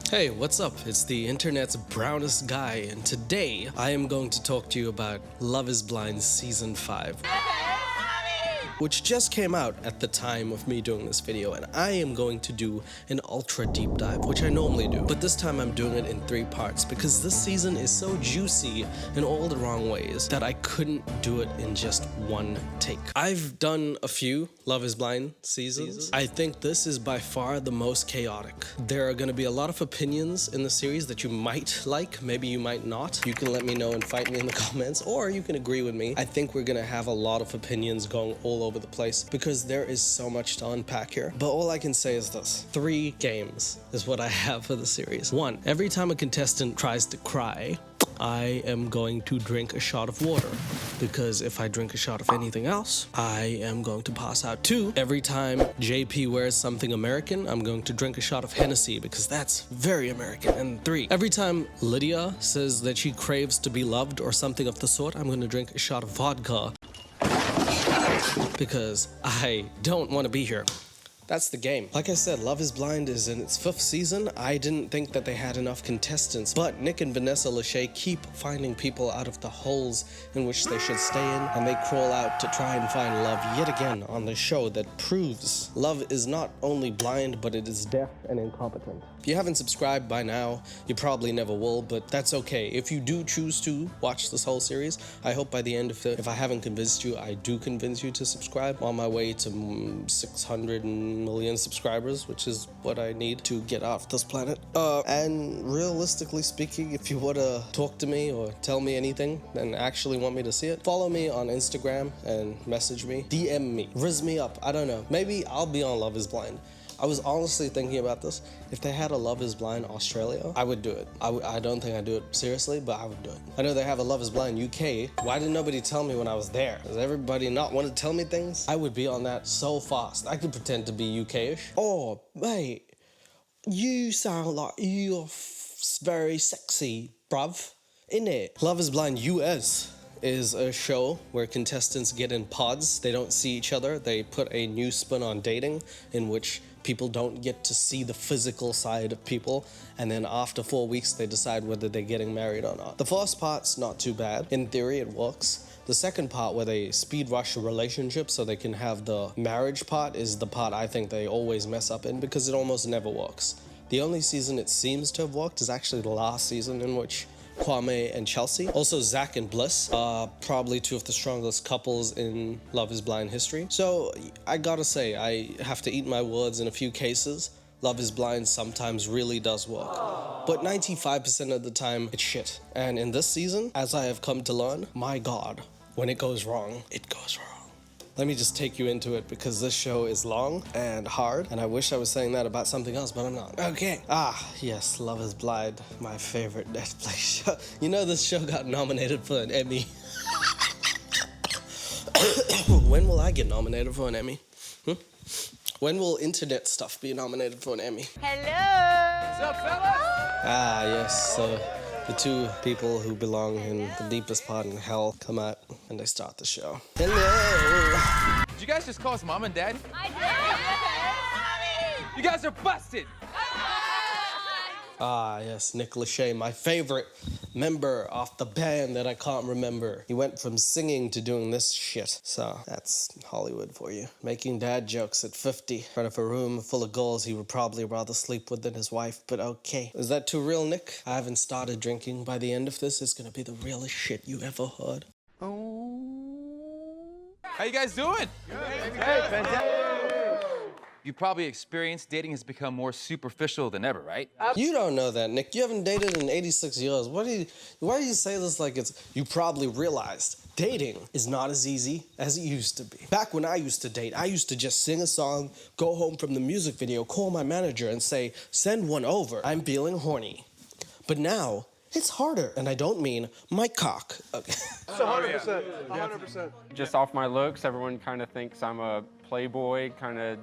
Hey, what's up? It's the internet's brownest guy, and today I am going to talk to you about Love is Blind Season 5. Which just came out at the time of me doing this video, and I am going to do an ultra deep dive, which I normally do, but this time I'm doing it in 3 parts because this season is so juicy in all the wrong ways that I couldn't do it in just one take. I've done a few Love is Blind seasons. I think this is by far the most chaotic. There are going to be a lot of opinions in the series that you might like, maybe you might not. You can let me know and fight me in the comments, or you can agree with me. I think we're going to have a lot of opinions going all over the place because there is so much to unpack here. But all I can say is this: 3 games is what I have for the series. 1, every time a contestant tries to cry, I am going to drink a shot of water, because if I drink a shot of anything else, I am going to pass out. 2, every time JP wears something American, I'm going to drink a shot of Hennessy, because that's very American. And 3, every time Lydia says that she craves to be loved or something of the sort, I'm going to drink a shot of vodka, because I don't want to be here. That's the game. Like I said, Love is Blind is in its 5th season. I didn't think that they had enough contestants, but Nick and Vanessa Lachey keep finding people out of the holes in which they should stay in, and they crawl out to try and find love yet again on this show that proves love is not only blind, but it is deaf and incompetent. If you haven't subscribed by now, you probably never will, but that's okay. If you do choose to watch this whole series, I hope by the end of it, if I haven't convinced you, I do convince you to subscribe. I'm on my way to 600 million subscribers, which is what I need to get off this planet. And realistically speaking, if you want to talk to me or tell me anything and actually want me to see it, follow me on Instagram and message me, DM me, rizz me up. I don't know. Maybe I'll be on Love is Blind. I was honestly thinking about this. If they had a Love is Blind Australia, I would do it. I don't think I'd do it seriously, but I would do it. I know they have a Love is Blind UK. Why did nobody tell me when I was there? Does everybody not want to tell me things? I would be on that so fast. I could pretend to be UK-ish. Oh, mate, you sound like you're very sexy, bruv, innit? Love is Blind US is a show where contestants get in pods. They don't see each other. They put a new spin on dating in which people don't get to see the physical side of people, and then after 4 weeks they decide whether they're getting married or not. The first part's not too bad. In theory, it works. The second part, where they speed rush a relationship so they can have the marriage part, is the part I think they always mess up in because it almost never works. The only season it seems to have worked is actually the last season, in which Kwame and Chelsea, also Zach and Bliss, are probably 2 of the strongest couples in Love is Blind history. So I gotta say, I have to eat my words. In a few cases, Love is Blind sometimes really does work. But 95% of the time, it's shit. And in this season, as I have come to learn, my God, when it goes wrong, it goes wrong. Let me just take you into it because this show is long and hard, and I wish I was saying that about something else, but I'm not. Okay. Yes, Love is Blind, my favorite Netflix show. You know, this show got nominated for an Emmy. When will I get nominated for an Emmy? When will internet stuff be nominated for an Emmy? Hello! What's up, fellas? Yes, the 2 people who belong in the deepest part in hell come out and they start the show. Hello! Did you guys just call us mom and dad? I did! You guys are busted! Yes, Nick Lachey, my favorite member of the band that I can't remember. He went from singing to doing this shit. So that's Hollywood for you. Making dad jokes at 50 in front of a room full of girls he would probably rather sleep with than his wife, but okay. Is that too real, Nick? I haven't started drinking. By the end of this, it's gonna be the realest shit you ever heard. How you guys doing? Good. Hey, fantastic. You probably experienced dating has become more superficial than ever, right? You don't know that, Nick. You haven't dated in 86 years. Why do you say this like it's... You probably realized dating is not as easy as it used to be. Back when I used to date, I used to just sing a song, go home from the music video, call my manager and say, send one over. I'm feeling horny. But now, it's harder. And I don't mean my cock. Okay. 100%. 100%. Just off my looks, everyone kind of thinks I'm a playboy, kind of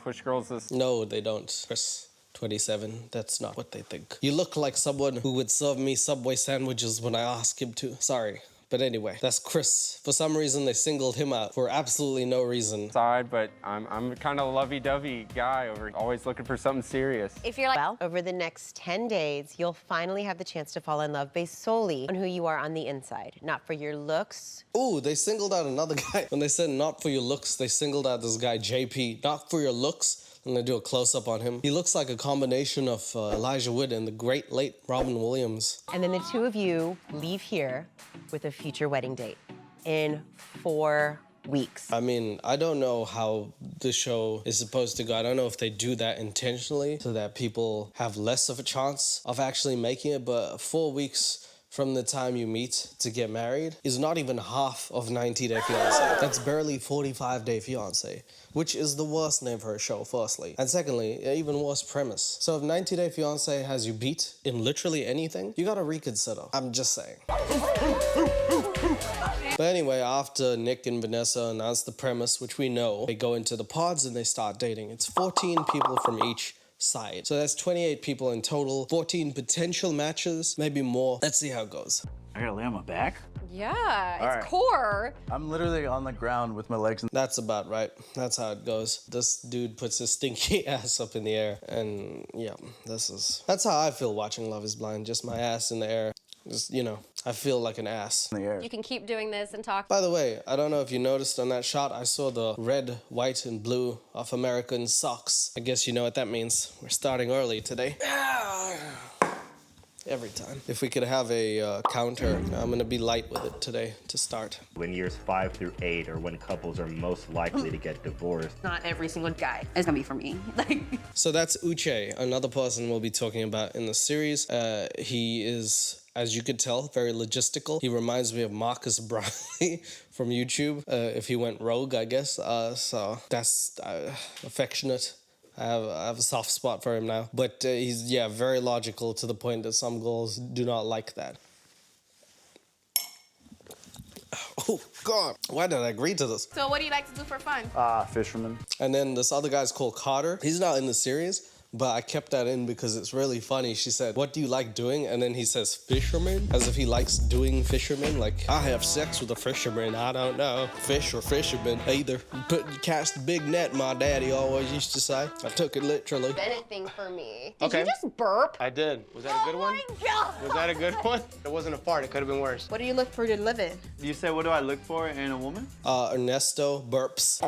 push girls this. No, they don't, Chris. 27, that's not what they think. You look like someone who would serve me Subway sandwiches when I ask him to. Sorry, But anyway, that's Chris. For some reason, they singled him out for absolutely no reason. Side, but I'm kind of a lovey-dovey guy over always looking for something serious. If you're like, well, over the next 10 days, you'll finally have the chance to fall in love based solely on who you are on the inside, not for your looks. Ooh, they singled out another guy. When they said not for your looks, they singled out this guy, JP. Not for your looks. I'm gonna do a close-up on him. He looks like a combination of Elijah Wood and the great late Robin Williams. And then the two of you leave here with a future wedding date in 4 weeks. I mean, I don't know how the show is supposed to go. I don't know if they do that intentionally so that people have less of a chance of actually making it, but 4 weeks from the time you meet to get married is not even half of 90 Day Fiancé. That's barely 45 Day Fiancé, which is the worst name for a show, firstly. And secondly, even worse premise. So if 90 Day Fiancé has you beat in literally anything, you gotta reconsider. I'm just saying. But anyway, after Nick and Vanessa announce the premise, which we know, they go into the pods and they start dating. It's 14 people from each side. So that's 28 people in total, 14 potential matches, maybe more. Let's see how it goes. I gotta lay on my back? Yeah, All it's right. core. I'm literally on the ground with my legs in. That's about right. That's how it goes. This dude puts his stinky ass up in the air. And yeah, that's how I feel watching Love is Blind. Just my ass in the air. Just, you know, I feel like an ass. The air. You can keep doing this and talk. By the way, I don't know if you noticed on that shot, I saw the red, white, and blue of American socks. I guess you know what that means. We're starting early today. Every time. If we could have a counter, I'm gonna be light with it today to start. When years 5 through 8 are when couples are most likely to get divorced. Not every single guy is gonna be for me. Like, So that's Uche, another person we'll be talking about in the series. He is, as you could tell, very logistical. He reminds me of Marcus Briley from YouTube, if he went rogue, I guess. So that's affectionate. I have a soft spot for him now. But he's, yeah, very logical to the point that some girls do not like that. Oh, God. Why did I agree to this? So what do you like to do for fun? Fisherman. And then this other guy's called Carter. He's not in the series, but I kept that in because it's really funny. She said, what do you like doing? And then he says, fisherman, as if he likes doing fisherman. Like, I have sex with a fisherman. I don't know. Fish or fisherman, either. Cast a big net, my daddy always used to say. I took it literally. Bennett thing for me. Did you just burp? I did. Was that a good one? Oh my God. Was that a good one? It wasn't a fart. It could have been worse. What do you look for to live in? You say, what do I look for in a woman? Ernesto burps.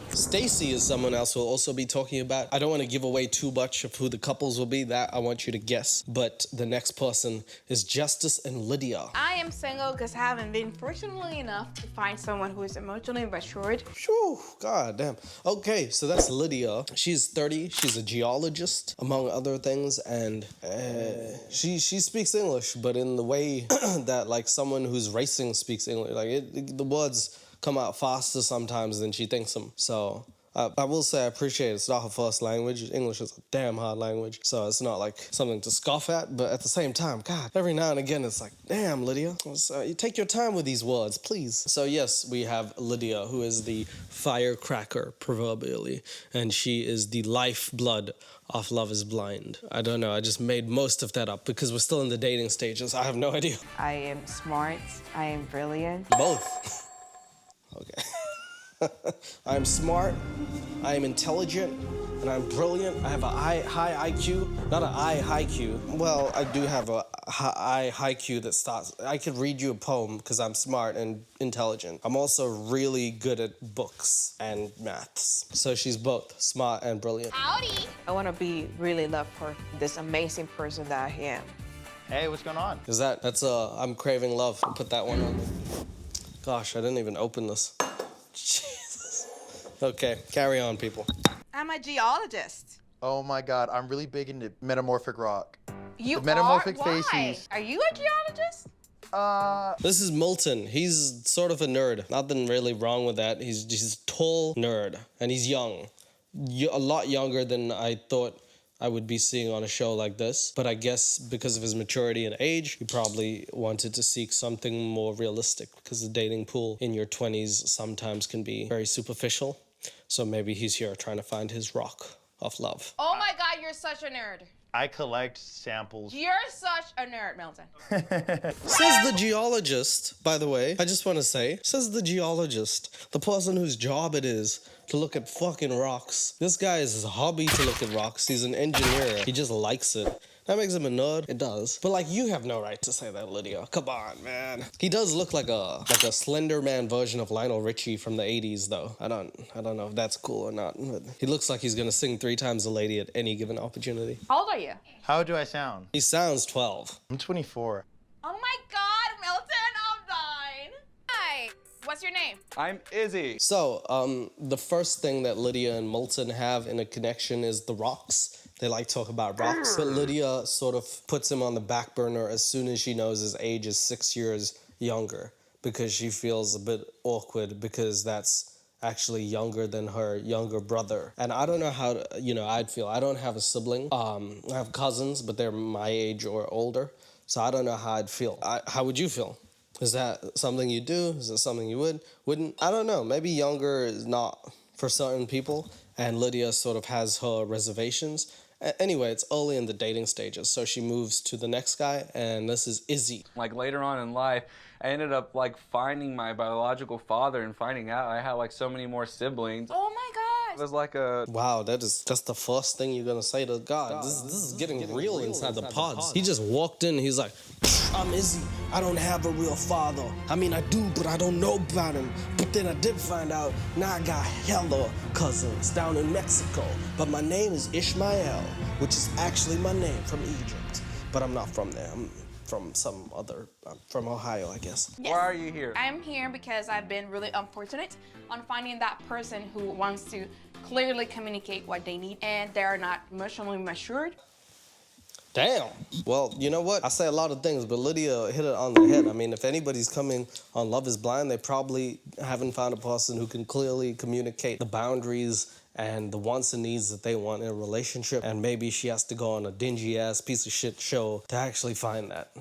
Stacy is someone else we'll also be talking about. I don't want to give away too much of who the couples will be. That I want you to guess. But the next person is Justice and Lydia. I am single because I haven't been fortunately enough to find someone who is emotionally matured. Phew, god damn. Okay, so that's Lydia. She's 30. She's a geologist, among other things, and she speaks English, but in the way that like someone who's racing speaks English. Like the words come out faster sometimes than she thinks them. So I will say I appreciate it. It's not her first language. English is a damn hard language, so it's not like something to scoff at, but at the same time, God, every now and again it's like, damn, Lydia, you take your time with these words, please. So yes, we have Lydia, who is the firecracker, proverbially, and she is the lifeblood of Love is Blind. I don't know, I just made most of that up because we're still in the dating stages. I have no idea. I am smart. I am brilliant. Both. Okay. I'm smart, I am intelligent, and I'm brilliant. I have a high IQ, not an high Q. Well, I do have a high Q that starts. I could read you a poem because I'm smart and intelligent. I'm also really good at books and maths. So she's both smart and brilliant. Howdy. I want to be really loved for this amazing person that I am. Hey, what's going on? That's I'm craving love. Put that one on. Gosh, I didn't even open this. Jesus. Okay, carry on, people. I'm a geologist. Oh my God, I'm really big into metamorphic rock. You The metamorphic are? Why? facies. Are you a geologist? This is Milton. He's sort of a nerd. Nothing really wrong with that. He's a tall nerd, and he's young. A lot younger than I thought I would be seeing on a show like this. But I guess because of his maturity and age, he probably wanted to seek something more realistic because the dating pool in your 20s sometimes can be very superficial. So maybe he's here trying to find his rock of love. Oh my God, you're such a nerd. I collect samples. You're such a nerd, Milton. Says the geologist, by the way, I just want to say, says the geologist, the person whose job it is to look at fucking rocks. This guy is his hobby to look at rocks. He's an engineer. He just likes it. That makes him a nerd. It does. But like, you have no right to say that, Lydia. Come on, man. He does look like a Slender Man version of Lionel Richie from the 80s, though. I don't know if that's cool or not. But he looks like he's gonna sing 3 times a lady at any given opportunity. How old are you? How do I sound? He sounds 12. I'm 24. Oh my God, Milton, I'm dying. Hi, what's your name? I'm Izzy. So, the first thing that Lydia and Milton have in a connection is the rocks. They like to talk about rocks, but Lydia sort of puts him on the back burner as soon as she knows his age is 6 years younger, because she feels a bit awkward because that's actually younger than her younger brother. And I don't know how I'd feel. I don't have a sibling. I have cousins, but they're my age or older, so I don't know how I'd feel. How would you feel? Is that something you do? Is it something you wouldn't? I don't know. Maybe younger is not for certain people, and Lydia sort of has her reservations. Anyway, it's early in the dating stages, so she moves to the next guy, and this is Izzy. Like later on in life, I ended up like finding my biological father and finding out I had like so many more siblings. Oh my gosh. It was like a... Wow, that's the first thing you're gonna say to God. This is getting real inside the pods. He just walked in, he's like, I'm Izzy. I don't have a real father. I mean, I do, but I don't know about him. But then I did find out, now I got hella cousins down in Mexico. But my name is Ishmael, which is actually my name from Egypt. But I'm not from there. I'm from I'm from Ohio, I guess. Yes. Why are you here? I'm here because I've been really unfortunate on finding that person who wants to clearly communicate what they need and they're not emotionally matured. Damn. Well, you know what? I say a lot of things, but Lydia hit it on the head. I mean, if anybody's coming on Love is Blind, they probably haven't found a person who can clearly communicate the boundaries and the wants and needs that they want in a relationship. And maybe she has to go on a dingy-ass piece of shit show to actually find that.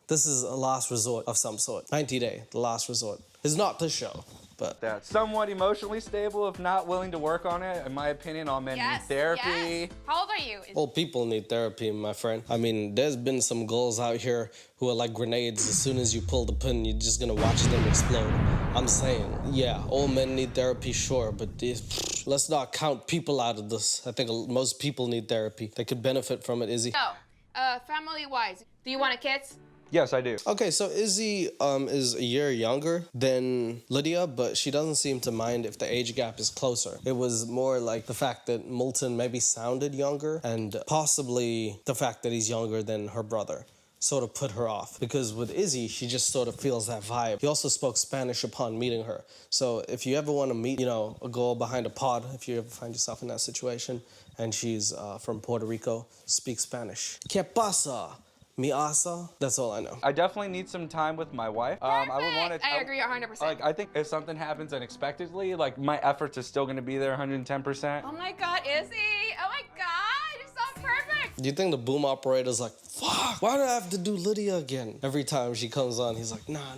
This is a last resort of some sort. 90 Day, the last resort. It's not this show, but... That's somewhat emotionally stable, if not willing to work on it. In my opinion, all men need therapy. Yes. How old are you? Well, people need therapy, my friend. I mean, there's been some girls out here who are like grenades. As soon as you pull the pin, you're just gonna watch them explode. I'm saying, yeah, all men need therapy, sure, but let's not count people out of this. I think most people need therapy. They could benefit from it, Izzy. So, family-wise, do you want a kids? Yes, I do. Okay, so Izzy is a year younger than Lydia, but she doesn't seem to mind if the age gap is closer. It was more like the fact that Milton maybe sounded younger, and possibly the fact that he's younger than her brother sort of put her off. Because with Izzy, she just sort of feels that vibe. He also spoke Spanish upon meeting her. So if you ever want to meet, a girl behind a pod, if you ever find yourself in that situation, and she's from Puerto Rico, speak Spanish. ¿Qué pasa? Mi asa? That's all I know. I definitely need some time with my wife. I would want to. I agree 100%. Like, I think if something happens unexpectedly, like my efforts are still going to be there 110%. Oh my God, Izzy! Oh my God, you're so perfect! Do you think the boom operator's like, fuck, why do I have to do Lydia again? Every time she comes on, he's like, nah.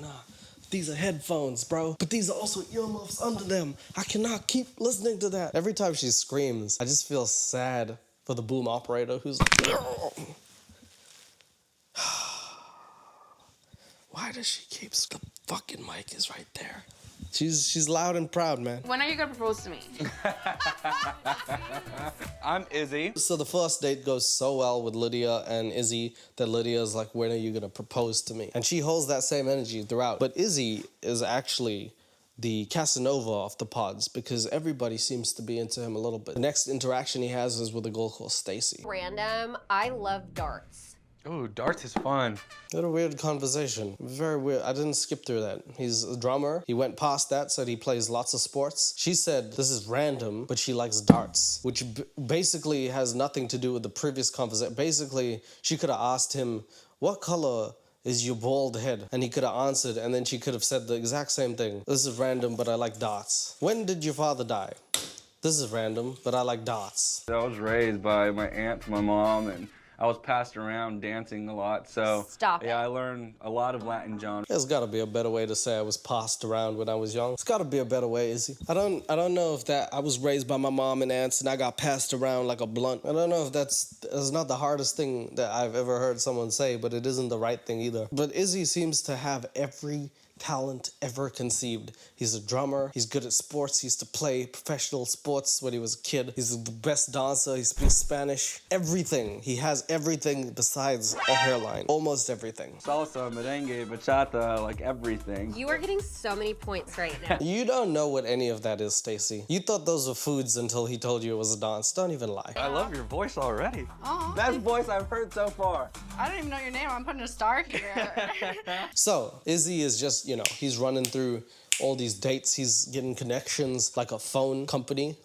These are headphones, bro. But these are also earmuffs under them. I cannot keep listening to that. Every time she screams, I just feel sad for the boom operator who's like, why does she keep... The fucking mic is right there. She's loud and proud, man. When are you gonna propose to me? I'm Izzy. So the first date goes so well with Lydia and Izzy that Lydia's like, when are you gonna propose to me? And she holds that same energy throughout. But Izzy is actually the Casanova of the pods because everybody seems to be into him a little bit. The next interaction he has is with a girl called Stacy. Random. I love darts. Oh, darts is fun. What a weird conversation. Very weird. I didn't skip through that. He's a drummer. He went past that, said he plays lots of sports. She said this is random, but she likes darts, which basically has nothing to do with the previous conversation. Basically, she could have asked him, what color is your bald head? And he could have answered, and then she could have said the exact same thing. This is random, but I like darts. When did your father die? This is random, but I like darts. I was raised by my aunt, my mom, and I was passed around dancing a lot. So Stop yeah, it. I learned a lot of Latin genres. There's gotta be a better way to say I was passed around when I was young. It's gotta be a better way, Izzy. I don't know if that I was raised by my mom and aunts and I got passed around like a blunt. I don't know if that's not the hardest thing that I've ever heard someone say, but it isn't the right thing either. But Izzy seems to have every talent ever conceived. He's a drummer, he's good at sports, he used to play professional sports when he was a kid. He's the best dancer, he speaks Spanish. Everything. He has everything besides a hairline. Almost everything. Salsa, merengue, bachata, like everything. You are getting so many points right now. You don't know what any of that is, Stacy. You thought those were foods until he told you it was a dance. Don't even lie. I love your voice already. Oh. Best voice I've heard so far. I don't even know your name. I'm putting a star here. So, Izzy is just, he's running through all these dates. He's getting connections like a phone company.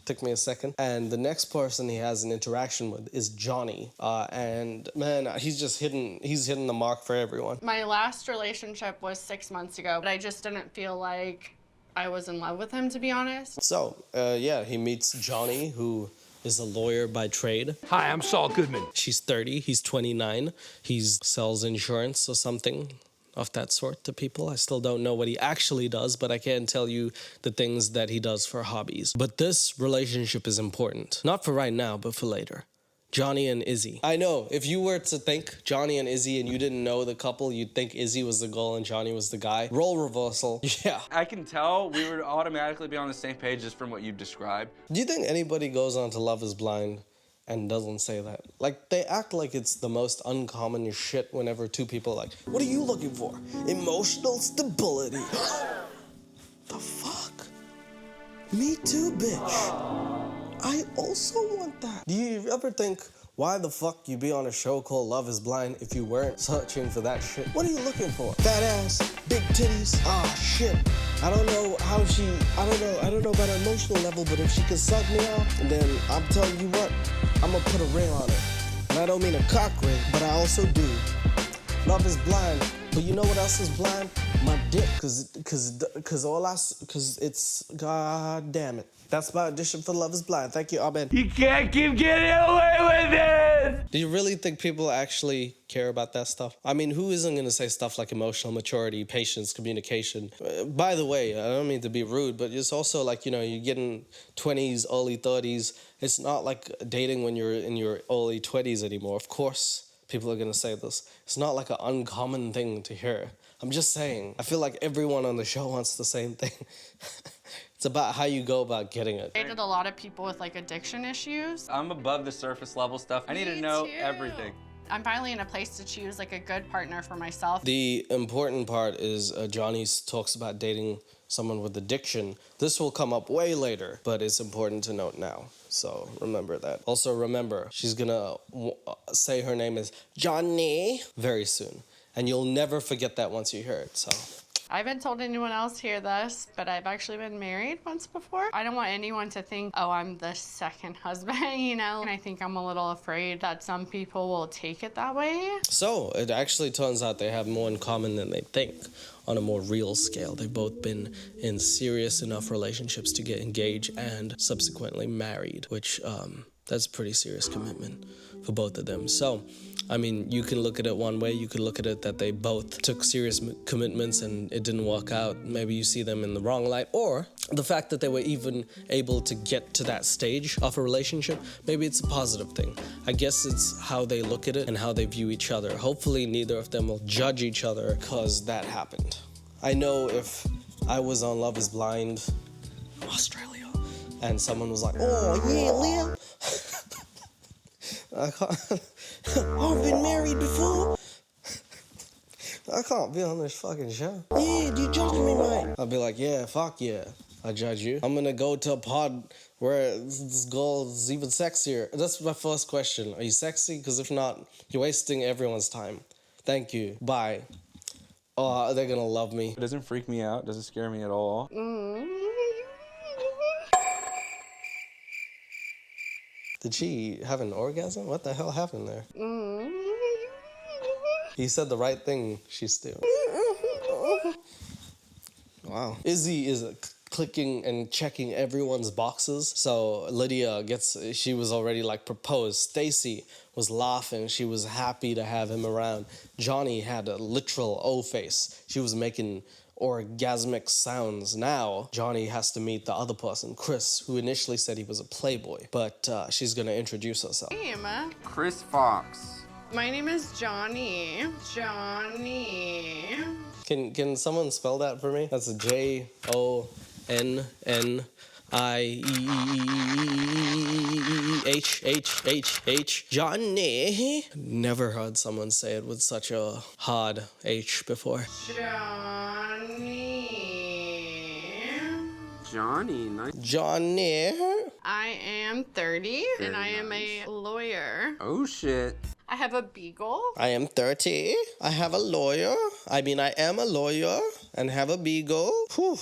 Took me a second. And the next person he has an interaction with is Johnny. And man, he's hitting the mark for everyone. My last relationship was 6 months ago, but I just didn't feel like I was in love with him, to be honest. So, yeah, he meets Johnny, who is a lawyer by trade. Hi, I'm Saul Goodman. She's 30, he's 29. He sells insurance or something of that sort to people. I still don't know what he actually does, but I can tell you the things that he does for hobbies. But this relationship is important. Not for right now, but for later. Johnny and Izzy. I know, if you were to think Johnny and Izzy and you didn't know the couple, you'd think Izzy was the girl and Johnny was the guy. Role reversal. Yeah. I can tell we would automatically be on the same page just from what you've described. Do you think anybody goes on to Love is Blind and doesn't say that? Like, they act like it's the most uncommon shit whenever two people are like, what are you looking for? Emotional stability. The fuck? Me too, bitch. I also want that. Do you ever think, why the fuck you be on a show called Love is Blind if you weren't searching for that shit? What are you looking for? Fat ass, big titties, shit. I don't know how I don't know about an emotional level, but if she can suck me off, then I'm telling you what, I'm gonna put a ring on it. And I don't mean a cock ring, but I also do. Love is blind, but you know what else is blind? My dick, cause it's, god damn it. That's my audition for Love is Blind. Thank you, Ahmed. You can't keep getting away with it! Do you really think people actually care about that stuff? I mean, who isn't gonna say stuff like emotional maturity, patience, communication? By the way, I don't mean to be rude, but it's also like, you're getting 20s, early 30s. It's not like dating when you're in your early 20s anymore. Of course, people are gonna say this. It's not like an uncommon thing to hear. I'm just saying, I feel like everyone on the show wants the same thing. It's about how you go about getting it. I dated a lot of people with like addiction issues. I'm above the surface level stuff. I need to know too. everything. I'm finally in a place to choose like a good partner for myself. The important part is Johnny talks about dating someone with addiction. This will come up way later, but it's important to note now. So remember that. Also remember, she's gonna say her name is Johnny very soon. And you'll never forget that once you hear it, so. I haven't told anyone else hear this, but I've actually been married once before. I don't want anyone to think, oh, I'm the second husband, And I think I'm a little afraid that some people will take it that way. So it actually turns out they have more in common than they think on a more real scale. They've both been in serious enough relationships to get engaged and subsequently married, which that's a pretty serious commitment for both of them. So, I mean, you can look at it one way. You could look at it that they both took serious commitments and it didn't work out. Maybe you see them in the wrong light. Or the fact that they were even able to get to that stage of a relationship, maybe it's a positive thing. I guess it's how they look at it and how they view each other. Hopefully neither of them will judge each other because that happened. I know if I was on Love is Blind, Australia, and someone was like, oh, yeah, Leah. I've been married before. I can't be on this fucking show. Yeah, you judging me, mate? I'll be like, yeah, fuck yeah, I judge you. I'm gonna go to a pod where this girl is even sexier. That's my first question. Are you sexy? Because if not, you're wasting everyone's time. Thank you. Bye. Oh, they're gonna love me. It doesn't freak me out. It doesn't scare me at all. Did she have an orgasm? What the hell happened there? He said the right thing, she's still. Wow. Izzy is clicking and checking everyone's boxes. So Lydia she was already like proposed. Stacy was laughing. She was happy to have him around. Johnny had a literal O face. She was making orgasmic sounds. Now Johnny has to meet the other person, Chris, who initially said he was a playboy, but she's gonna introduce herself. Hey, Emma. Chris Fox. My name is Johnny. Johnny. Can someone spell that for me? That's a JONNIEH. Johnny. Never heard someone say it with such a hard H before. Johnny, nice. Johnny. I am 30 and I am a lawyer. Oh shit. I have a beagle. I am 30. I have a lawyer. I am a lawyer and have a beagle. Whew.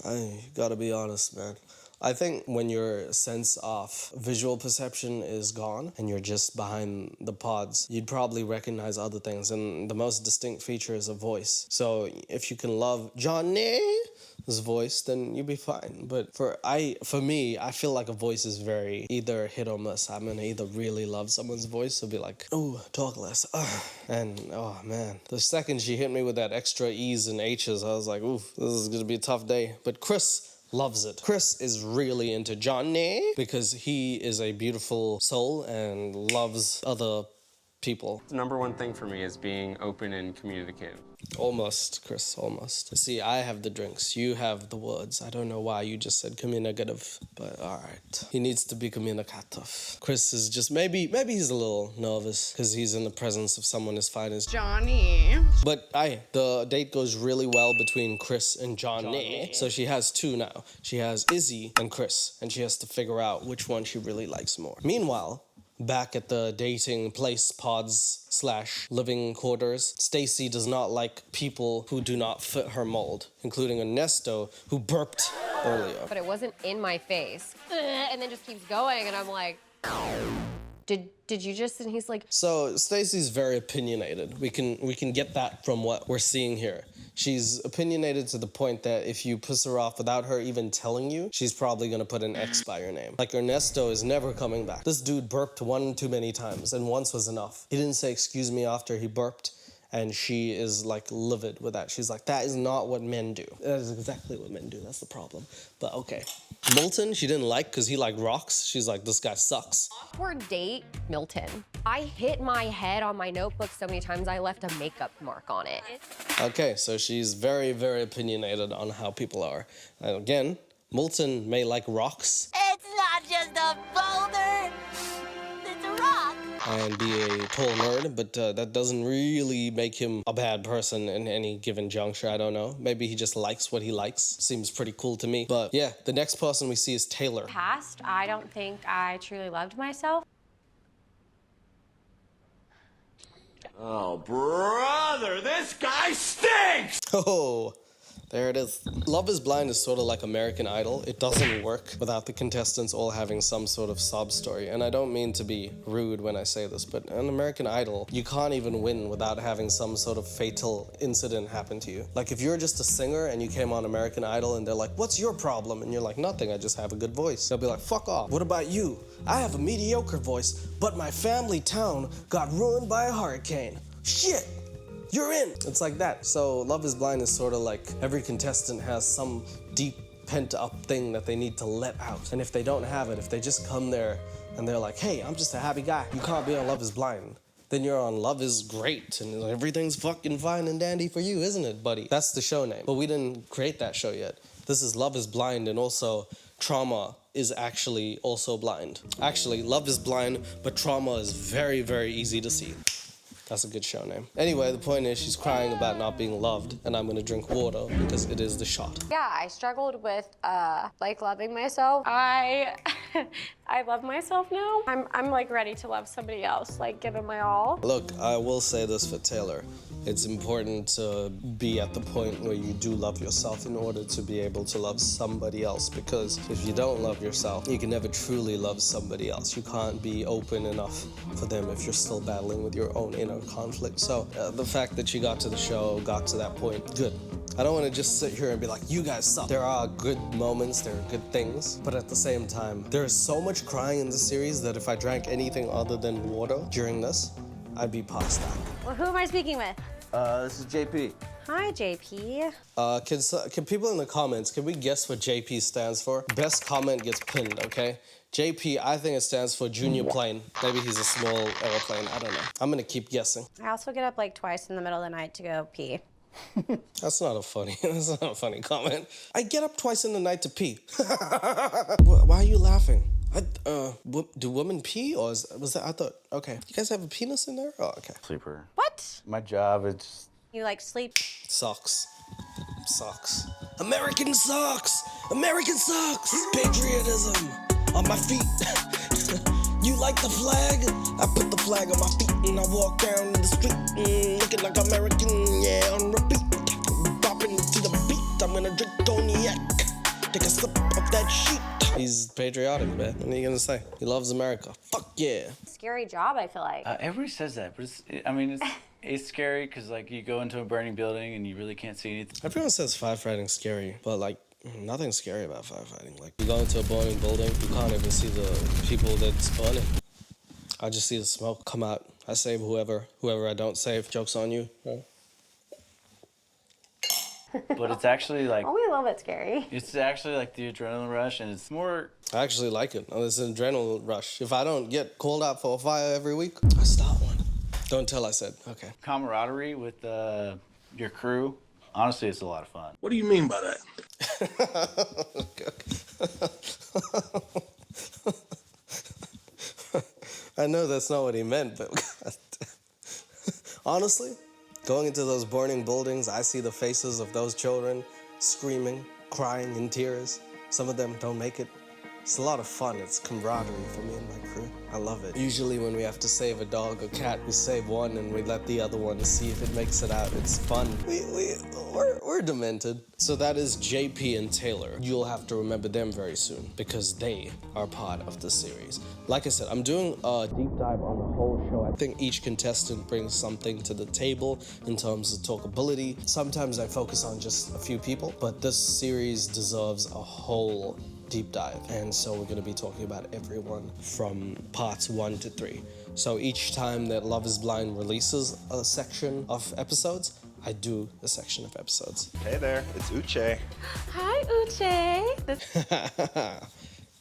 I gotta be honest, man. I think when your sense of visual perception is gone and you're just behind the pods, you'd probably recognize other things, and the most distinct feature is a voice. So if you can love Johnny's voice, then you'll be fine. But for me, I feel like a voice is very either hit or miss. I'm gonna either really love someone's voice or be like, oh, talk less. And oh man, the second she hit me with that extra E's and H's, I was like, ooh, this is gonna be a tough day. But Chris loves it. Chris is really into Johnny because he is a beautiful soul and loves other people. The number one thing for me is being open and communicative. Almost, Chris, almost. See, I have the drinks, you have the words. I don't know why you just said communicative, but all right. He needs to be communicative. Chris is just, maybe he's a little nervous because he's in the presence of someone as fine as Johnny. But the date goes really well between Chris and Johnny. So she has two now. She has Izzy and Chris, and she has to figure out which one she really likes more. Meanwhile, back at the dating place pods / living quarters, Stacy does not like people who do not fit her mold, including Ernesto, who burped earlier. But it wasn't in my face. And then just keeps going, and I'm like, did you just? And he's like, so Stacy's very opinionated. We can get that from what we're seeing here. She's opinionated to the point that if you piss her off without her even telling you, she's probably gonna put an X by your name. Like Ernesto is never coming back. This dude burped one too many times, and once was enough. He didn't say excuse me after he burped, and she is like livid with that. She's like, that is not what men do. That is exactly what men do, that's the problem. But okay. Milton, she didn't like because he like rocks. She's like, this guy sucks. awkward date, Milton. I hit my head on my notebook so many times I left a makeup mark on it. Okay, so she's very, very opinionated on how people are. And again, Milton may like rocks. It's not just a boulder, it's a rock. And be a total nerd, but that doesn't really make him a bad person in any given juncture. I don't know. Maybe he just likes what he likes. Seems pretty cool to me. But yeah, the next person we see is Taylor. Past, I don't think I truly loved myself. Oh, brother, this guy stinks! Oh, there it is. Love is Blind is sort of like American Idol. It doesn't work without the contestants all having some sort of sob story. And I don't mean to be rude when I say this, but in American Idol, you can't even win without having some sort of fatal incident happen to you. Like if you're just a singer and you came on American Idol and they're like, what's your problem? And you're like, nothing, I just have a good voice. They'll be like, fuck off. What about you? I have a mediocre voice, but my family town got ruined by a hurricane. Shit. You're in. It's like that. So Love is Blind is sort of like every contestant has some deep pent up thing that they need to let out. And if they don't have it, if they just come there and they're like, hey, I'm just a happy guy, you can't be on Love is Blind. Then you're on Love is Great and everything's fucking fine and dandy for you, isn't it, buddy? That's the show name. But we didn't create that show yet. This is Love is Blind, and also Trauma is actually also blind. Actually, Love is Blind, but Trauma is very, very easy to see. That's a good show name. Anyway, the point is she's crying about not being loved, and I'm gonna drink water because it is the shot. Yeah, I struggled with like loving myself. I love myself now. I'm like ready to love somebody else, like give it my all. Look, I will say this for Taylor. It's important to be at the point where you do love yourself in order to be able to love somebody else, because if you don't love yourself, you can never truly love somebody else. You can't be open enough for them if you're still battling with your own inner conflict. So the fact that she got to the show, got to that point, good. I don't want to just sit here and be like, you guys suck. There are good moments, there are good things, but at the same time, there is so much crying in this series that if I drank anything other than water during this, I'd be past that. Well, who am I speaking with? This is JP. Hi, JP. Can people in the comments, can we guess what JP stands for? Best comment gets pinned, okay? JP, I think it stands for junior plane. Maybe he's a small airplane, I don't know. I'm gonna keep guessing. I also get up like twice in the middle of the night to go pee. That's not a funny comment. I get up twice in the night to pee. Why are you laughing? Do women pee, or was that, I thought, okay. You guys have a penis in there? Oh, okay. Sleeper. What? My job is just... You like sleep? Socks. American socks! American socks! Patriotism on my feet. You like the flag? I put the flag on my feet and I walk down the street looking like American, yeah, on repeat. Bopping to the beat, I'm gonna drink cognac. Take a sip of that sheet. He's patriotic, man. What are you gonna say? He loves America. Fuck yeah. Scary job, I feel like. Everybody says that, but it's scary because like you go into a burning building and you really can't see anything. Everyone says firefighting's scary, but like nothing's scary about firefighting. Like you go into a burning building, you can't even see the people that's burning. I just see the smoke come out. I save whoever I don't save. Joke's on you. Huh? But it's actually like... Only a little bit scary. It's actually like the adrenaline rush, and it's more... I actually like it. It's an adrenaline rush. If I don't get called out for a fire every week, I start one. Don't tell I said. Okay. Camaraderie with your crew. Honestly, it's a lot of fun. What do you mean by that? I know that's not what he meant, but honestly, going into those burning buildings, I see the faces of those children screaming, crying in tears. Some of them don't make it. It's a lot of fun. It's camaraderie for me and my crew. I love it. Usually when we have to save a dog or cat, we save one and we let the other one see if it makes it out. It's fun. We're demented. So that is JP and Taylor. You'll have to remember them very soon because they are part of the series. Like I said, I'm doing a deep dive on the whole show. I think each contestant brings something to the table in terms of talkability. Sometimes I focus on just a few people, but this series deserves a whole deep dive, and so we're going to be talking about everyone from parts 1 to 3. So each time that Love is Blind releases a section of episodes, I do a section of episodes. Hey there, it's Uche. Hi, Uche.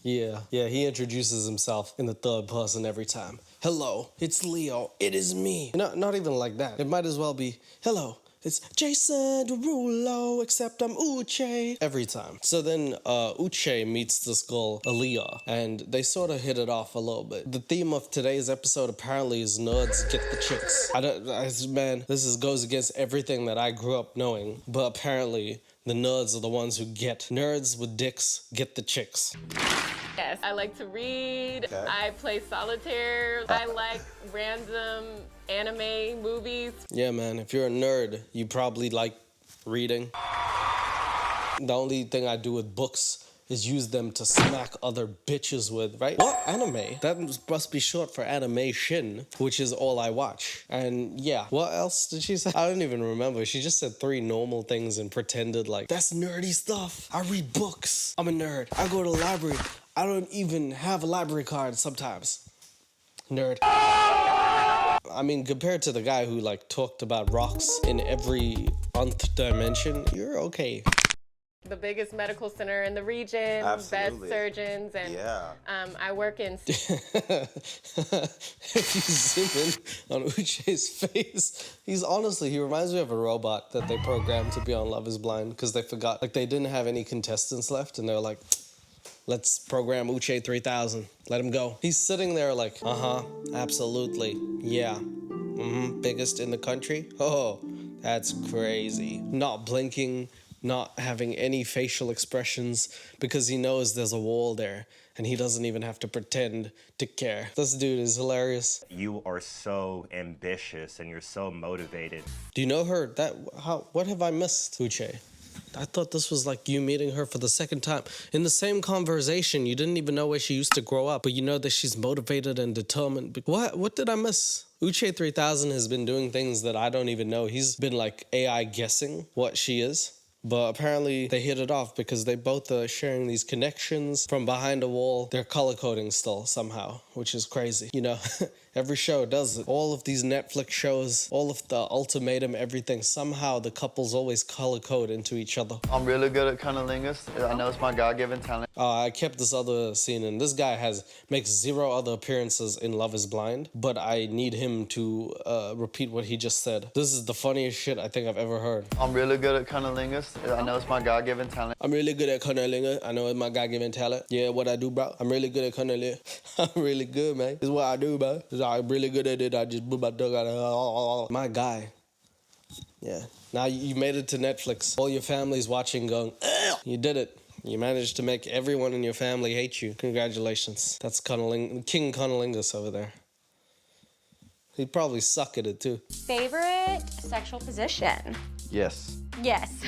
Yeah, he introduces himself in the third person every time. Hello, it's Leo, it is me. Not even like that. It might as well be, hello, it's Jason Derulo, except I'm Uche. Every time. So then Uche meets this girl, Aaliyah, and they sort of hit it off a little bit. The theme of today's episode apparently is nerds get the chicks. Man, this goes against everything that I grew up knowing, but apparently the nerds are the ones who get. Nerds with dicks get the chicks. Yes, I like to read. Okay. I play solitaire. I like random anime movies. Yeah, man, if you're a nerd, you probably like reading. The only thing I do with books is use them to smack other bitches with, right? What? Anime? That must be short for animation, which is all I watch. And yeah, what else did she say? I don't even remember. She just said 3 normal things and pretended like, that's nerdy stuff. I read books. I'm a nerd. I go to the library. I don't even have a library card sometimes. Nerd. I mean, compared to the guy who like talked about rocks in every nth dimension, you're okay. The biggest medical center in the region, Absolutely. Best surgeons, and I work in... If you zoom in on Uche's face, he reminds me of a robot that they programmed to be on Love is Blind because they forgot, like they didn't have any contestants left and they were like, let's program Uche 3000. Let him go. He's sitting there like, absolutely, yeah. Biggest in the country? Oh, that's crazy. Not blinking, not having any facial expressions because he knows there's a wall there and he doesn't even have to pretend to care. This dude is hilarious. You are so ambitious and you're so motivated. Do you know her? What have I missed, Uche? I thought this was like you meeting her for the second time. In the same conversation, you didn't even know where she used to grow up, but you know that she's motivated and determined. What did I miss? Uche 3000 has been doing things that I don't even know. He's been like AI guessing what she is. But apparently they hit it off because they both are sharing these connections from behind a wall. They're color coding still somehow, which is crazy. You know, every show does it. All of these Netflix shows, all of the ultimatum, everything, somehow the couples always color code into each other. I'm really good at cunnilingus. I know it's my God-given talent. I kept this other scene in. This guy makes 0 other appearances in Love is Blind, but I need him to repeat what he just said. This is the funniest shit I think I've ever heard. I'm really good at cunnilingus. I know it's my God-given talent. I'm really good at cunnilingus. I know it's my God-given talent. Yeah, what I do, bro. I'm really good at cunnilingus. I'm really good, man. It's what I do, bro. I'm really good at it. I just put my dog out. My guy. Yeah. Now you made it to Netflix. All your family's watching going, ugh! You did it. You managed to make everyone in your family hate you. Congratulations. That's King Cunnilingus over there. He'd probably suck at it too. Favorite sexual position? Yes. Yes.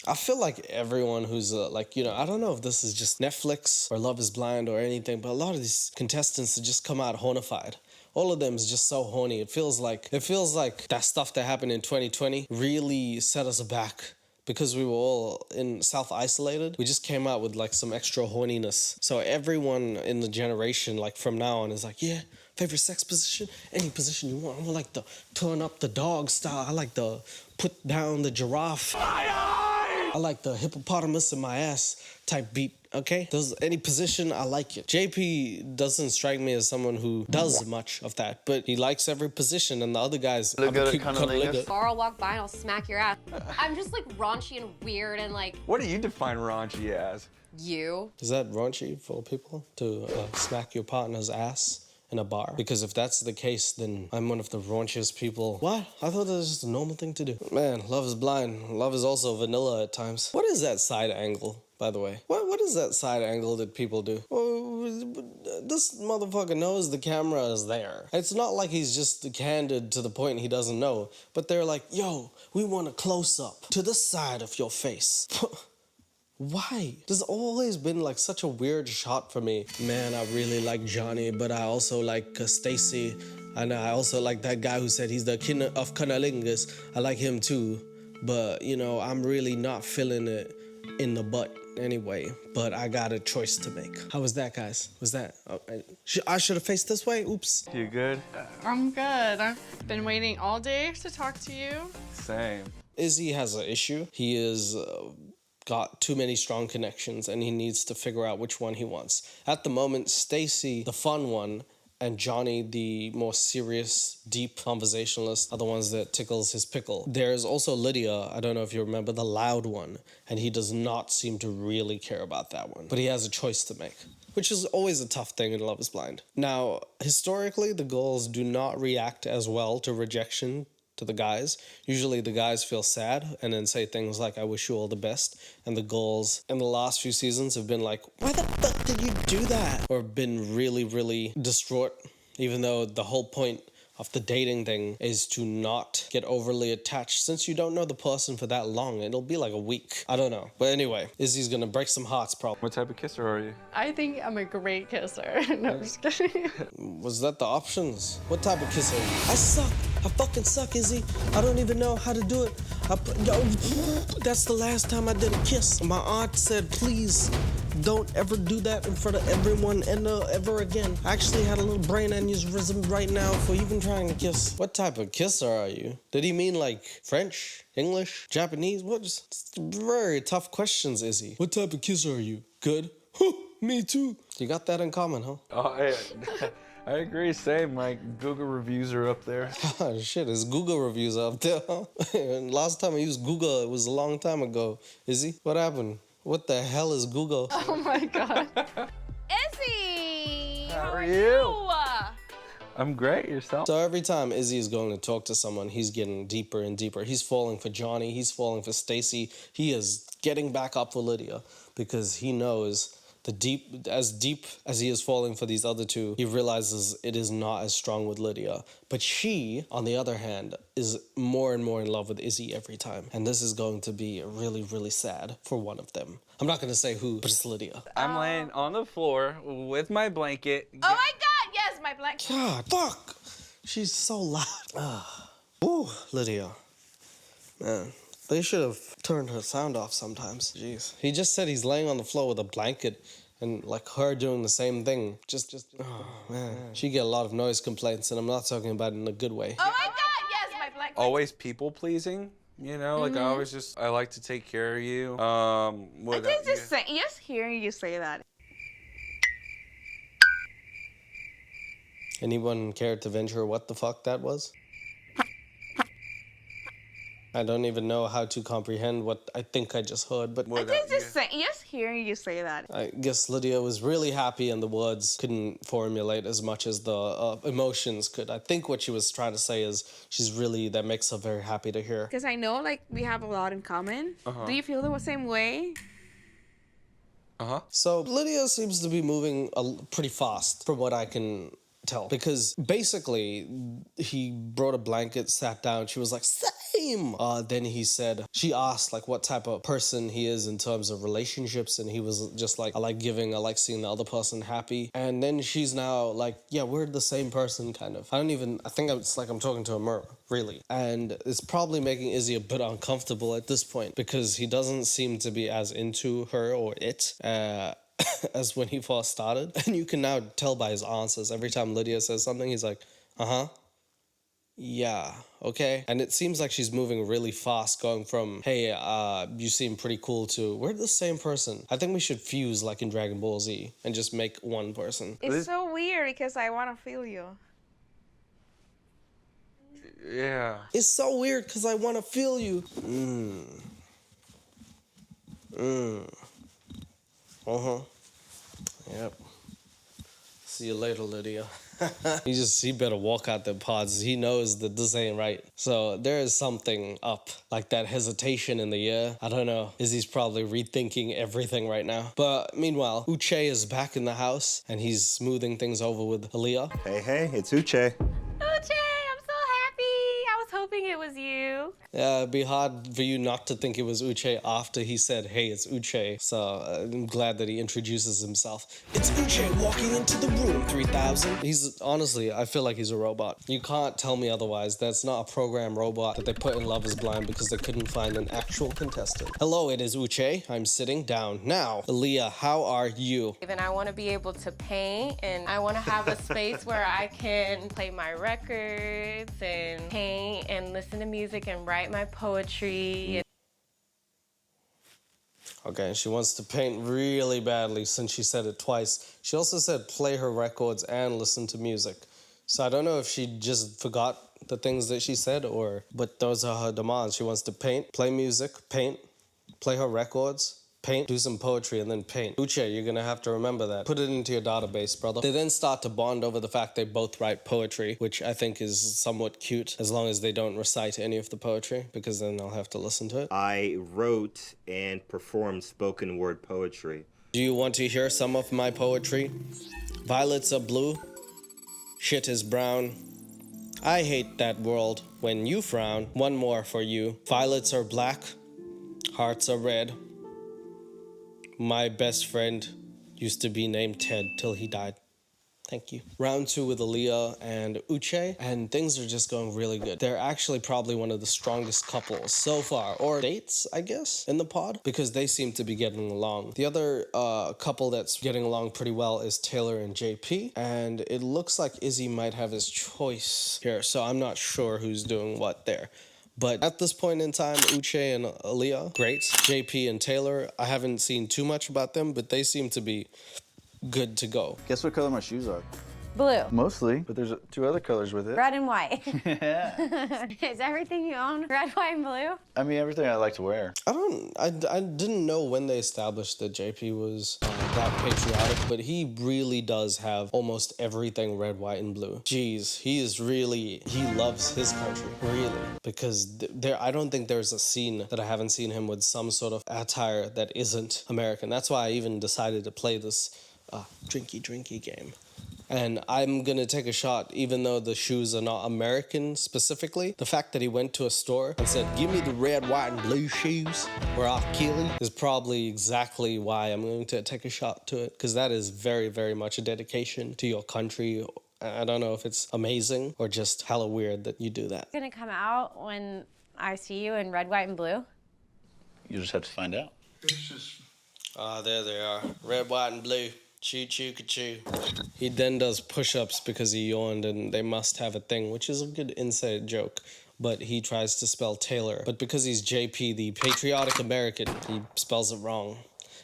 I feel like everyone who's like, you know, I don't know if this is just Netflix or Love is Blind or anything, but a lot of these contestants have just come out hornified. All of them is just so horny. It feels like that stuff that happened in 2020 really set us back because we were all self-isolated. We just came out with like some extra horniness. So everyone in the generation, like from now on, is like, yeah, favorite sex position? Any position you want. I like to turn up the dog style. I like to put down the giraffe. I like the hippopotamus in my ass type beat, okay? Any position, I like it. JP doesn't strike me as someone who does much of that, but he likes every position, and the other guys... Or I'll walk by and I'll smack your ass. I'm just like raunchy and weird and like... What do you define raunchy as? You. Is that raunchy for people to smack your partner's ass in a bar? Because if that's the case, then I'm one of the raunchiest people. What? I thought that was just a normal thing to do. Man, Love is Blind. Love is also vanilla at times. What is that side angle, by the way? What is that side angle that people do? This motherfucker knows the camera is there. It's not like he's just candid to the point he doesn't know, but they're like, yo, we want a close-up to the side of your face. Why? There's always been like such a weird shot for me. Man, I really like Johnny, but I also like Stacy. And I also like that guy who said he's the king of cunnilingus. I like him too. But, you know, I'm really not feeling it in the butt anyway. But I got a choice to make. How was that, guys? Was that... I should have faced this way? Oops. You good? I'm good. I've been waiting all day to talk to you. Same. Izzy has an issue. He is... got too many strong connections and he needs to figure out which one he wants. At the moment, Stacy, the fun one, and Johnny, the more serious, deep conversationalist, are the ones that tickles his pickle. There's also Lydia, I don't know if you remember, the loud one, and he does not seem to really care about that one. But he has a choice to make, which is always a tough thing in Love is Blind. Now, historically, the girls do not react as well to rejection to the guys. Usually the guys feel sad and then say things like, I wish you all the best. And the girls in the last few seasons have been like, why the fuck did you do that? Or been really, really distraught, even though the whole point of the dating thing is to not get overly attached. Since you don't know the person for that long, it'll be like a week. I don't know. But anyway, Izzy's gonna break some hearts probably. What type of kisser are you? I think I'm a great kisser. No, I'm just kidding. Was that the options? What type of kisser are you? I suck. I fucking suck, Izzy. I don't even know how to do it. That's the last time I did a kiss. My aunt said, please don't ever do that in front of everyone ever again. I actually had a little brain aneurysm right now for even trying to kiss. What type of kisser are you? Did he mean like French, English, Japanese? What? Just very tough questions, Izzy. What type of kisser are you? Good? Me too. You got that in common, huh? Oh, I agree, same. Like, Google reviews are up there. Oh, shit, his Google reviews are up there, huh? And last time I used Google, it was a long time ago. Izzy, what happened? What the hell is Google? Oh my God. Izzy! How are you? I'm great, yourself? So every time Izzy is going to talk to someone, he's getting deeper and deeper. He's falling for Johnny, he's falling for Stacy. He is getting back up for Lydia because he knows deep as he is falling for these other two, he realizes it is not as strong with Lydia. But she, on the other hand, is more and more in love with Izzy every time. And this is going to be really, really sad for one of them. I'm not going to say who, but it's Lydia. I'm laying on the floor with my blanket. Oh my God, yes, my blanket. God, fuck. She's so loud. Ooh, Lydia. Man, They should have turned her sound off sometimes. Jeez. He just said he's laying on the floor with a blanket and like her doing the same thing. Oh man. She get a lot of noise complaints and I'm not talking about it in a good way. Oh my God, yes, my black. Always people pleasing, you know, like I like to take care of you. I think just hearing you say that. Anyone care to venture what the fuck that was? I don't even know how to comprehend what I think I just heard, but I think just hearing you say that. I guess Lydia was really happy and the words couldn't formulate as much as the emotions could. I think what she was trying to say is that makes her very happy to hear. Because I know like we have a lot in common. Do you feel the same way? So Lydia seems to be moving pretty fast from what I can tell, because basically he brought a blanket, sat down, she was like, same. Then she asked like what type of person he is in terms of relationships, and he was just like, I like giving, I like seeing the other person happy. And then she's now like, yeah, we're the same person kind of. I think it's like I'm talking to a mirror, really. And it's probably making Izzy a bit uncomfortable at this point, because he doesn't seem to be as into her or it as when he first started. And you can now tell by his answers. Every time Lydia says something, he's like, yeah, okay. And it seems like she's moving really fast, going from, hey, you seem pretty cool, to, we're the same person. I think we should fuse like in Dragon Ball Z and just make one person. It's so weird because I want to feel you. Yeah. It's so weird because I want to feel you. Yep. See you later, Lydia. He better walk out the pods. He knows that this ain't right. So there is something up, like that hesitation in the air. I don't know. Izzy's probably rethinking everything right now. But meanwhile, Uche is back in the house and he's smoothing things over with Aaliyah. Hey, it's Uche. Uche, I'm so happy. I was hoping it was you. Yeah, it'd be hard for you not to think it was Uche after he said, hey, it's Uche. So I'm glad that he introduces himself. It's Uche walking into the room, 3000. Honestly, I feel like he's a robot. You can't tell me otherwise. That's not a program robot that they put in Love is Blind because they couldn't find an actual contestant. Hello, it is Uche. I'm sitting down. Now, Aaliyah, how are you? Then I want to be able to paint, and I want to have a space where I can play my records and paint and listen to music and write my poetry. Okay, she wants to paint really badly since she said it twice. She also said play her records and listen to music. So I don't know if she just forgot the things that she said, but those are her demands. She wants to paint, play music, paint, play her records, paint, do some poetry, and then paint. Uche, you're gonna have to remember that. Put it into your database, brother. They then start to bond over the fact they both write poetry, which I think is somewhat cute, as long as they don't recite any of the poetry, because then I'll have to listen to it. I wrote and performed spoken word poetry. Do you want to hear some of my poetry? Violets are blue, shit is brown. I hate that world when you frown. One more for you. Violets are black, hearts are red. My best friend used to be named Ted till he died. Thank you. Round 2 with Aaliyah and Uche, and things are just going really good. They're actually probably one of the strongest couples so far, or dates, I guess, in the pod, because they seem to be getting along. The other couple that's getting along pretty well is Taylor and JP, and it looks like Izzy might have his choice here, so I'm not sure who's doing what there. But at this point in time, Uche and Aaliyah, great. JP and Taylor, I haven't seen too much about them, but they seem to be good to go. Guess what color my shoes are? Blue. Mostly, but there's 2 other colors with it. Red and white. Yeah. Is everything you own red, white, and blue? I mean, everything I like to wear. I didn't know when they established that JP was that patriotic, but he really does have almost everything red, white, and blue. Jeez, he loves his country, really. Because I don't think there's a scene that I haven't seen him with some sort of attire that isn't American. That's why I even decided to play this drinky game. And I'm gonna take a shot, even though the shoes are not American specifically. The fact that he went to a store and said, give me the red, white, and blue shoes, or I'll kill you, is probably exactly why I'm going to take a shot to it. Because that is very, very much a dedication to your country. I don't know if it's amazing or just hella weird that you do that. It's gonna come out when I see you in red, white, and blue. You just have to find out. Ah, there they are. Red, white, and blue. Choo choo ka-choo. He then does push-ups because he yawned and they must have a thing, which is a good inside joke. But he tries to spell Taylor. But because he's JP, the patriotic American, he spells it wrong.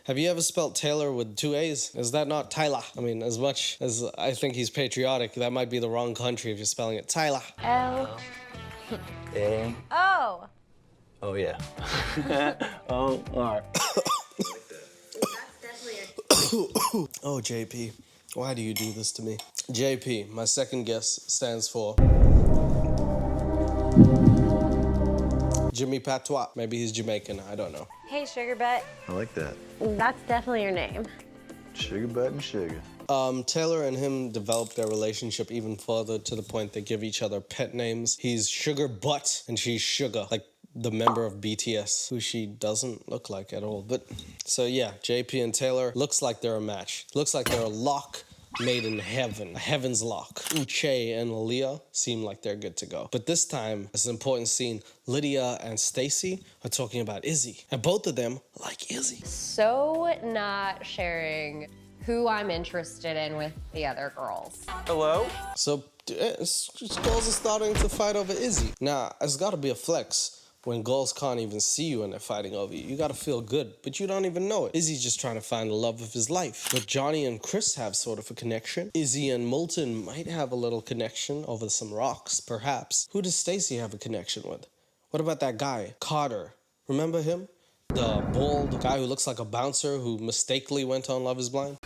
Have you ever spelled Taylor with 2 A's? Is that not Tyler? I mean, as much as I think he's patriotic, that might be the wrong country if you're spelling it Tyler. L. A. Oh. Oh, yeah. Oh, all right. Oh, JP, why do you do this to me? JP, my second guess, stands for Jimmy Patois. Maybe he's Jamaican, I don't know. Hey, sugar butt. I like that. That's definitely your name. Sugar butt and sugar. Taylor and him developed their relationship even further to the point they give each other pet names. He's Sugar Butt and she's Sugar, like the member of BTS, who she doesn't look like at all. But, so yeah, JP and Taylor, looks like they're a match. Looks like they're a lock made in heaven, a heaven's lock. Uche and Aaliyah seem like they're good to go. But this time, it's an important scene. Lydia and Stacy are talking about Izzy, and both of them like Izzy. So not sharing who I'm interested in with the other girls. Hello? So, girls are starting to fight over Izzy. Now, it's gotta be a flex when girls can't even see you and they're fighting over you. You gotta feel good, but you don't even know it. Izzy's just trying to find the love of his life. But Johnny and Chris have sort of a connection. Izzy and Milton might have a little connection over some rocks, perhaps. Who does Stacy have a connection with? What about that guy, Carter? Remember him? The bald guy who looks like a bouncer who mistakenly went on Love is Blind?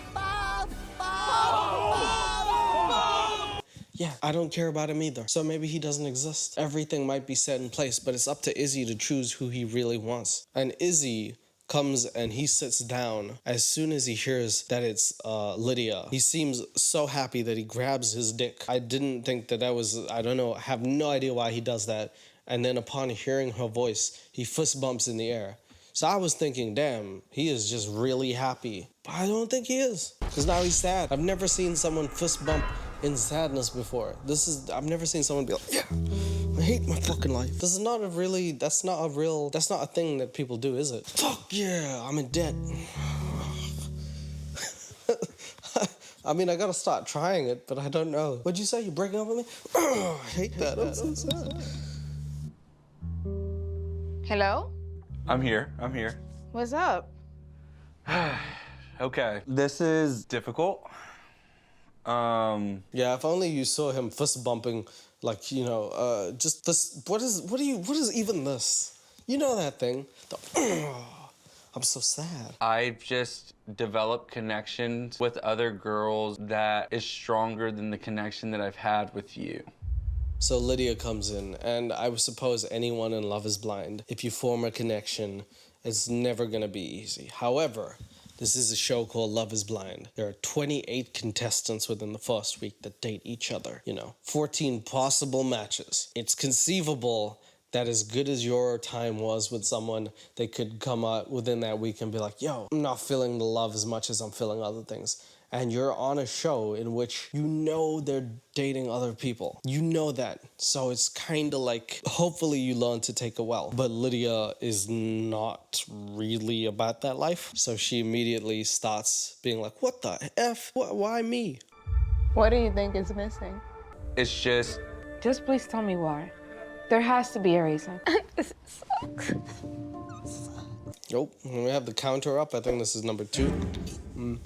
Yeah, I don't care about him either. So maybe he doesn't exist. Everything might be set in place, but it's up to Izzy to choose who he really wants. And Izzy comes and he sits down as soon as he hears that it's Lydia. He seems so happy that he grabs his dick. I didn't think that was, I don't know, I have no idea why he does that. And then upon hearing her voice, he fist bumps in the air. So I was thinking, damn, he is just really happy. But I don't think he is, because now he's sad. I've never seen someone fist bump in sadness before. I've never seen someone be like, yeah, I hate my fucking life. This is not a really, that's not a thing that people do, is it? Fuck yeah, I'm in debt. I mean, I gotta start trying it, but I don't know. What'd you say, you breaking up with me? I hate that, I'm so sad. Hello? I'm here. What's up? Okay, this is difficult. Yeah, if only you saw him fist bumping, like, you know, just this, what is even this? You know that thing? I'm so sad. I've just developed connections with other girls that is stronger than the connection that I've had with you. So Lydia comes in, and I would suppose anyone in Love is Blind, if you form a connection, it's never gonna be easy. However, this is a show called Love is Blind. There are 28 contestants within the first week that date each other, you know. 14 possible matches. It's conceivable that as good as your time was with someone, they could come out within that week and be like, yo, I'm not feeling the love as much as I'm feeling other things. And you're on a show in which you know they're dating other people. You know that. So it's kind of like, hopefully you learn to take it well. But Lydia is not really about that life. So she immediately starts being like, what the F? Why me? What do you think is missing? It's just... Just please tell me why. There has to be a reason. Nope. We have the counter up. I think this is number 2.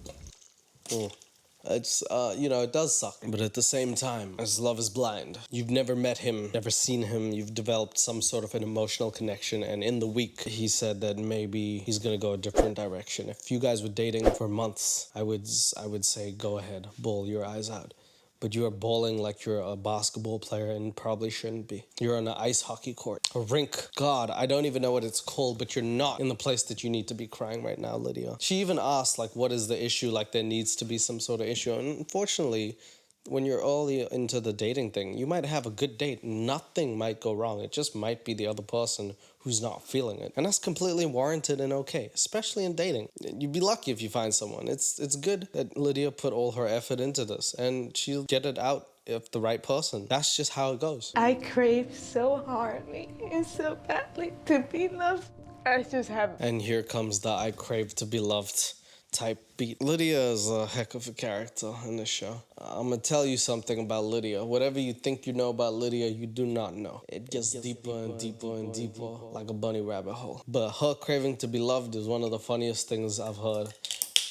It's, you know, it does suck. But at the same time, as Love is Blind, you've never met him, never seen him, you've developed some sort of an emotional connection, and in the week, he said that maybe he's gonna go a different direction. If you guys were dating for months, I would say go ahead, bawl your eyes out. But you are bawling like you're a basketball player and probably shouldn't be. You're on an ice hockey court. A rink. God, I don't even know what it's called, but you're not in the place that you need to be crying right now, Lydia. She even asked, like, what is the issue? Like, there needs to be some sort of issue. And unfortunately, when you're early into the dating thing, you might have a good date. Nothing might go wrong. It just might be the other person who's not feeling it. And that's completely warranted and okay, especially in dating. You'd be lucky if you find someone. It's good that Lydia put all her effort into this, and she'll get it out if the right person. That's just how it goes. I crave so hardly and so badly to be loved I just have. And here comes the I crave to be loved type beat. Lydia is a heck of a character in this show. I'm gonna tell you something about Lydia. Whatever you think you know about Lydia, you do not know. It gets deeper and deeper and deeper, like a bunny rabbit hole. But her craving to be loved is one of the funniest things I've heard.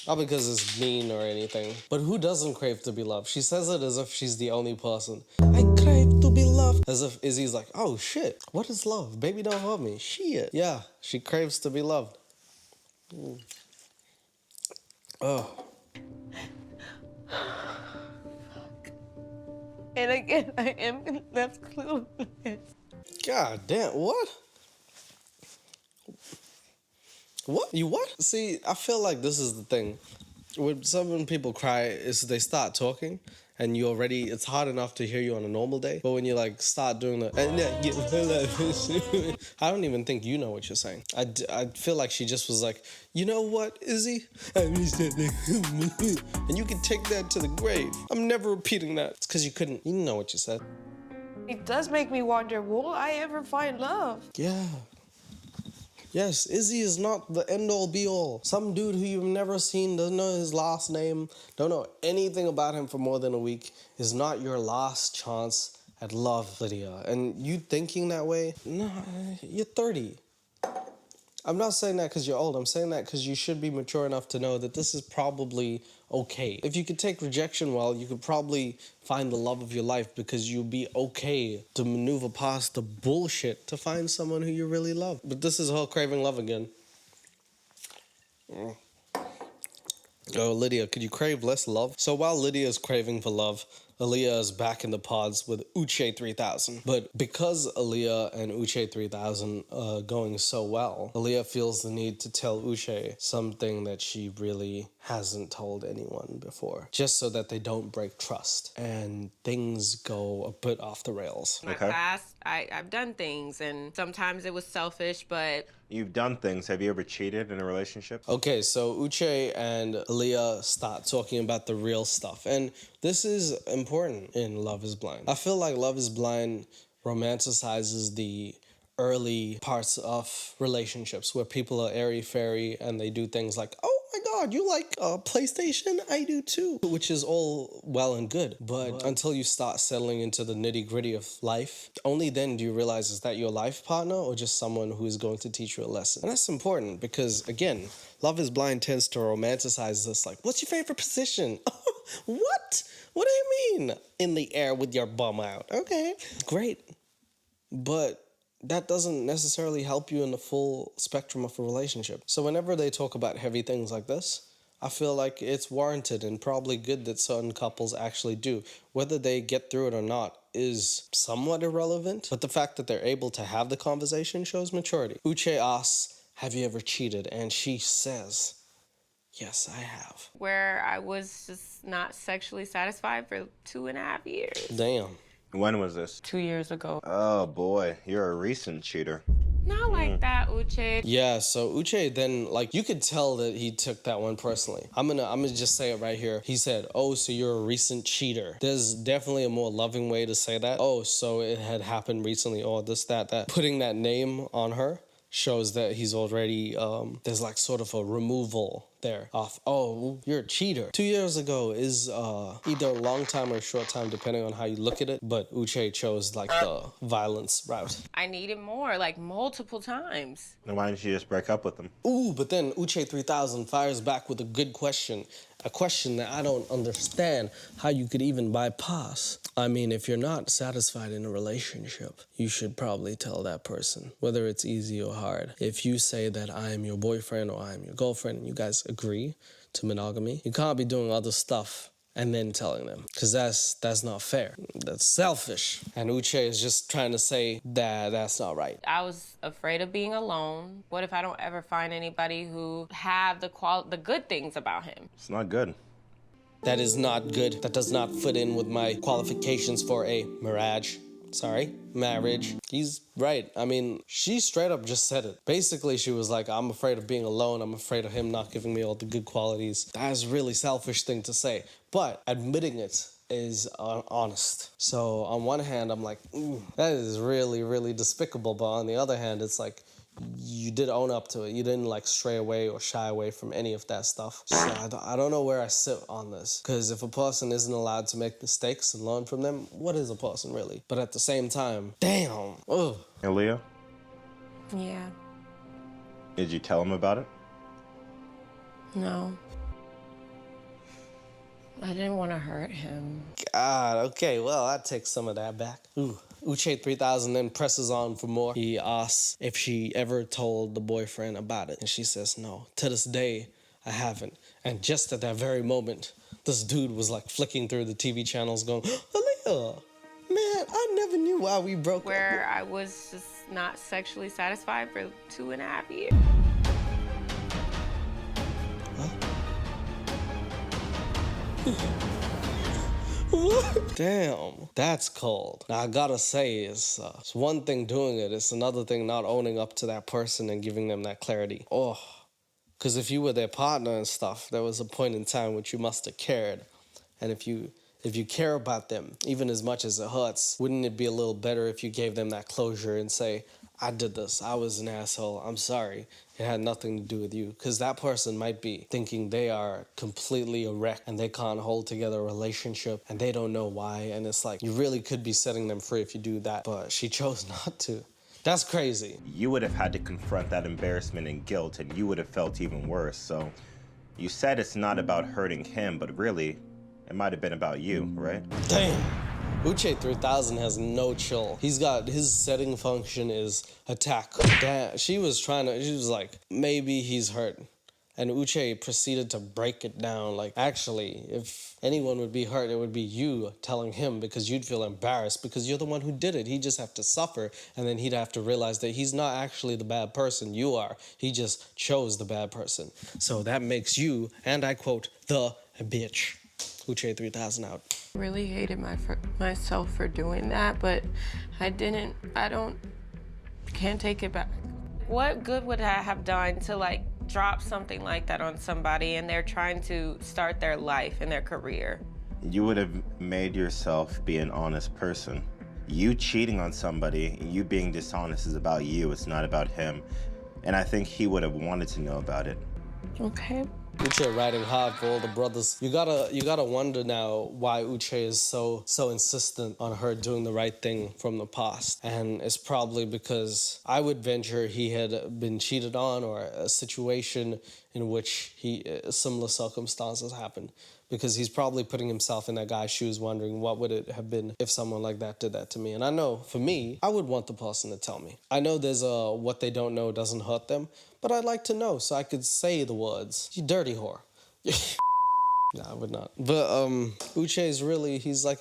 Not because it's mean or anything, but who doesn't crave to be loved? She says it as if she's the only person. I crave to be loved. As if Izzy's like, oh shit, what is love? Baby, don't hurt me. Shit. Yeah, she craves to be loved. Oh. And again, I am left clueless. God damn, what? What? You what? See, I feel like this is the thing. When people cry, is they start talking, and you already, it's hard enough to hear you on a normal day, but when you like start doing the, I don't even think you know what you're saying. I feel like she just was like, you know what, Izzy? And you can take that to the grave. I'm never repeating that. It's because you couldn't, you know what you said. It does make me wonder, will I ever find love? Yeah. Yes, Izzy is not the end-all be-all. Some dude who you've never seen, doesn't know his last name, don't know anything about him for more than a week, is not your last chance at love, Lydia. And you thinking that way? No, you're 30. I'm not saying that because you're old. I'm saying that because you should be mature enough to know that this is probably okay. If you could take rejection well, you could probably find the love of your life because you'll be okay to maneuver past the bullshit to find someone who you really love. But this is her craving love again. Oh, Lydia, could you crave less love? So while Lydia is craving for love, Aaliyah is back in the pods with Uche 3000. But because Aaliyah and Uche 3000 are going so well, Aaliyah feels the need to tell Uche something that she really hasn't told anyone before, just so that they don't break trust and things go a bit off the rails. My past, I've done things, and sometimes it was selfish, but... You've done things. Have you ever cheated in a relationship? Okay, so Uche and Aaliyah start talking about the real stuff. And this is important in Love is Blind. I feel like Love is Blind romanticizes the early parts of relationships where people are airy-fairy and they do things like, oh my God, you like PlayStation? I do too. Which is all well and good. But until you start settling into the nitty-gritty of life, only then do you realize, is that your life partner or just someone who is going to teach you a lesson? And that's important because, again, Love is Blind tends to romanticize this like, what's your favorite position? What? What do you mean? In the air with your bum out. Okay, great. But that doesn't necessarily help you in the full spectrum of a relationship. So whenever they talk about heavy things like this, I feel like it's warranted and probably good that certain couples actually do. Whether they get through it or not is somewhat irrelevant, but the fact that they're able to have the conversation shows maturity. Uche asks, have you ever cheated? And she says, yes, I have. Where I was just not sexually satisfied for 2.5 years. Damn. When was this? 2 years ago. Oh boy, you're a recent cheater. Not like that, Uche. Yeah, so Uche then, like, you could tell that he took that one personally. I'm gonna just say it right here. He said, oh, so you're a recent cheater. There's definitely a more loving way to say that. Oh, so it had happened recently, or this, that. Putting that name on her shows that he's already, there's like sort of a removal there of, oh, you're a cheater. 2 years ago is either a long time or a short time, depending on how you look at it, but Uche chose like the violence route. I needed more, like multiple times. Then why didn't you just break up with him? Ooh, but then Uche 3000 fires back with a good question. A question that I don't understand how you could even bypass. I mean, if you're not satisfied in a relationship, you should probably tell that person, whether it's easy or hard. If you say that I am your boyfriend or I am your girlfriend and you guys agree to monogamy, you can't be doing other stuff and then telling them, because that's not fair. That's selfish. And Uche is just trying to say that that's not right. I was afraid of being alone. What if I don't ever find anybody who have the good things about him? It's not good. That is not good. That does not fit in with my qualifications for a marriage. He's right. I mean, she straight up just said it. Basically, she was like, I'm afraid of being alone. I'm afraid of him not giving me all the good qualities. That is a really selfish thing to say. But admitting it is honest. So on one hand, I'm like, that is really, really despicable. But on the other hand, it's like, you did own up to it. You didn't like stray away or shy away from any of that stuff. So I don't know where I sit on this. Because if a person isn't allowed to make mistakes and learn from them, what is a person really? But at the same time, damn. Ugh. Aaliyah, Yeah. did you tell him about it? No. I didn't want to hurt him. God, okay, well, I take some of that back. Ooh. Uche 3000 then presses on for more. He asks if she ever told the boyfriend about it. And she says, no. To this day, I haven't. And just at that very moment, this dude was like flicking through the TV channels going, Aaliyah, man, I never knew why we broke up. Where I was just not sexually satisfied for 2.5 years. Damn, that's cold. Now I gotta say, it's one thing doing it, it's another thing not owning up to that person and giving them that clarity. Oh, because if you were their partner and stuff, there was a point in time which you must have cared. And if you care about them, even as much as it hurts, wouldn't it be a little better if you gave them that closure and say, I did this, I was an asshole, I'm sorry, it had nothing to do with you. Because that person might be thinking they are completely a wreck and they can't hold together a relationship and they don't know why. And it's like, you really could be setting them free if you do that, but she chose not to. That's crazy. You would have had to confront that embarrassment and guilt, and you would have felt even worse. So you said it's not about hurting him, but really, it might have been about you, right? Damn. Uche 3000 has no chill. He's got, his setting function is attack. Damn, she was like, maybe he's hurt. And Uche proceeded to break it down. Like, actually, if anyone would be hurt, it would be you telling him, because you'd feel embarrassed because you're the one who did it. He'd just have to suffer, and then he'd have to realize that he's not actually the bad person. You are. He just chose the bad person. So that makes you, and I quote, the bitch. Uche 3000 out. Really hated myself for doing that, but can't take it back. What good would I have done to like drop something like that on somebody and they're trying to start their life and their career? You would have made yourself be an honest person. You cheating on somebody, you being dishonest is about you, it's not about him. And I think he would have wanted to know about it. Okay. Uche riding hard for all the brothers. You gotta wonder now why Uche is so insistent on her doing the right thing from the past. And it's probably because I would venture he had been cheated on, or a situation in which similar circumstances happened. Because he's probably putting himself in that guy's shoes, wondering what would it have been if someone like that did that to me. And I know, for me, I would want the person to tell me. I know there's what they don't know doesn't hurt them, but I'd like to know so I could say the words, you dirty whore. Nah, I would not. But Uche is really, he's like,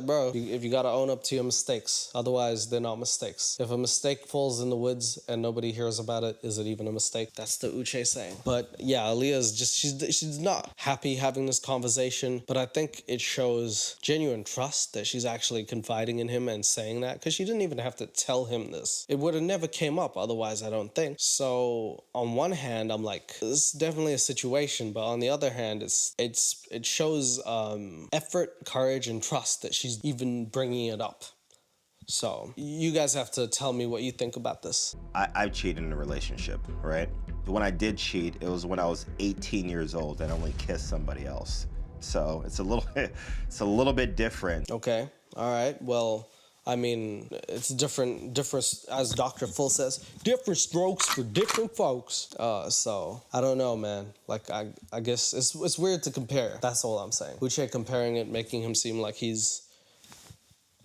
bro, if you gotta own up to your mistakes, otherwise they're not mistakes. If a mistake falls in the woods and nobody hears about it, is it even a mistake? That's the Uche saying. But yeah, Aaliyah's just, she's not happy having this conversation, but I think it shows genuine trust that she's actually confiding in him and saying that, because she didn't even have to tell him this. It would have never came up otherwise, I don't think. So on one hand, I'm like, this is definitely a situation, but on the other hand, it shows effort, courage, and trust that she's even bringing it up. So you guys have to tell me what you think about this. I've cheated in a relationship, right? But when I did cheat, it was when I was 18 years old and only kissed somebody else. So it's a little bit different. Okay, all right, well, I mean, it's different, as Dr. Full says, different strokes for different folks. So, I don't know, man. Like, I guess it's weird to compare. That's all I'm saying. Uche comparing it, making him seem like he's,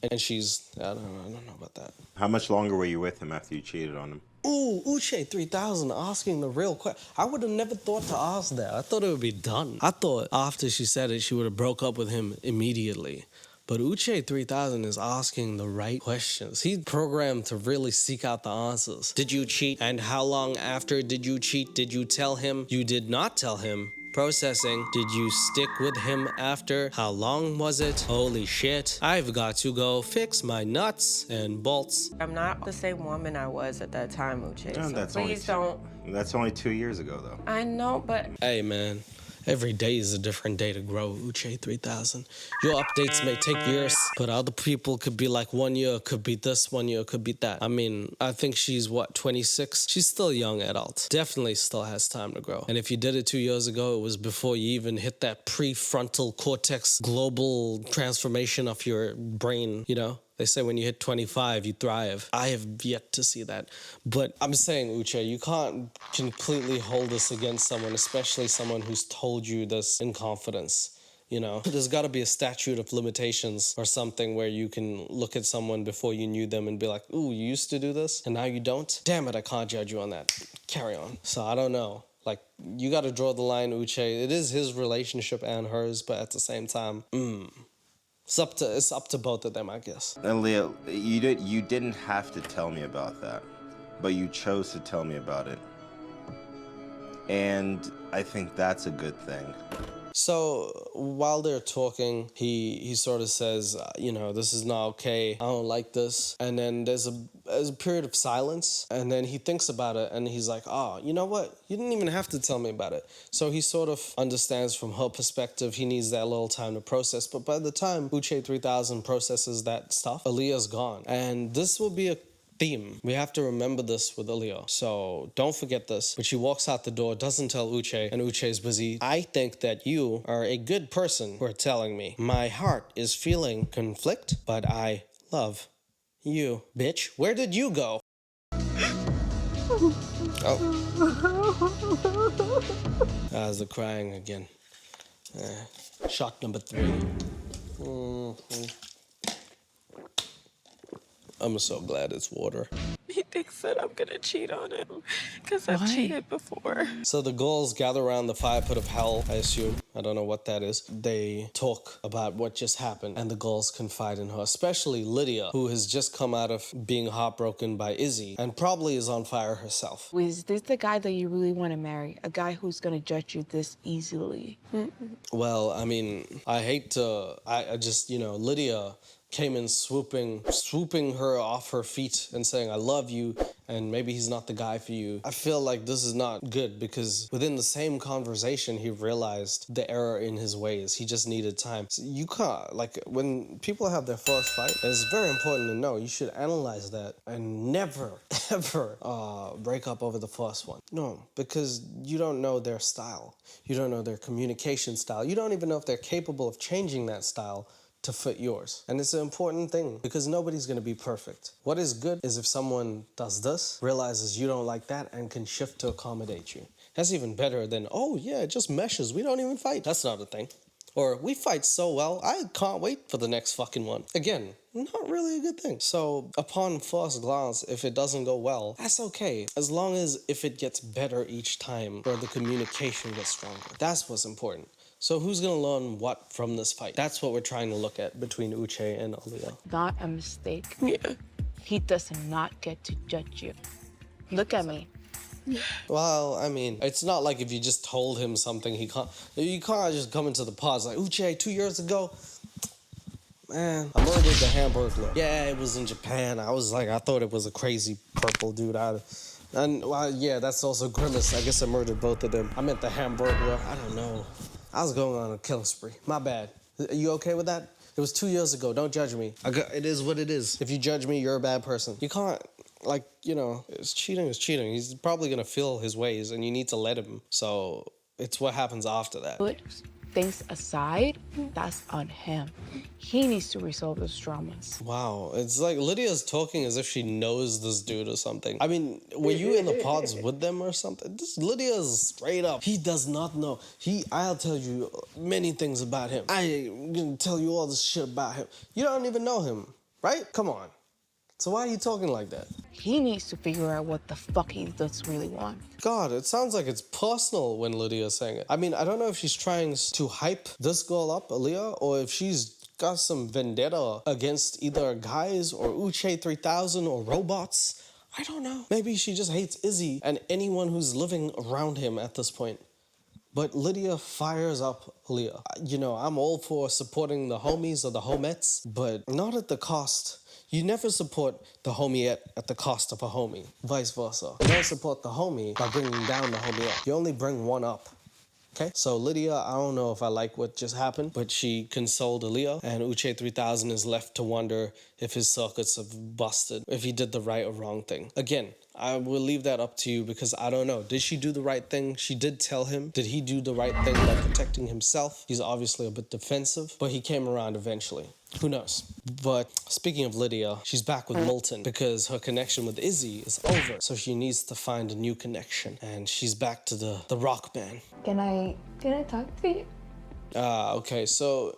and she's, I don't know about that. How much longer were you with him after you cheated on him? Ooh, Uche 3000 asking the real question. I would have never thought to ask that. I thought it would be done. I thought after she said it, she would have broke up with him immediately. But Uche 3000 is asking the right questions. He's programmed to really seek out the answers. Did you cheat? And how long after did you cheat? Did you tell him? You did not tell him. Processing. Did you stick with him after? How long was it? Holy shit. I've got to go fix my nuts and bolts. I'm not the same woman I was at that time, Uche. No, so please don't. That's only 2 years ago, though. I know, but... Hey, man. Every day is a different day to grow, Uche 3000. Your updates may take years, but other people could be like 1 year, could be this 1 year, could be that. I mean, I think she's, what, 26? She's still a young adult. Definitely still has time to grow. And if you did it 2 years ago, it was before you even hit that prefrontal cortex global transformation of your brain, you know? They say when you hit 25, you thrive. I have yet to see that. But I'm saying, Uche, you can't completely hold this against someone, especially someone who's told you this in confidence. You know, there's got to be a statute of limitations or something where you can look at someone before you knew them and be like, ooh, you used to do this and now you don't? Damn it, I can't judge you on that. Carry on. So I don't know. Like, you got to draw the line, Uche. It is his relationship and hers, but at the same time, it's up to both of them, I guess. Aaliyah, you didn't have to tell me about that, but you chose to tell me about it. And I think that's a good thing. So while they're talking, he sort of says, you know, this is not okay. I don't like this. And then there's a period of silence. And then he thinks about it and he's like, oh, you know what? You didn't even have to tell me about it. So he sort of understands from her perspective. He needs that little time to process. But by the time Uche 3000 processes that stuff, Aaliyah's gone. And this will be a theme. We have to remember this with Aaliyah. So don't forget this. But she walks out the door, doesn't tell Uche, and Uche's busy. I think that you are a good person for telling me. My heart is feeling conflict, but I love you. Bitch, where did you go? Oh. That's the crying again. Shot number 3. I'm so glad it's water. He thinks that I'm gonna cheat on him because I've cheated before. So the girls gather around the fire pit of hell, I assume. I don't know what that is. They talk about what just happened, and the girls confide in her, especially Lydia, who has just come out of being heartbroken by Izzy and probably is on fire herself. Is this the guy that you really want to marry? A guy who's going to judge you this easily? Well, I mean, I hate to, I just, you know, Lydia came in swooping her off her feet and saying, I love you, and maybe he's not the guy for you. I feel like this is not good because within the same conversation, he realized the error in his ways. He just needed time. So you can't, like, when people have their first fight, it's very important to know. You should analyze that and never, ever break up over the first one. No, because you don't know their style. You don't know their communication style. You don't even know if they're capable of changing that style to fit yours. And it's an important thing because nobody's gonna be perfect. What is good is if someone does this, realizes you don't like that, and can shift to accommodate you. That's even better than, oh yeah, it just meshes, we don't even fight. That's not a thing. Or, we fight so well, I can't wait for the next fucking one. Again, not really a good thing. So, upon first glance, if it doesn't go well, that's okay. As long as if it gets better each time, or the communication gets stronger. That's what's important. So who's gonna learn what from this fight? That's what we're trying to look at between Uche and Aaliyah. Not a mistake. Yeah. He does not get to judge you. Look at me. Well, I mean, it's not like if you just told him something, you can't just come into the pods like, Uche, 2 years ago, man, I murdered the Hamburglar. Yeah, it was in Japan. I thought it was a crazy purple dude. Yeah, that's also Grimace. I guess I murdered both of them. I meant the Hamburglar. I don't know. I was going on a killing spree. My bad. Are you okay with that? It was 2 years ago. Don't judge me. It is what it is. If you judge me, you're a bad person. You can't, like, you know, it's cheating is cheating. He's probably going to feel his ways, and you need to let him. So it's what happens after that. Put things aside, that's on him. He needs to resolve those dramas. Wow, it's like Lydia's talking as if she knows this dude or something. I mean, were you in the pods with them or something? Lydia's straight up. He does not know. I'll tell you many things about him. I'm gonna tell you all this shit about him. You don't even know him, right? Come on. So why are you talking like that? He needs to figure out what the fuck he does really want. God, it sounds like it's personal when Lydia's saying it. I mean, I don't know if she's trying to hype this girl up, Aaliyah, or if she's got some vendetta against either guys or Uche 3000 or robots. I don't know. Maybe she just hates Izzy and anyone who's living around him at this point. But Lydia fires up Aaliyah. You know, I'm all for supporting the homies or the homettes, but not at the cost. You never support the homie at the cost of a homie. Vice versa. You don't support the homie by bringing down the homie up. You only bring one up. Okay, so Lydia, I don't know if I like what just happened, but she consoled Aaliyah, and Uche 3000 is left to wonder if his circuits have busted, if he did the right or wrong thing. Again, I will leave that up to you because I don't know. Did she do the right thing? She did tell him. Did he do the right thing by protecting himself? He's obviously a bit defensive, but he came around eventually. Who knows? But speaking of Lydia, she's back with Milton because her connection with Izzy is over. So she needs to find a new connection. And she's back to the rock band. Can I talk to you? Okay, so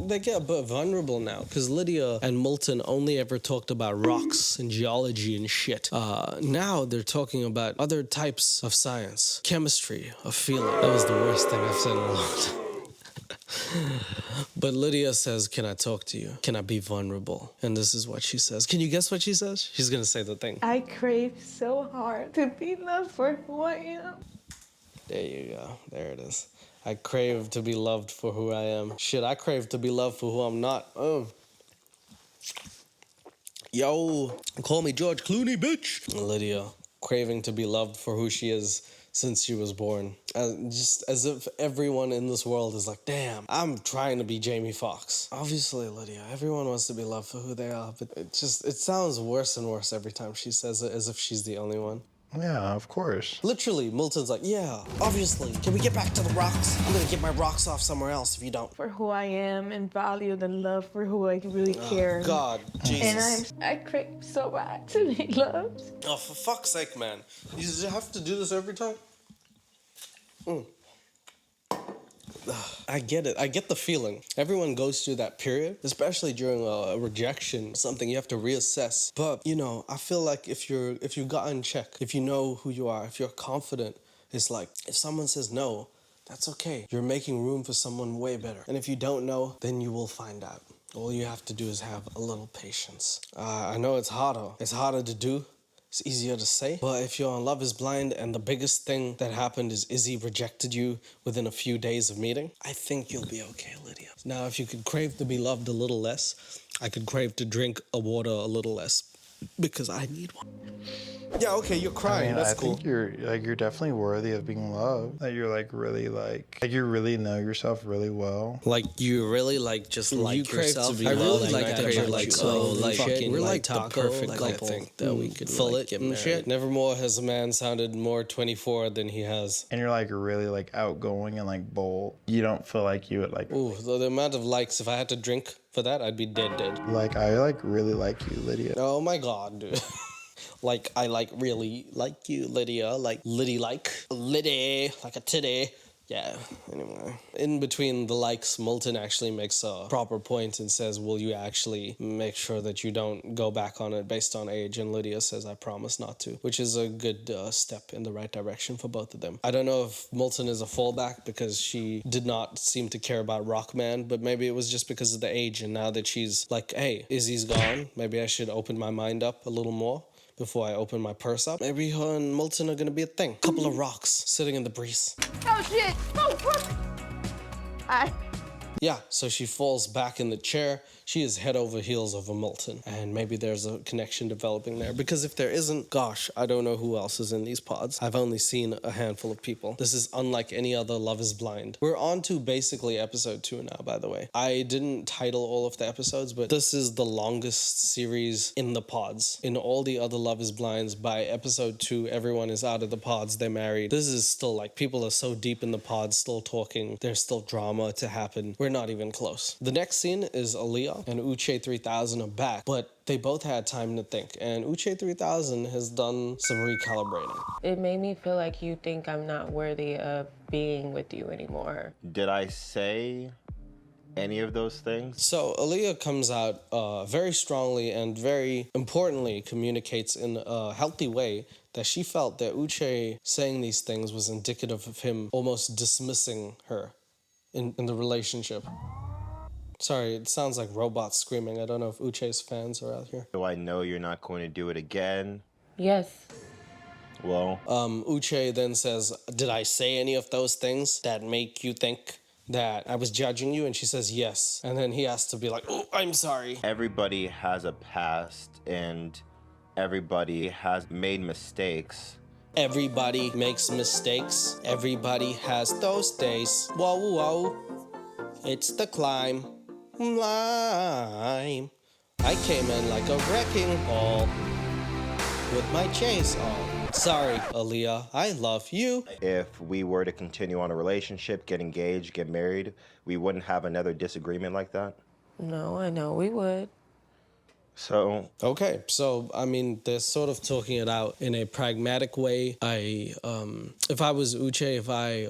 they get a bit vulnerable now because Lydia and Milton only ever talked about rocks and geology and shit. Now they're talking about other types of science, chemistry, of feeling. That was the worst thing I've said in a long time. But Lydia says, can I talk to you? Can I be vulnerable? And this is what she says. Can you guess what she says? She's gonna say the thing. I crave so hard to be loved for who I am. There you go. There it is. I crave to be loved for who I am. Shit, I crave to be loved for who I'm not. Yo, call me George Clooney, bitch. Lydia, craving to be loved for who she is since she was born. Just as if everyone in this world is like, damn, I'm trying to be Jamie Foxx. Obviously, Lydia, everyone wants to be loved for who they are, but it sounds worse and worse every time she says it, as if she's the only one. Yeah, of course. Literally, Milton's like, yeah, obviously. Can we get back to the rocks? I'm gonna get my rocks off somewhere else if you don't. For who I am and value the love for who I really care. God, Jesus. And I crave so bad to be loved. Oh, for fuck's sake, man. You just have to do this every time? I get it. I get the feeling. Everyone goes through that period, especially during a rejection, something you have to reassess. But, you know, I feel like if you got in check, if you know who you are, if you're confident, it's like, if someone says no, that's okay. You're making room for someone way better. And if you don't know, then you will find out. All you have to do is have a little patience. I know it's harder. It's harder to do. It's easier to say, but if you're on Love is Blind and the biggest thing that happened is Izzy rejected you within a few days of meeting, I think you'll be okay, Lydia. Now, if you could crave to be loved a little less, I could crave to drink a water a little less because I need one. Yeah, okay, you're crying. That's cool. I think you're definitely worthy of being loved. That you're really you really know yourself really well. Like you really just like yourself. I really like that you're like so like fucking we're like the perfect couple. I think that we could fill it and shit. Nevermore has a man sounded more 24 than he has. And you're really outgoing and bold. You don't feel like you would Ooh, the amount of likes if I had to drink for that, I'd be dead. I really like you, Lydia. Oh my God, dude. I really like you, Lydia. Liddy like a titty. Yeah, anyway. In between the likes, Milton actually makes a proper point and says, will you actually make sure that you don't go back on it based on age? And Lydia says, I promise not to, which is a good step in the right direction for both of them. I don't know if Milton is a fallback because she did not seem to care about Rockman, but maybe it was just because of the age. And now that she's like, hey, Izzy's gone, maybe I should open my mind up a little more before I open my purse up. Maybe her and Milton are gonna be a thing. Couple of rocks sitting in the breeze. Oh shit! Oh fuck! Yeah, so she falls back in the chair. She is head over heels over Milton. And maybe there's a connection developing there. Because if there isn't, gosh, I don't know who else is in these pods. I've only seen a handful of people. This is unlike any other Love is Blind. We're on to basically episode 2 now, by the way. I didn't title all of the episodes, but this is the longest series in the pods. In all the other Love is Blinds, by episode 2, everyone is out of the pods, they're married. This is still people are so deep in the pods, still talking. There's still drama to happen. We're not even close. The next scene is Aaliyah and Uche 3000 are back, but they both had time to think, and Uche 3000 has done some recalibrating. It made me feel like you think I'm not worthy of being with you anymore. Did I say any of those things? So Aaliyah comes out very strongly and very importantly communicates in a healthy way that she felt that Uche saying these things was indicative of him almost dismissing her in the relationship. Sorry, it sounds like robots screaming. I don't know if Uche's fans are out here. Do I know you're not going to do it again? Yes. Well, Uche then says, did I say any of those things that make you think that I was judging you? And she says, yes. And then he has to be like, oh, I'm sorry. Everybody has a past and everybody has made mistakes. Everybody makes mistakes. Everybody has those days. Whoa, whoa. It's the climb. I came in like a wrecking ball with my chase on. Sorry, Aaliyah, I love you. If we were to continue on a relationship, get engaged, get married, we wouldn't have another disagreement like that? No, I know we would. So... Okay, so, I mean, they're sort of talking it out in a pragmatic way. If I was Uche, if I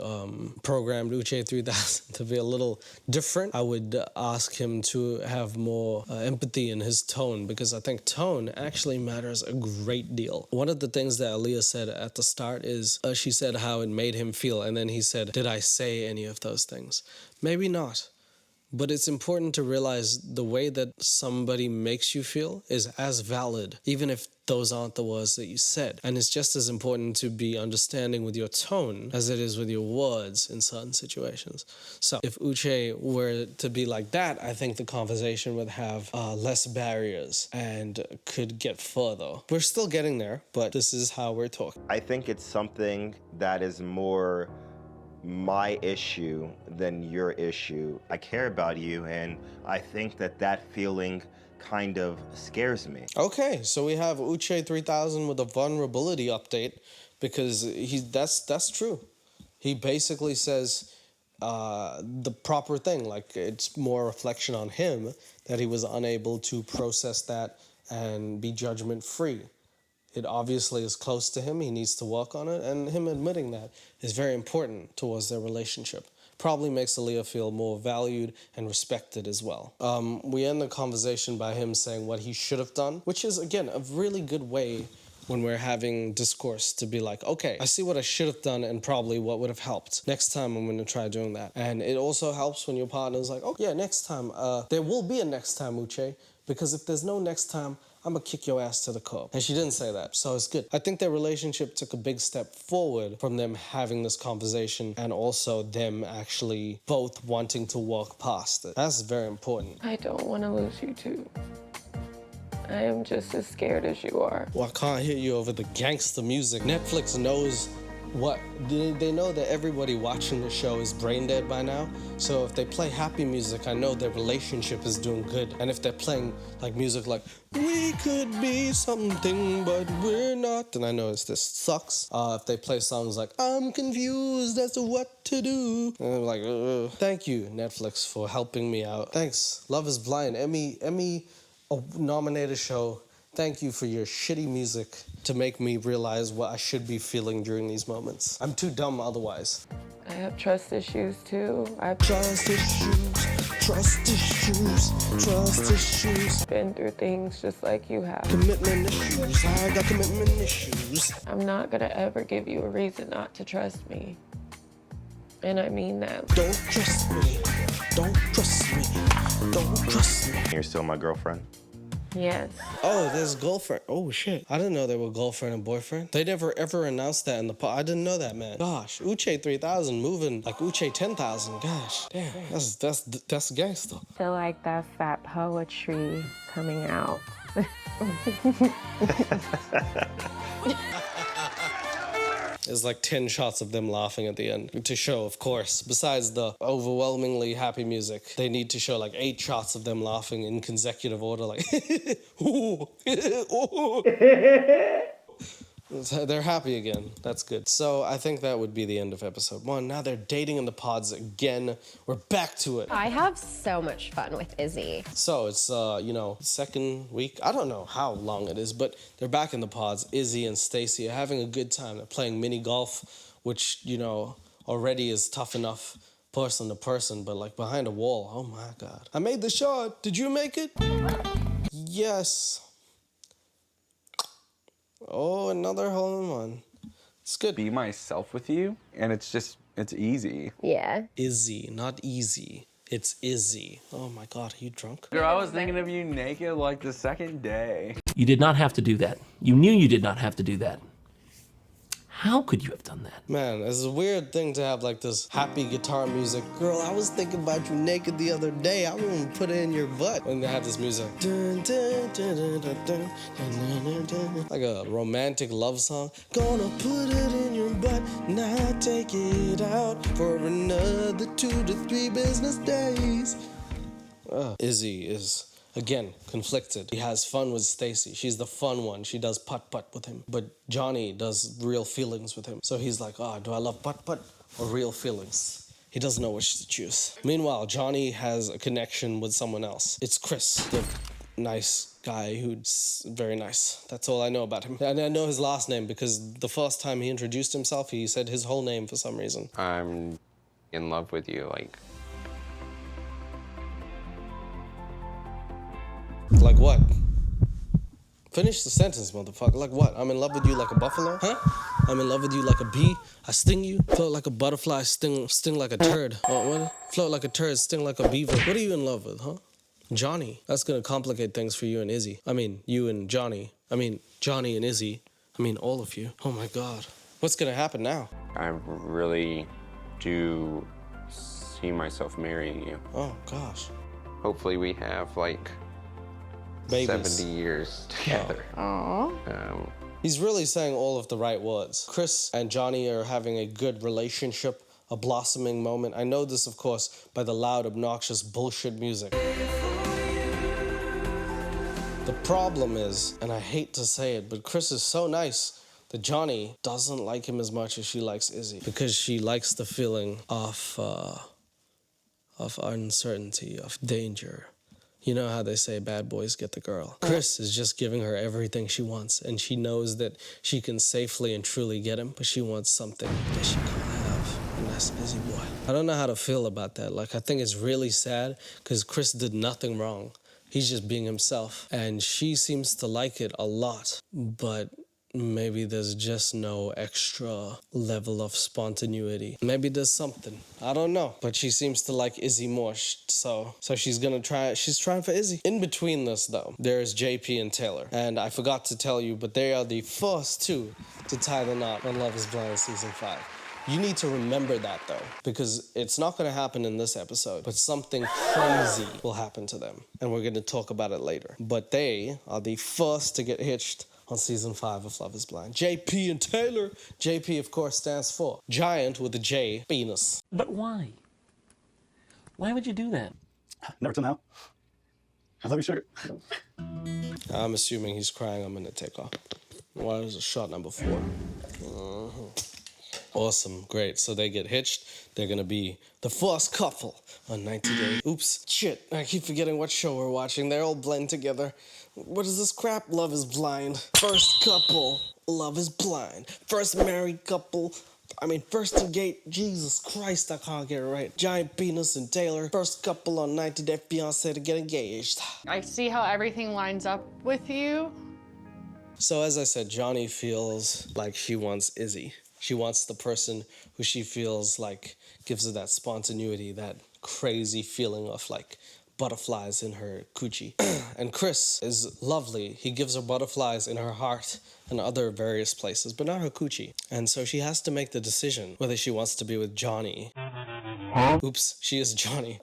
programmed Uche 3000 to be a little different, I would ask him to have more empathy in his tone, because I think tone actually matters a great deal. One of the things that Aaliyah said at the start is, she said how it made him feel, and then he said, did I say any of those things? Maybe not. But it's important to realize the way that somebody makes you feel is as valid, even if those aren't the words that you said. And it's just as important to be understanding with your tone as it is with your words in certain situations. So if Uche were to be like that, I think the conversation would have less barriers and could get further. We're still getting there, but this is how we're talking. I think it's something that is more my issue than your issue. I care about you, and I think that feeling kind of scares me. Okay, so we have Uche 3000 with a vulnerability update, because that's true. He basically says the proper thing, like it's more reflection on him that he was unable to process that and be judgment free. It obviously is close to him. He needs to work on it. And him admitting that is very important towards their relationship. Probably makes Aaliyah feel more valued and respected as well. We end the conversation by him saying what he should have done, which is, again, a really good way when we're having discourse to be like, okay, I see what I should have done and probably what would have helped. Next time I'm going to try doing that. And it also helps when your partner's like, oh, yeah, next time. There will be a next time, Uche, because if there's no next time, I'm gonna kick your ass to the curb. And she didn't say that, so it's good. I think their relationship took a big step forward from them having this conversation and also them actually both wanting to walk past it. That's very important. I don't want to lose you too. I am just as scared as you are. Well, I can't hear you over the gangster music. Netflix knows what, they know that everybody watching the show is brain dead by now. So if they play happy music, I know their relationship is doing good. And if they're playing like music like, we could be something, but we're not, then I know this sucks. If they play songs like, I'm confused as to what to do. And I'm like, ugh. Thank you, Netflix, for helping me out. Thanks. Love is Blind, Emmy nominated show. Thank you for your shitty music to make me realize what I should be feeling during these moments. I'm too dumb otherwise. I have trust issues too. Trust issues. Been through things just like you have. Commitment issues. I got commitment issues. I'm not gonna ever give you a reason not to trust me. And I mean that. Don't trust me. Don't trust me. Don't trust me. You're still my girlfriend? Yes. Oh, there's girlfriend. Oh, shit. I didn't know they were girlfriend and boyfriend. They never ever announced that in the pod. I didn't know that, man. Gosh, Uche 3000 moving like Uche 10,000. Gosh, damn. That's gangster. I feel like that's that poetry coming out. There's like 10 shots of them laughing at the end to show, of course. Besides the overwhelmingly happy music, they need to show like 8 shots of them laughing in consecutive order, like, ooh, ooh. They're happy again. That's good. So I think that would be the end of episode 1. Now they're dating in the pods again. We're back to it. I have so much fun with Izzy. So it's, second week. I don't know how long it is, but they're back in the pods. Izzy and Stacy are having a good time. They're playing mini golf, which, already is tough enough person to person, but like behind a wall. Oh my God. I made the shot. Did you make it? Yes. Oh, another hole-in-one. It's good. Be myself with you, and it's easy. Yeah. Izzy, not easy. It's Izzy. Oh my God, are you drunk? Girl, I was thinking of you naked like the second day. You did not have to do that. You knew you did not have to do that. How could you have done that? Man, it's a weird thing to have like this happy guitar music. Girl, I was thinking about you naked the other day. I want to put it in your butt. When they have this music. Dun, dun, dun, dun, dun, dun, dun, dun, dun. Like a romantic love song. Gonna put it in your butt, now take it out for another 2 to 3 business days. Izzy is, again, conflicted. He has fun with Stacy. She's the fun one. She does putt-putt with him. But Johnny does real feelings with him. So he's like, do I love putt-putt or real feelings? He doesn't know which to choose. Meanwhile, Johnny has a connection with someone else. It's Chris, the nice guy who's very nice. That's all I know about him. And I know his last name because the first time he introduced himself, he said his whole name for some reason. I'm in love with you, like... Like what? Finish the sentence, motherfucker. Like what? I'm in love with you like a buffalo? Huh? I'm in love with you like a bee? I sting you? Float like a butterfly, sting like a turd. Oh, what? Float like a turd, sting like a beaver. What are you in love with, huh? Johnny. That's gonna complicate things for you and Izzy. I mean, you and Johnny. I mean, Johnny and Izzy. I mean, all of you. Oh my God. What's gonna happen now? I really do see myself marrying you. Oh, gosh. Hopefully we have, like... Babies. 70 years together. Aww. He's really saying all of the right words. Chris and Johnny are having a good relationship, a blossoming moment. I know this, of course, by the loud, obnoxious bullshit music. The problem is, and I hate to say it, but Chris is so nice that Johnny doesn't like him as much as she likes Izzy because she likes the feeling of uncertainty, of danger. You know how they say bad boys get the girl. Chris is just giving her everything she wants, and she knows that she can safely and truly get him, but she wants something that she can't have, and that's Izzy boy. I don't know how to feel about that. Like, I think it's really sad, because Chris did nothing wrong. He's just being himself, and she seems to like it a lot, but maybe there's just no extra level of spontaneity. Maybe there's something. I don't know. But she seems to like Izzy more, so she's gonna try. She's trying for Izzy. In between this, though, there's JP and Taylor. And I forgot to tell you, but they are the first two to tie the knot on Love is Blind Season 5. You need to remember that, though, because it's not going to happen in this episode, but something crazy will happen to them, and we're going to talk about it later. But they are the first to get hitched on Season 5 of Love is Blind. JP and Taylor. JP, of course, stands for Giant with a J, penis. But why? Why would you do that? Never till now. I love you, sugar. I'm assuming he's crying. I'm going to take off. Why is shot number 4? Awesome, great. So they get hitched. They're gonna be the first couple on 90 Day. Oops, shit, I keep forgetting what show we're watching. They all blend together. What is this crap? Love is Blind. First couple, Love is Blind. First married couple, first engaged. Jesus Christ, I can't get it right. Giant penis and Taylor. First couple on 90 Day Fiancé to get engaged. I see how everything lines up with you. So as I said, Johnny feels like she wants Izzy. She wants the person who she feels like gives her that spontaneity, that crazy feeling of like butterflies in her coochie. And Chris is lovely. He gives her butterflies in her heart and other various places, but not her coochie. And so she has to make the decision whether she wants to be with Johnny. Oops, she is Johnny.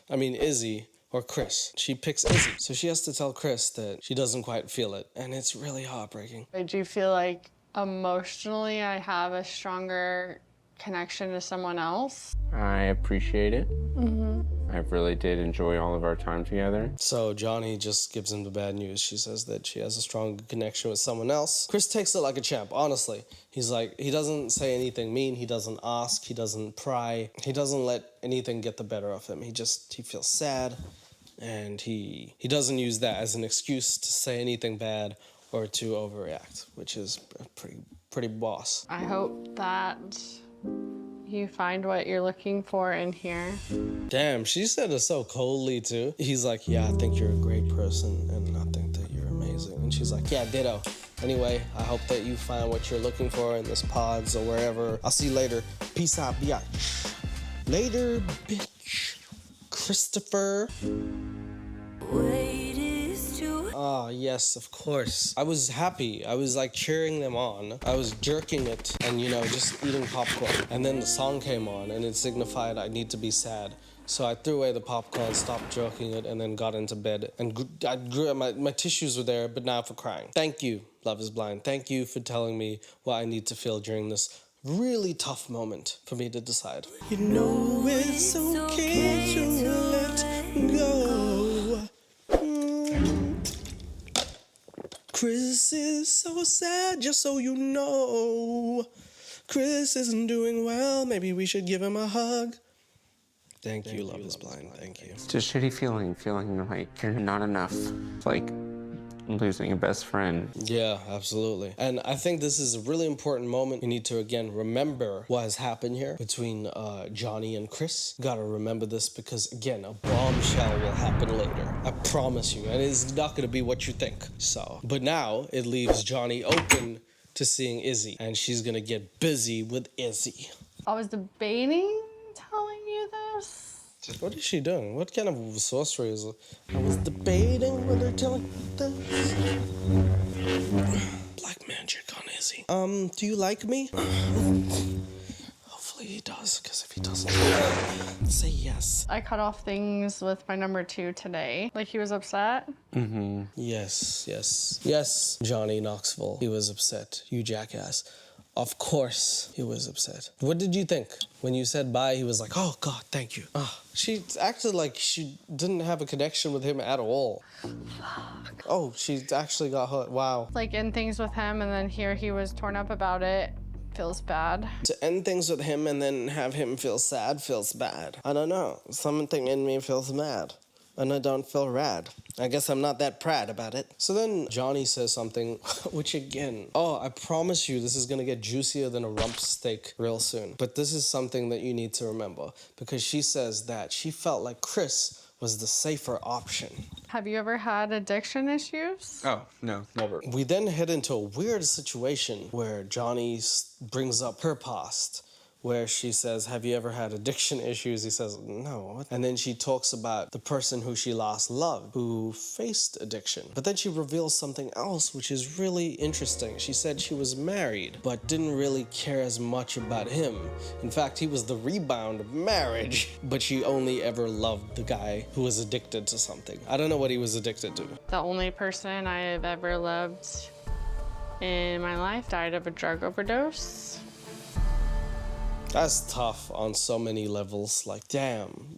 Izzy or Chris. She picks Izzy. So she has to tell Chris that she doesn't quite feel it, and it's really heartbreaking. I do feel like emotionally, I have a stronger connection to someone else. I appreciate it. I really did enjoy all of our time together. So Johnny just gives him the bad news. She says that she has a strong connection with someone else. Chris takes it like a champ, honestly. He's like, he doesn't say anything mean. He doesn't ask. He doesn't pry. He doesn't let anything get the better of him. He feels sad, and he doesn't use that as an excuse to say anything bad or to overreact, which is pretty boss. I hope that you find what you're looking for in here. Damn, she said it so coldly too. He's like, yeah, I think you're a great person and I think that you're amazing. And she's like, yeah, ditto. Anyway, I hope that you find what you're looking for in this pods or wherever. I'll see you later. Peace out, biatch. Later, bitch. Christopher. Ah, yes, of course. I was happy. I was like cheering them on. I was jerking it and, you know, just eating popcorn. And then the song came on and it signified I need to be sad. So I threw away the popcorn, stopped jerking it, and then got into bed. And my tissues were there, but now for crying. Thank you, Love is Blind. Thank you for telling me what I need to feel during this really tough moment for me to decide. You know it's okay to let go. Chris is so sad, just so you know. Chris isn't doing well, maybe we should give him a hug. Thank you, Love is Blind, thank you. It's a shitty feeling like you're not enough. It's like losing a best friend. Yeah, absolutely. And I think this is a really important moment. We need to, again, remember what has happened here between Johnny and Chris. Gotta remember this because, again, a bombshell will happen later. I promise you. And it's not gonna be what you think. So, but now it leaves Johnny open to seeing Izzy. And she's gonna get busy with Izzy. I was debating telling you this. What is she doing? What kind of sorcery is it? I was debating whether telling this. Black magic on Izzy. Do you like me? Hopefully he does, because if he doesn't, say yes. I cut off things with my number 2 today. Like, he was upset. Mm-hmm. Yes, Johnny Knoxville. He was upset. You jackass. Of course he was upset. What did you think? When you said bye, he was like, oh, God, thank you. She acted like she didn't have a connection with him at all. Fuck. Oh, she actually got hurt. Wow. Like, end things with him, and then here he was torn up about it. Feels bad. To end things with him and then have him feel sad feels bad. I don't know. Something in me feels mad. And I don't feel rad. I guess I'm not that proud about it. So then Johnny says something, which again, I promise you this is gonna get juicier than a rump steak real soon. But this is something that you need to remember because she says that she felt like Chris was the safer option. Have you ever had addiction issues? Oh, no, never. We then head into a weird situation where Johnny brings up her past. Where she says, have you ever had addiction issues? He says, no. And then she talks about the person who she last loved, who faced addiction. But then she reveals something else, which is really interesting. She said she was married, but didn't really care as much about him. In fact, he was the rebound of marriage, but she only ever loved the guy who was addicted to something. I don't know what he was addicted to. The only person I have ever loved in my life died of a drug overdose. That's tough on so many levels. Like, damn,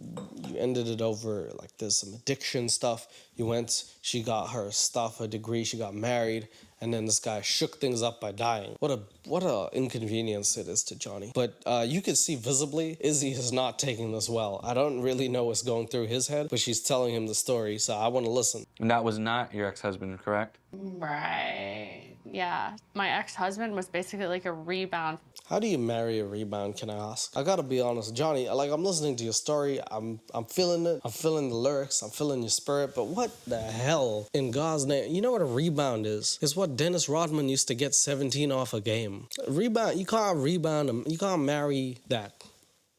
you ended it over. Like, there's some addiction stuff. You went, she got her stuff, her degree, she got married, and then this guy shook things up by dying. What a inconvenience it is to Johnny. But you can see visibly, Izzy is not taking this well. I don't really know what's going through his head, but she's telling him the story, so I want to listen. And that was not your ex-husband, correct? Right. Yeah. My ex-husband was basically like a rebound. How do you marry a rebound, can I ask? I gotta be honest, Johnny, like, I'm listening to your story, I'm feeling it, I'm feeling the lyrics, I'm feeling your spirit, but what the hell in God's name? You know what a rebound is? It's what Dennis Rodman used to get 17 off a game. Rebound, you can't rebound, you can't marry that.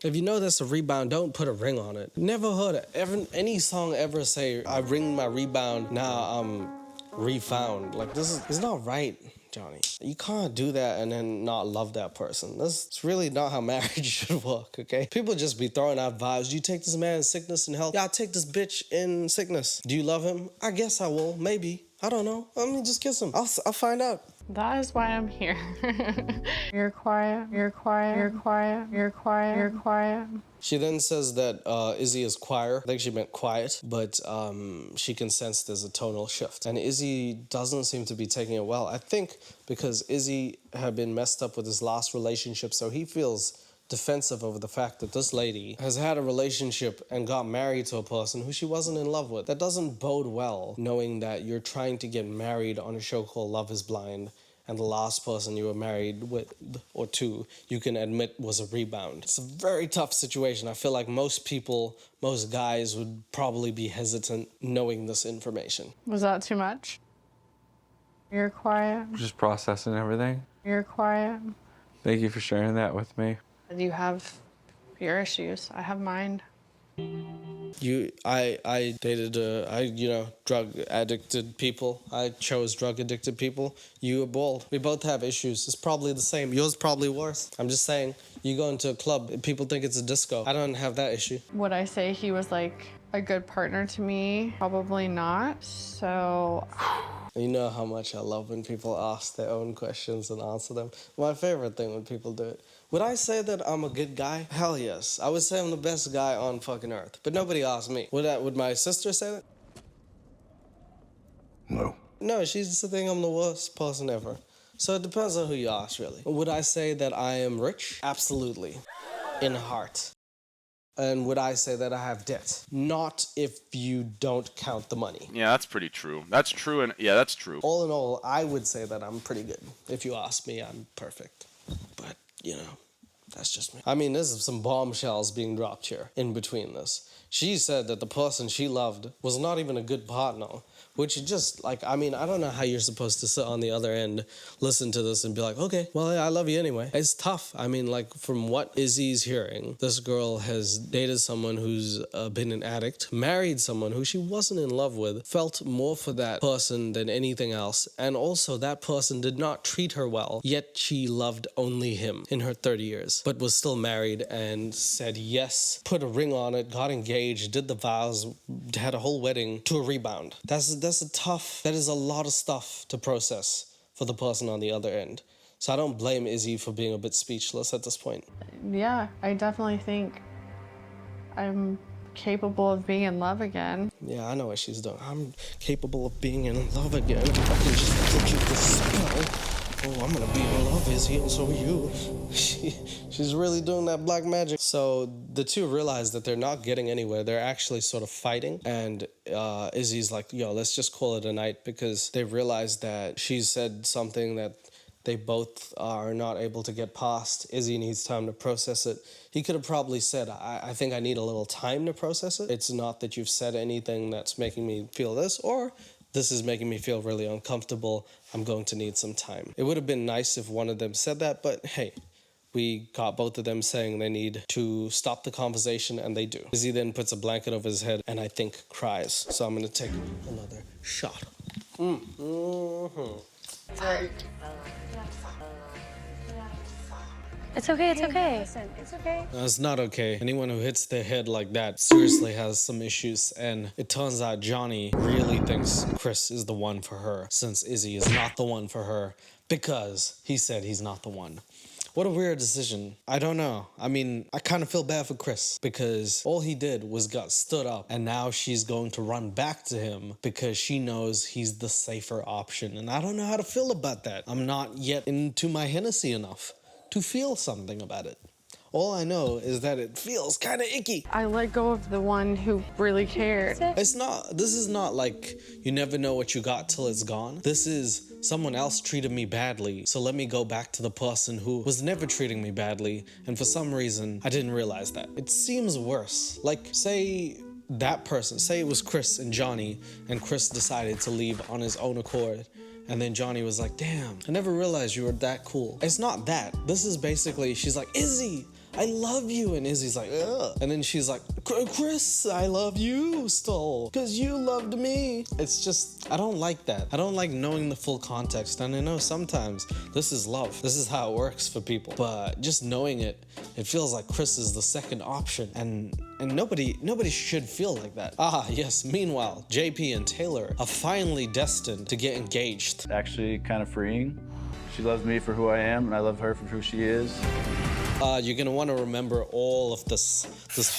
If you know that's a rebound, don't put a ring on it. Never heard it. Any song ever say, I ring my rebound, now I'm refound. Like, this is not right, Johnny. You can't do that and then not love that person. It's really not how marriage should work, okay? People just be throwing out vibes. Do you take this man in sickness and health? Yeah, I'll take this bitch in sickness. Do you love him? I guess I will, maybe. I don't know. I mean, just kiss him. I'll find out. That is why I'm here. You're quiet, you're quiet, you're quiet, you're quiet, you're quiet. She then says that Izzy is choir. I think she meant quiet, but she can sense there's a tonal shift. And Izzy doesn't seem to be taking it well. I think because Izzy had been messed up with his last relationship, so he feels defensive over the fact that this lady has had a relationship and got married to a person who she wasn't in love with. That doesn't bode well, knowing that you're trying to get married on a show called Love is Blind, and the last person you were married with or to, you can admit was a rebound. It's a very tough situation. I feel like most people, most guys would probably be hesitant knowing this information. Was that too much? You're quiet. Just processing everything. You're quiet. Thank you for sharing that with me. You have your issues. I have mine. I dated, drug addicted people. I chose drug addicted people. You were bald. We both have issues. It's probably the same. Yours probably worse. I'm just saying, you go into a club, people think it's a disco. I don't have that issue. Would I say he was like a good partner to me? Probably not. So. You know how much I love when people ask their own questions and answer them. My favorite thing when people do it. Would I say that I'm a good guy? Hell yes. I would say I'm the best guy on fucking earth. But nobody asked me. Would my sister say that? No. No, she just think I'm the worst person ever. So it depends on who you ask, really. Would I say that I am rich? Absolutely. In heart. And would I say that I have debt? Not if you don't count the money. Yeah, that's pretty true. That's true, and yeah, that's true. All in all, I would say that I'm pretty good. If you ask me, I'm perfect. But, that's just me. I mean, there's some bombshells being dropped here in between this. She said that the person she loved was not even a good partner, which is just, I don't know how you're supposed to sit on the other end, listen to this and be like, okay, well, I love you anyway. It's tough. I mean, from what Izzy's hearing, this girl has dated someone who's been an addict, married someone who she wasn't in love with, felt more for that person than anything else, and also that person did not treat her well, yet she loved only him in her 30 years, but was still married and said yes, put a ring on it, got engaged, did the vows, had a whole wedding to a rebound. That is a lot of stuff to process for the person on the other end. So I don't blame Izzy for being a bit speechless at this point. Yeah, I definitely think I'm capable of being in love again. Yeah, I know what she's doing. I'm capable of being in love again. If I can just execute this spell. Oh, I'm gonna be in love, Izzy, and so are you. She's really doing that black magic. So the two realize that they're not getting anywhere. They're actually sort of fighting. And Izzy's like, yo, let's just call it a night, because they realize that she said something that they both are not able to get past. Izzy needs time to process it. He could have probably said, I think I need a little time to process it. It's not that you've said anything that's making me feel this, or this is making me feel really uncomfortable. I'm going to need some time. It would have been nice if one of them said that, but hey, we got both of them saying they need to stop the conversation, and they do. Izzy then puts a blanket over his head and I think cries. So I'm gonna take another shot. It's okay, it's okay. Listen, it's okay. No, it's not okay. Anyone who hits their head like that seriously has some issues, and it turns out Johnny really thinks Chris is the one for her, since Izzy is not the one for her, because he said he's not the one. What a weird decision. I don't know. I mean, I kind of feel bad for Chris, because all he did was got stood up, and now she's going to run back to him because she knows he's the safer option, and I don't know how to feel about that. I'm not yet into my Hennessy enough to feel something about it. All I know is that it feels kind of icky. I let go of the one who really cared. This is not like you never know what you got till it's gone. This is someone else treated me badly, so let me go back to the person who was never treating me badly, and for some reason, I didn't realize that. It seems worse. Say that person, say it was Chris and Johnny, and Chris decided to leave on his own accord. And then Johnny was like, damn, I never realized you were that cool. It's not that. This is basically, she's like, Izzy, I love you. And Izzy's like, ugh. And then she's like, Chris, I love you still, because you loved me. It's just, I don't like that. I don't like knowing the full context. And I know sometimes this is love. This is how it works for people. But just knowing it, it feels like Chris is the second option. And nobody should feel like that. Ah, yes. Meanwhile, JP and Taylor are finally destined to get engaged. Actually kind of freeing. She loves me for who I am, and I love her for who she is. You're gonna want to remember all of this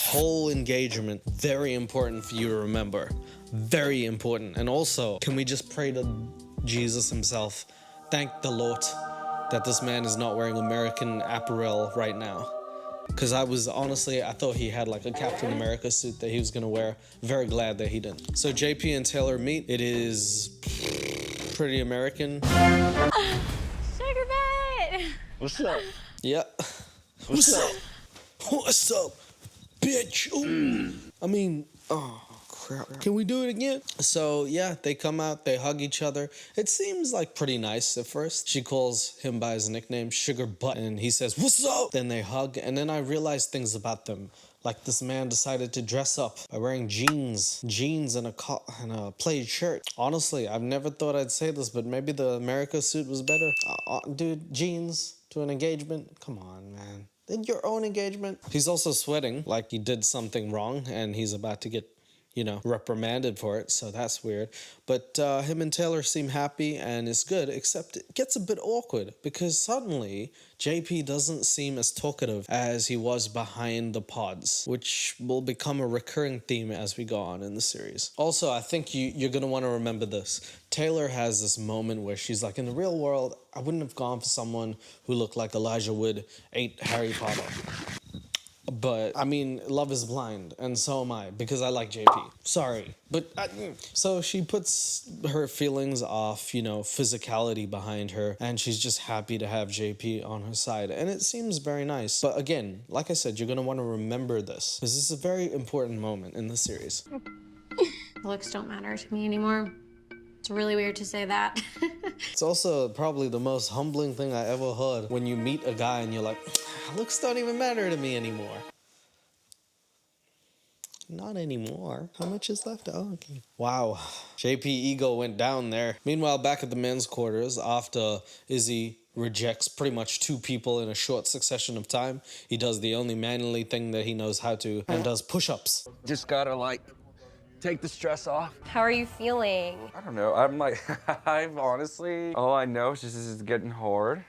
whole engagement. Very important for you to remember. Very important. And also, can we just pray to Jesus himself? Thank the Lord that this man is not wearing American apparel right now. Because I thought he had like a Captain America suit that he was gonna wear. Very glad that he didn't. So JP and Taylor meet. It is pretty American. Sugar butt! What's up? Yep. What's up? What's up, bitch? Ooh. I mean, oh crap. Can we do it again? So yeah, they come out, they hug each other. It seems like pretty nice at first. She calls him by his nickname, Sugar Butt, and he says, "What's up?" Then they hug, and then I realized things about them. Like this man decided to dress up by wearing jeans and a plaid shirt. Honestly, I've never thought I'd say this, but maybe the America suit was better. Dude, jeans to an engagement? Come on, man. Did your own engagement? He's also sweating like he did something wrong and he's about to get, you know, reprimanded for it, so that's weird. But him and Taylor seem happy and it's good, except it gets a bit awkward because suddenly JP doesn't seem as talkative as he was behind the pods, which will become a recurring theme as we go on in the series. Also, I think you're gonna want to remember this. Taylor has this moment where she's like, in the real world, I wouldn't have gone for someone who looked like Elijah Wood ate Harry Potter. But, I mean, love is blind, and so am I, because I like JP. Sorry. But, so she puts her feelings off, you know, physicality behind her, and she's just happy to have JP on her side, and it seems very nice. But again, like I said, you're gonna want to remember this, because this is a very important moment in the series. Looks don't matter to me anymore. It's really weird to say that. It's also probably the most humbling thing I ever heard when you meet a guy and you're like, looks don't even matter to me anymore. Not anymore. How much is left? Oh, okay. Wow. JP ego went down there. Meanwhile, back at the men's quarters, after Izzy rejects pretty much 2 people in a short succession of time, he does the only manly thing that he knows how to and does push-ups. Just gotta, like, take the stress off. How are you feeling? I don't know. I'm like, I'm honestly, all I know is just this is getting hard.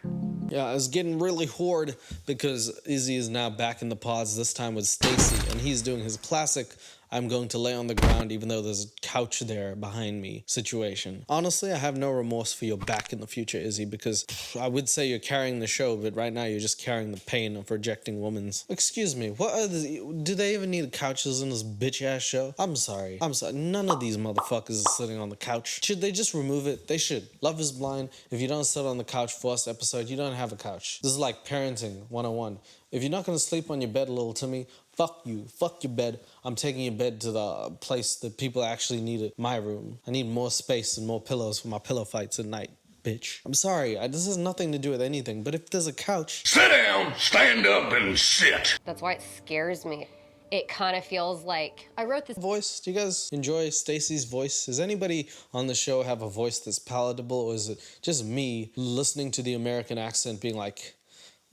Yeah, it's getting really hard because Izzy is now back in the pods, this time with Stacy, and he's doing his classic I'm going to lay on the ground even though there's a couch there behind me situation. Honestly, I have no remorse for your back in the future, Izzy, because I would say you're carrying the show, but right now you're just carrying the pain of rejecting women's. Excuse me, what are do they even need couches in this bitch-ass show? I'm sorry. None of these motherfuckers are sitting on the couch. Should they just remove it? They should. Love is blind. If you don't sit on the couch first episode, you don't have a couch. This is like parenting 101. If you're not gonna sleep on your bed, little Timmy, fuck you. Fuck your bed. I'm taking your bed to the place that people actually need it. My room. I need more space and more pillows for my pillow fights at night, bitch. I'm sorry. This has nothing to do with anything, but if there's a couch... Sit down, stand up, and sit. That's why it scares me. It kind of feels like I wrote this voice. Do you guys enjoy Stacy's voice? Does anybody on the show have a voice that's palatable, or is it just me listening to the American accent being like...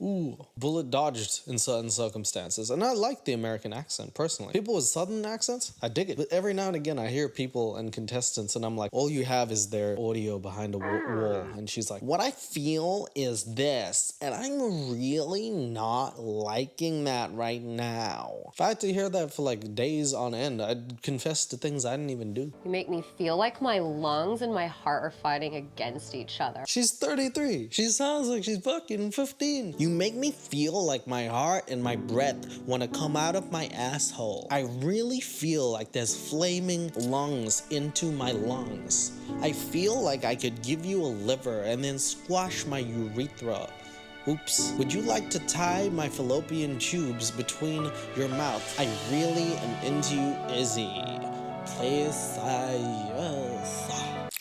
Ooh, bullet dodged in certain circumstances. And I like the American accent, personally. People with southern accents, I dig it. But every now and again, I hear people and contestants, and I'm like, all you have is their audio behind a wall. And she's like, what I feel is this, and I'm really not liking that right now. If I had to hear that for like days on end, I'd confess to things I didn't even do. You make me feel like my lungs and my heart are fighting against each other. She's 33. She sounds like she's fucking 15. You make me feel like my heart and my breath want to come out of my asshole. I really feel like there's flaming lungs into my lungs. I feel like I could give you a liver and then squash my urethra. Oops. Would you like to tie my fallopian tubes between your mouth? I really am into you, Izzy. Please say yes.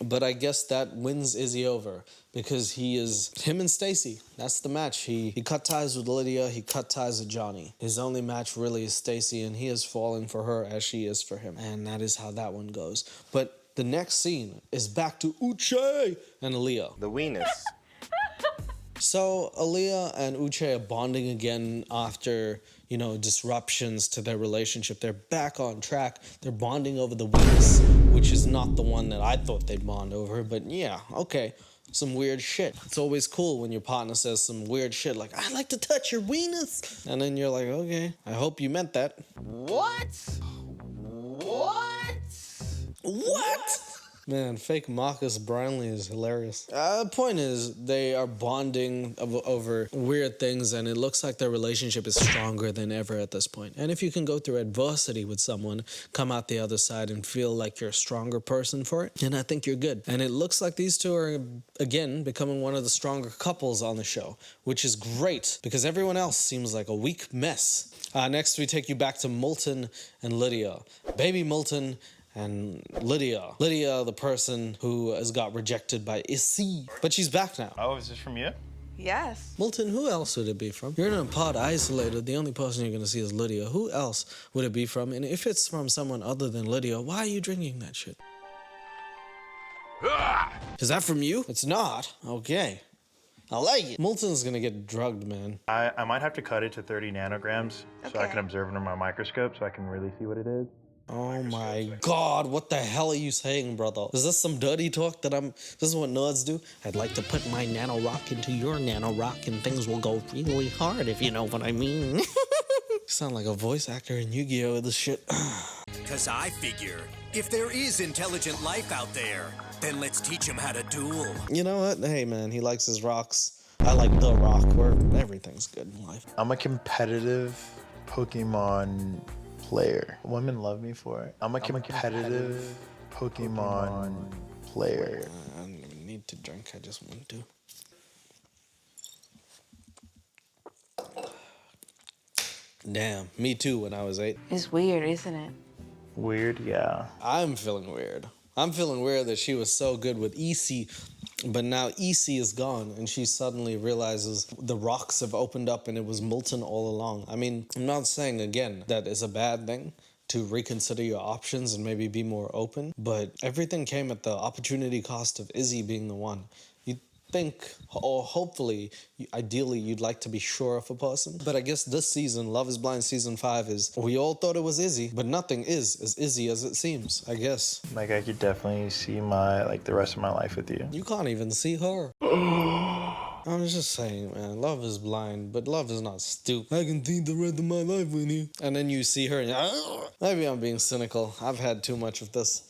But I guess that wins Izzy over because him and Stacy. That's the match. He cut ties with Lydia, he cut ties with Johnny. His only match really is Stacy, and he is falling for her as she is for him. And that is how that one goes. But the next scene is back to Uche and Aaliyah. The weenus. So Aaliyah and Uche are bonding again after, you know, disruptions to their relationship. They're back on track. They're bonding over the weenus, which is not the one that I thought they'd bond over. But yeah, okay, some weird shit. It's always cool when your partner says some weird shit like, I like to touch your weenus. And then you're like, okay, I hope you meant that. What? Man, fake Marcus Brownlee is hilarious. Point is, they are bonding over weird things, and it looks like their relationship is stronger than ever at this point. And if you can go through adversity with someone, come out the other side and feel like you're a stronger person for it, then I think you're good. And it looks like these two are, again, becoming one of the stronger couples on the show, which is great, because everyone else seems like a weak mess. Next, we take you back to Milton and Lydia. Baby Milton and Lydia. Lydia, the person who has got rejected by Izzy. But she's back now. Oh, is this from you? Yes. Milton, who else would it be from? You're in a pod isolated. The only person you're going to see is Lydia. Who else would it be from? And if it's from someone other than Lydia, why are you drinking that shit? Is that from you? It's not. Okay. I like it. Milton's going to get drugged, man. I might have to cut it to 30 nanograms so I can observe it under my microscope so I can really see what it is. Oh my God, what the hell are you saying, brother? Is this some dirty talk that this is what nerds do? I'd like to put my nano rock into your nano rock and things will go really hard, if you know what I mean. You sound like a voice actor in Yu-Gi-Oh! With this shit. Cause I figure, if there is intelligent life out there, then let's teach him how to duel. You know what? Hey man, he likes his rocks. I like the rock where everything's good in life. I'm a competitive Pokemon player. Women love me for it. I'm a competitive Pokemon player. I don't even need to drink, I just want to. Damn, me too when I was 8. It's weird, isn't it? Weird, yeah. I'm feeling weird. I'm feeling weird that she was so good with Izzy, but now Izzy is gone and she suddenly realizes the rocks have opened up and it was Milton all along. I mean, I'm not saying again that it's a bad thing to reconsider your options and maybe be more open, but everything came at the opportunity cost of Izzy being the one. Think, or hopefully, ideally, you'd like to be sure of a person. But I guess this season, Love is Blind Season 5 is, we all thought it was Izzy, but nothing is as Izzy as it seems, I guess. Like, I could definitely see the rest of my life with you. You can't even see her. I was just saying, man, love is blind, but love is not stupid. I can see the rest of my life with you. And then you see her and maybe I'm being cynical. I've had too much of this.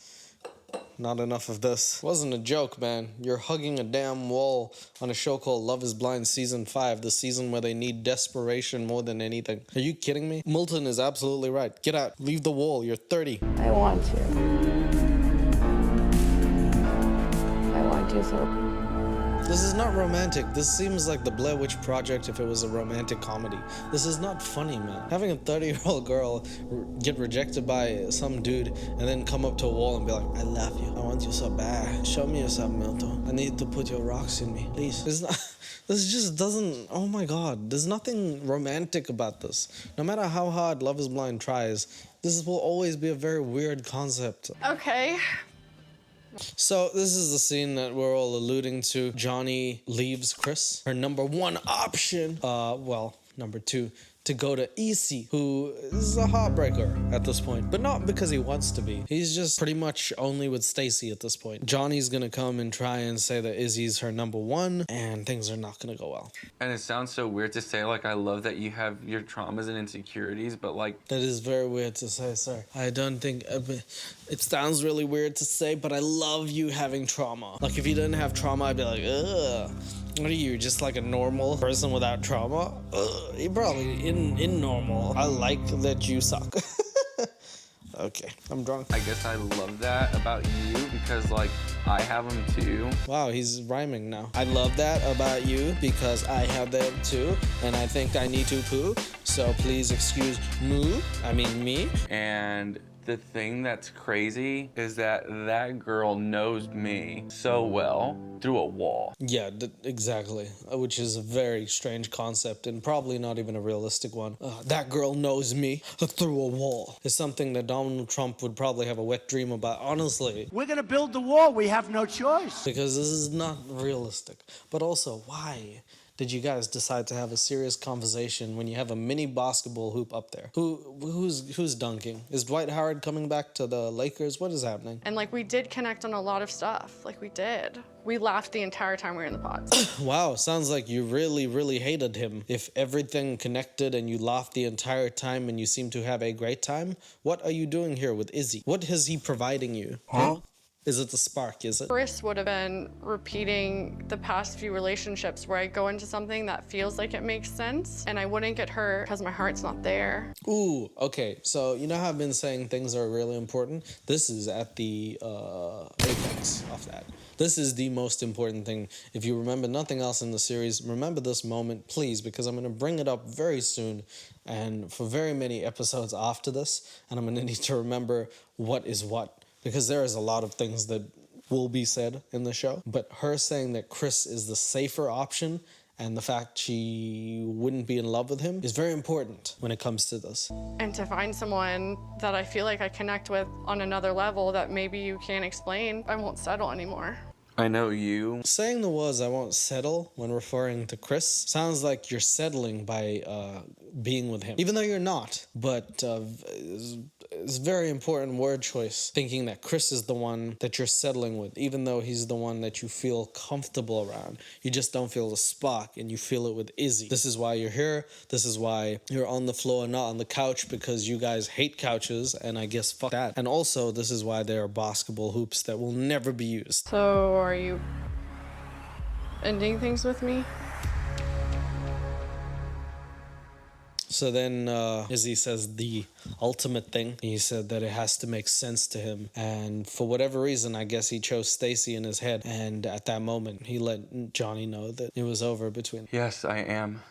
Not enough of this. It wasn't a joke, man. You're hugging a damn wall on a show called Love is Blind Season 5, the season where they need desperation more than anything. Are you kidding me? Milton is absolutely right. Get out. Leave the wall. You're 30. I want to. I want to so. This is not romantic. This seems like the Blair Witch Project if it was a romantic comedy. This is not funny, man. Having a 30-year-old girl get rejected by some dude and then come up to a wall and be like, I love you. I want you so bad. Show me yourself, Milton. I need to put your rocks in me. Please. This just doesn't, oh my God. There's nothing romantic about this. No matter how hard Love is Blind tries, this will always be a very weird concept. Okay. So this is the scene that we're all alluding to. Johnny leaves Chris, her number one option. Number 2, to go to Izzy, who is a heartbreaker at this point, but not because he wants to be. He's just pretty much only with Stacy at this point. Johnny's gonna come and try and say that Izzy's her number 1, and things are not gonna go well. And it sounds so weird to say, like, I love that you have your traumas and insecurities, but like... That is very weird to say, sir. I don't think... It sounds really weird to say, but I love you having trauma. Like, if you didn't have trauma, I'd be like, ugh. What are you, just like a normal person without trauma? You're probably in normal. I like that you suck. Okay, I'm drunk. I guess I love that about you because, like, I have them too. Wow, he's rhyming now. I love that about you because I have them too, and I think I need to poo, so please excuse me. And the thing that's crazy is that that girl knows me so well through a wall. Yeah, exactly. Which is a very strange concept and probably not even a realistic one. That girl knows me through a wall. It's something that Donald Trump would probably have a wet dream about, honestly. We're gonna build the wall. We have no choice. Because this is not realistic. But also, why did you guys decide to have a serious conversation when you have a mini basketball hoop up there? Who's dunking? Is Dwight Howard coming back to the Lakers? What is happening? And like we did connect on a lot of stuff. Like we did. We laughed the entire time we were in the pods. Wow, sounds like you really, really hated him. If everything connected and you laughed the entire time and you seem to have a great time, what are you doing here with Izzy? What is he providing you? Huh? Is it the spark, is it? Chris would have been repeating the past few relationships where I go into something that feels like it makes sense and I wouldn't get hurt because my heart's not there. Ooh, okay. So you know how I've been saying things are really important? This is at the apex of that. This is the most important thing. If you remember nothing else in the series, remember this moment, please, because I'm going to bring it up very soon and for very many episodes after this, and I'm going to need to remember what is what because there is a lot of things that will be said in the show, but her saying that Chris is the safer option and the fact she wouldn't be in love with him is very important when it comes to this. And to find someone that I feel like I connect with on another level that maybe you can't explain, I won't settle anymore. I know you. Saying the words "I won't settle" when referring to Chris sounds like you're settling by being with him, even though you're not. But it's a very important word choice, thinking that Chris is the one that you're settling with, even though he's the one that you feel comfortable around. You just don't feel the spark, and you feel it with Izzy. This is why you're here. This is why you're on the floor, not on the couch, because you guys hate couches, and I guess fuck that. And also, this is why there are basketball hoops that will never be used. So are you ending things with me? So then Izzy says the ultimate thing. He said that it has to make sense to him. And for whatever reason, I guess he chose Stacy in his head. And at that moment, he let Johnny know that it was over between them. Yes, I am.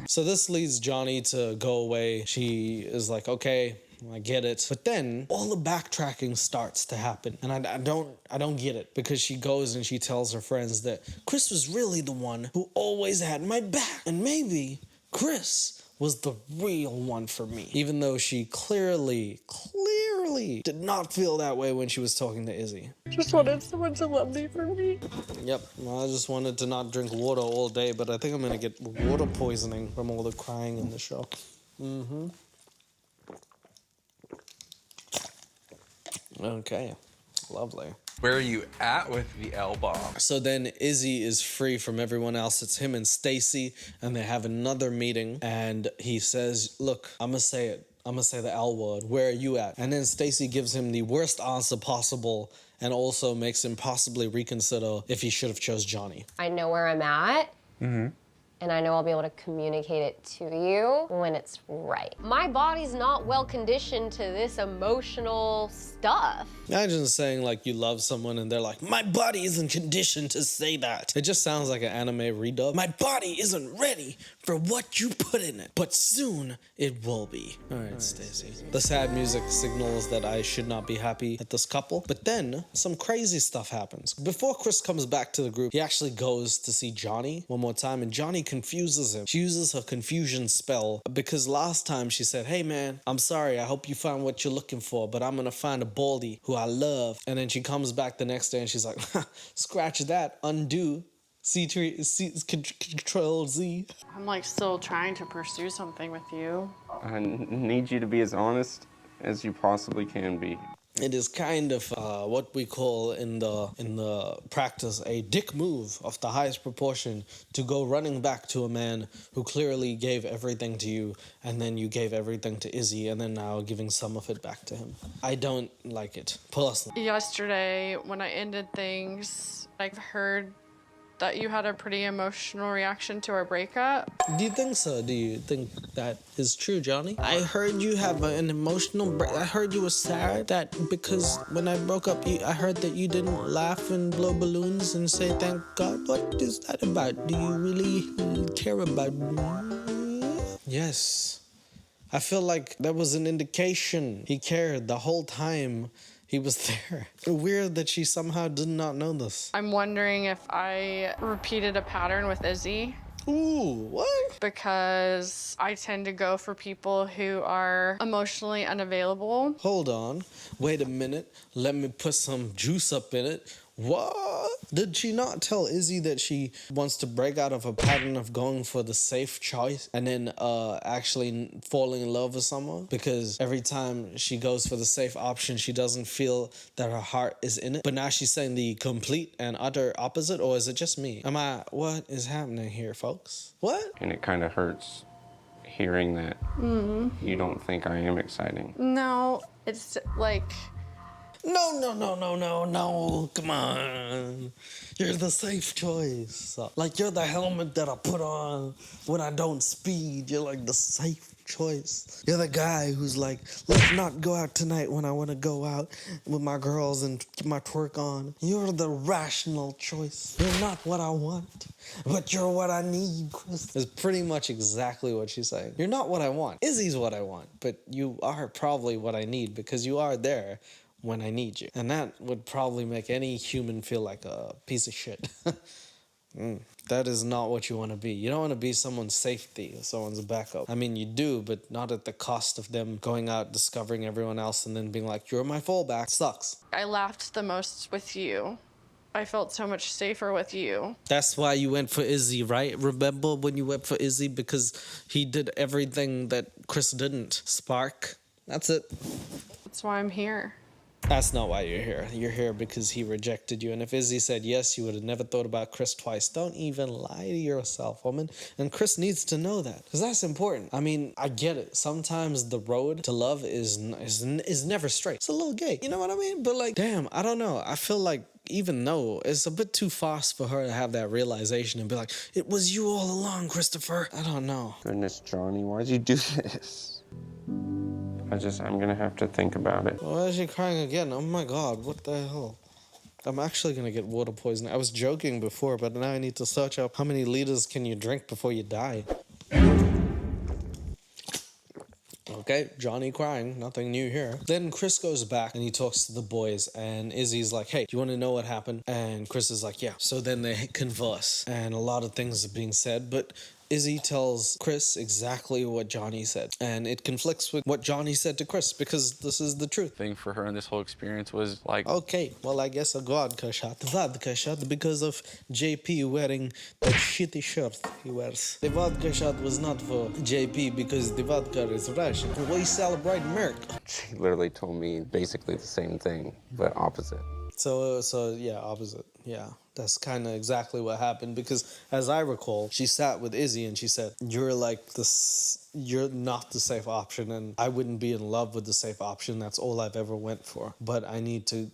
So this leads Johnny to go away. She is like, okay, I get it. But then all the backtracking starts to happen. And I don't get it, because she goes and she tells her friends that Chris was really the one who always had my back. And maybe Chris was the real one for me. Even though she clearly did not feel that way when she was talking to Izzy. Just wanted someone to love me for me. Yep, well, I just wanted to not drink water all day, but I think I'm gonna get water poisoning from all the crying in the show. Okay, lovely. Where are you at with the L-bomb? So then Izzy is free from everyone else. It's him and Stacy, and they have another meeting, and he says, look, I'm gonna say it. I'm gonna say the L word. Where are you at? And then Stacy gives him the worst answer possible and also makes him possibly reconsider if he should have chose Johnny. I know where I'm at. And I know I'll be able to communicate it to you when it's right. My body's not well conditioned to this emotional stuff. Imagine saying like you love someone and they're like, my body isn't conditioned to say that. It just sounds like an anime redub. My body isn't ready for what you put in it, but soon it will be. All right, Stacy. The sad music signals that I should not be happy at this couple, but then some crazy stuff happens. Before Chris comes back to the group, he actually goes to see Johnny one more time, and Johnny confuses him. She uses her confusion spell because last time she said, hey man, I'm sorry, I hope you find what you're looking for, but I'm gonna find a baldy who I love. And then she comes back the next day and she's like, scratch that, undo, Control Z. I'm like still trying to pursue something with you. I need you to be as honest as you possibly can be. It is kind of what we call in the practice a dick move of the highest proportion, to go running back to a man who clearly gave everything to you, and then you gave everything to Izzy, and then now giving some of it back to him. I don't like it, personally. Yesterday, when I ended things, I heard that you had a pretty emotional reaction to our breakup. Do you think so? Do you think that is true, Johnny? I heard you have an emotional break. I heard you were sad that because when I broke up, I heard that you didn't laugh and blow balloons and say thank God. What is that about? Do you really care about me? Yes. I feel like that was an indication he cared the whole time he was there. Weird that she somehow did not know this. I'm wondering if I repeated a pattern with Izzy. Ooh, what? Because I tend to go for people who are emotionally unavailable. Hold on. Wait a minute. Let me put some juice up in it. What? Did she not tell Izzy that she wants to break out of a pattern of going for the safe choice and then actually falling in love with someone? Because every time she goes for the safe option, she doesn't feel that her heart is in it. But now she's saying the complete and utter opposite, or is it just me? What is happening here, folks? What? And it kind of hurts hearing that you don't think I am exciting. No, it's like... No, come on. You're the safe choice. Like, you're the helmet that I put on when I don't speed. You're like the safe choice. You're the guy who's like, let's not go out tonight when I want to go out with my girls and get my twerk on. You're the rational choice. You're not what I want, but you're what I need, Chris. That's pretty much exactly what she's saying. You're not what I want. Izzy's what I want, but you are probably what I need because you are there when I need you. And that would probably make any human feel like a piece of shit. That is not what you want to be. You don't want to be someone's safety or someone's backup. I mean, you do, but not at the cost of them going out, discovering everyone else, and then being like, you're my fallback. Sucks. I laughed the most with you. I felt so much safer with you. That's why you went for Izzy, right? Remember when you went for Izzy? Because he did everything that Chris didn't. Spark. That's it. That's why I'm here. That's not why you're here. You're here because he rejected you. And if Izzy said yes, you would have never thought about Chris twice. Don't even lie to yourself, woman. And Chris needs to know that because that's important. I mean, I get it. Sometimes the road to love is never straight. It's a little gay. You know what I mean? But like, damn, I don't know. I feel like even though it's a bit too fast for her to have that realization and be like, it was you all along, Christopher. I don't know. Goodness, Johnny, why'd you do this? I'm gonna have to think about it. Why is she crying again? Oh my God, what the hell? I'm actually gonna get water poisoning. I was joking before, but now I need to search up how many liters can you drink before you die. Okay, Johnny crying, nothing new here. Then Chris goes back and he talks to the boys and Izzy's like, hey, do you want to know what happened? And Chris is like, yeah. So then they converse and a lot of things are being said, but Izzy tells Chris exactly what Johnny said. And it conflicts with what Johnny said to Chris because this is the truth. Thing for her in this whole experience was like... Okay, well, I guess a vodka shot because of JP wearing that shitty shirt he wears. The vodka shot was not for JP because the vodka is Russian. We celebrate America. She literally told me basically the same thing, but opposite. So yeah, opposite. Yeah, that's kind of exactly what happened because as I recall, she sat with Izzy and she said, you're like this, you're not the safe option and I wouldn't be in love with the safe option. That's all I've ever went for. But I need to,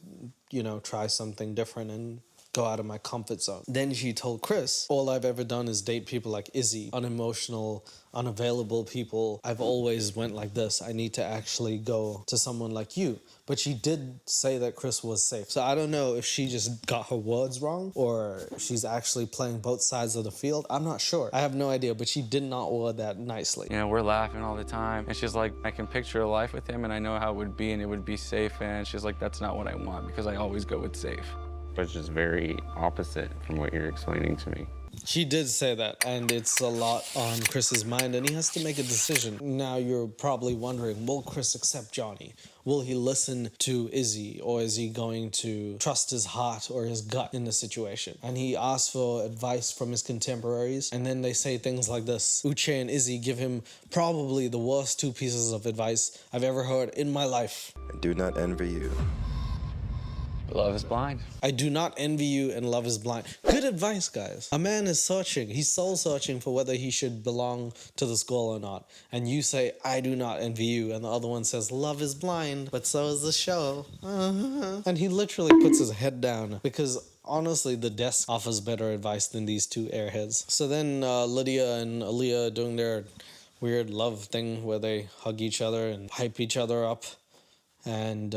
you know, try something different and go out of my comfort zone. Then she told Chris, all I've ever done is date people like Izzy, unemotional, unavailable people. I've always went like this. I need to actually go to someone like you. But she did say that Chris was safe. So I don't know if she just got her words wrong or she's actually playing both sides of the field. I'm not sure. I have no idea, but she did not word that nicely. You know, we're laughing all the time. And she's like, I can picture a life with him and I know how it would be and it would be safe. And she's like, that's not what I want because I always go with safe. Which is very opposite from what you're explaining to me. She did say that, and it's a lot on Chris's mind, and he has to make a decision. Now you're probably wondering, will Chris accept Johnny? Will he listen to Izzy, or is he going to trust his heart or his gut in the situation? And he asks for advice from his contemporaries, and then they say things like this. Uche and Izzy give him probably the worst 2 pieces of advice I've ever heard in my life. I do not envy you. Love is blind. I do not envy you and love is blind. Good advice, guys. A man is searching. He's soul searching for whether he should belong to this girl or not. And you say, I do not envy you. And the other one says, love is blind, but so is the show. And he literally puts his head down because honestly, the desk offers better advice than these 2 airheads. So then Lydia and Aaliyah doing their weird love thing where they hug each other and hype each other up. And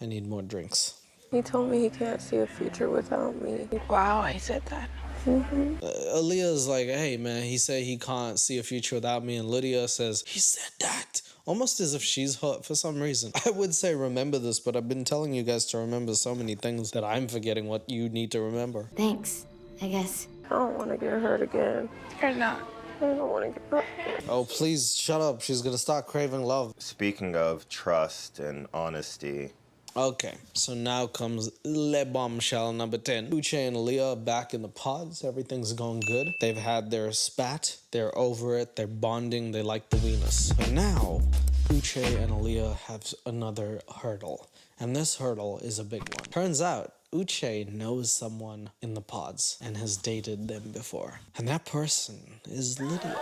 I need more drinks. He told me he can't see a future without me. Wow, he said that. Aaliyah's like, hey man, he said he can't see a future without me. And Lydia says, he said that. Almost as if she's hurt for some reason. I would say remember this, but I've been telling you guys to remember so many things that I'm forgetting what you need to remember. Thanks, I guess. I don't want to get hurt again. You're not. I don't want to get hurt again. Oh, please shut up. She's going to start craving love. Speaking of trust and honesty. Okay, so now comes Le Bombshell number 10. Uche and Aaliyah are back in the pods. Everything's going good. They've had their spat. They're over it. They're bonding. They like the weenus. But now, Uche and Aaliyah have another hurdle. And this hurdle is a big one. Turns out, Uche knows someone in the pods and has dated them before. And that person is Lydia.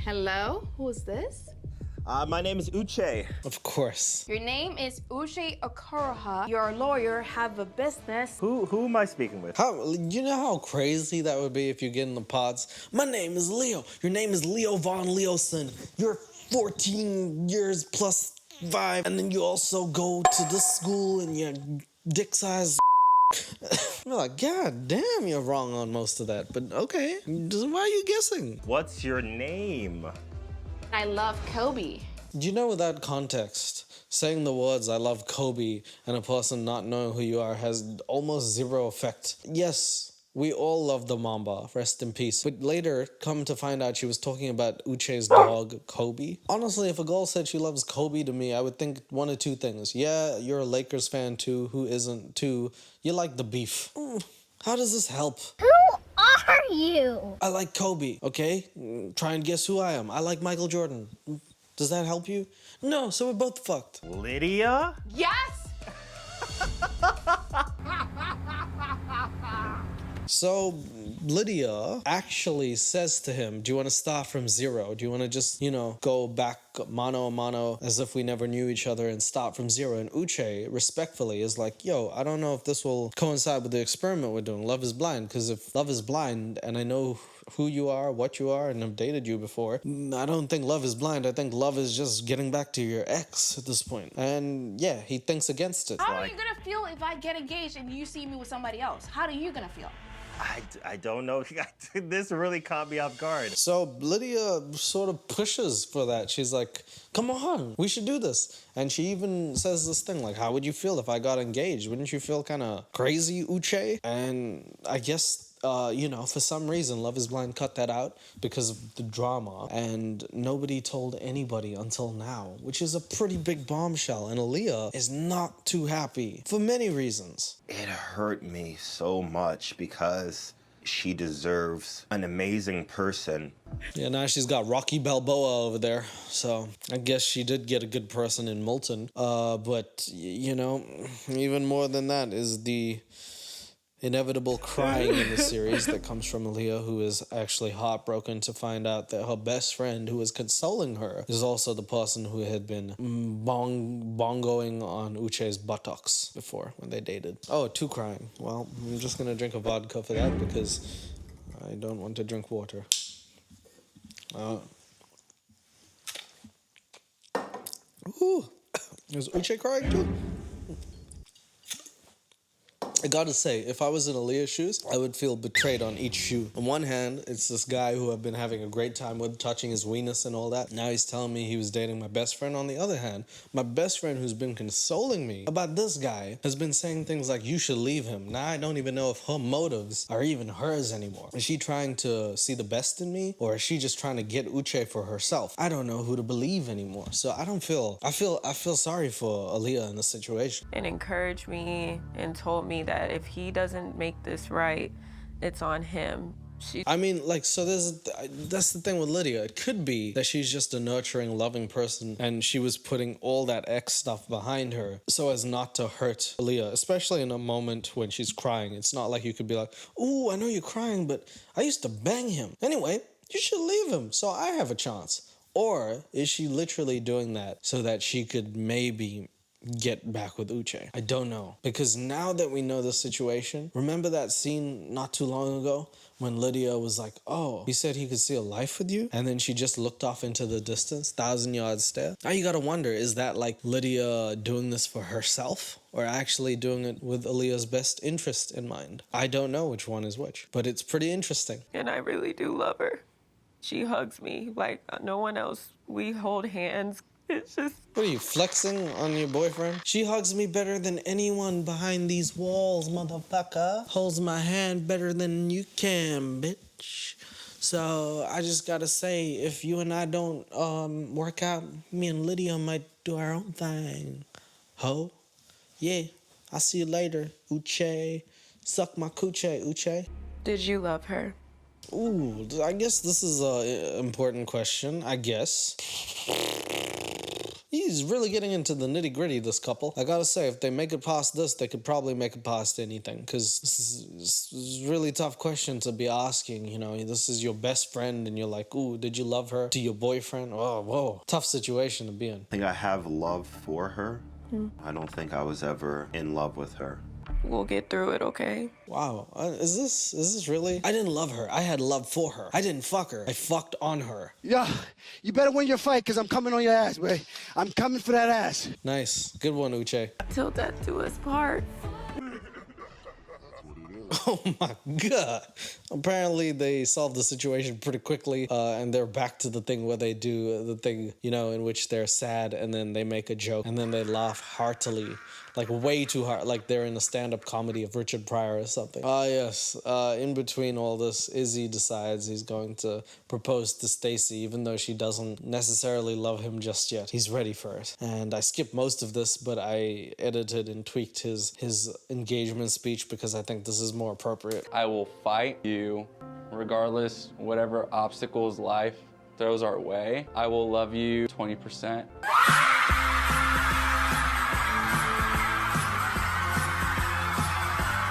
Hello? Who is this? My name is Uche. Of course. Your name is Uche Okoroha. You're a lawyer, have a business. Who am I speaking with? You know how crazy that would be if you get in the pods? My name is Leo. Your name is Leo Von Leoson. You're 14 years plus 5, and then you also go to this school and your dick size. You're like, God damn, you're wrong on most of that, but okay. Why are you guessing? What's your name? I love Kobe. Do you know, without context, saying the words I love Kobe and a person not knowing who you are has almost zero effect? Yes, we all love the Mamba, rest in peace. But later, come to find out she was talking about Uche's dog, Kobe. Honestly, if a girl said she loves Kobe to me, I would think one of two things. Yeah, you're a Lakers fan too, who isn't? Two, you like the beef. How does this help? Who are you? I like Kobe, okay? Try and guess who I am. I like Michael Jordan. Does that help you? No, so we're both fucked. Lydia? Yes! So Lydia actually says to him, do you want to start from zero? Do you want to just, go back mano a mano as if we never knew each other and start from zero? And Uche, respectfully, is like, yo, I don't know if this will coincide with the experiment we're doing. Love is blind. Because if love is blind and I know who you are, what you are, and I've dated you before, I don't think love is blind. I think love is just getting back to your ex at this point. And yeah, he thinks against it. How are you gonna feel if I get engaged and you see me with somebody else? How are you gonna feel? I don't know. This really caught me off guard. So Lydia sort of pushes for that. She's like, come on, we should do this. And she even says this thing like, how would you feel if I got engaged? Wouldn't you feel kind of crazy, Uche? And I guess, for some reason, Love is Blind cut that out because of the drama. And nobody told anybody until now, which is a pretty big bombshell. And Aaliyah is not too happy for many reasons. It hurt me so much because she deserves an amazing person. Yeah, now she's got Rocky Balboa over there. So I guess she did get a good person in Milton. But, even more than that is the inevitable crying in the series that comes from Aaliyah, who is actually heartbroken to find out that her best friend, who was consoling her, is also the person who had been bongoing on Uche's buttocks before when they dated. Oh, two crying. Well, I'm just gonna drink a vodka for that because I don't want to drink water. Ooh, is Uche crying too? I gotta say, if I was in Aaliyah's shoes, I would feel betrayed on each shoe. On one hand, it's this guy who I've been having a great time with, touching his weenus and all that. Now he's telling me he was dating my best friend. On the other hand, my best friend who's been consoling me about this guy has been saying things like, you should leave him. Now I don't even know if her motives are even hers anymore. Is she trying to see the best in me? Or is she just trying to get Uche for herself? I don't know who to believe anymore. So I feel sorry for Aaliyah in this situation. And encouraged me and told me that if he doesn't make this right, it's on him. That's the thing with Lydia. It could be that she's just a nurturing, loving person and she was putting all that ex stuff behind her so as not to hurt Aaliyah, especially in a moment when she's crying. It's not like you could be like, ooh, I know you're crying, but I used to bang him. Anyway, you should leave him so I have a chance. Or is she literally doing that so that she could maybe get back with Uche? I don't know. Because now that we know the situation, remember that scene not too long ago when Lydia was like, oh, he said he could see a life with you? And then she just looked off into the distance, 1,000-yard stare. Now you gotta wonder, is that like Lydia doing this for herself or actually doing it with Aaliyah's best interest in mind? I don't know which one is which, but it's pretty interesting. And I really do love her. She hugs me like no one else. We hold hands. It's just... What are you, flexing on your boyfriend? She hugs me better than anyone behind these walls, motherfucker. Holds my hand better than you can, bitch. So I just gotta say, if you and I don't work out, me and Lydia might do our own thing. Ho? Yeah. I'll see you later, Uche. Suck my coochie, Uche. Did you love her? Ooh, I guess this is an important question, I guess. He's really getting into the nitty-gritty, this couple. I gotta say, if they make it past this, they could probably make it past anything, because this is a really tough question to be asking, you know. This is your best friend, and you're like, ooh, did you love her? To your boyfriend? Oh, whoa. Tough situation to be in. I think I have love for her. I don't think I was ever in love with her. We'll get through it, okay? Wow, is this really? I didn't love her. I had love for her. I didn't fuck her. I fucked on her. Yeah, you better win your fight, because I'm coming on your ass, boy. I'm coming for that ass. Nice. Good one, Uche. Till death do us part. Oh my god. Apparently they solved the situation pretty quickly, and they're back to the thing where they do the thing, you know, in which they're sad and then they make a joke and then they laugh heartily. Like way too hard, like they're in a stand-up comedy of Richard Pryor or something. Yes, in between all this, Izzy decides he's going to propose to Stacy, even though she doesn't necessarily love him just yet. He's ready for it. And I skipped most of this, but I edited and tweaked his engagement speech because I think this is more appropriate. I will fight you regardless whatever obstacles life throws our way. I will love you 20%.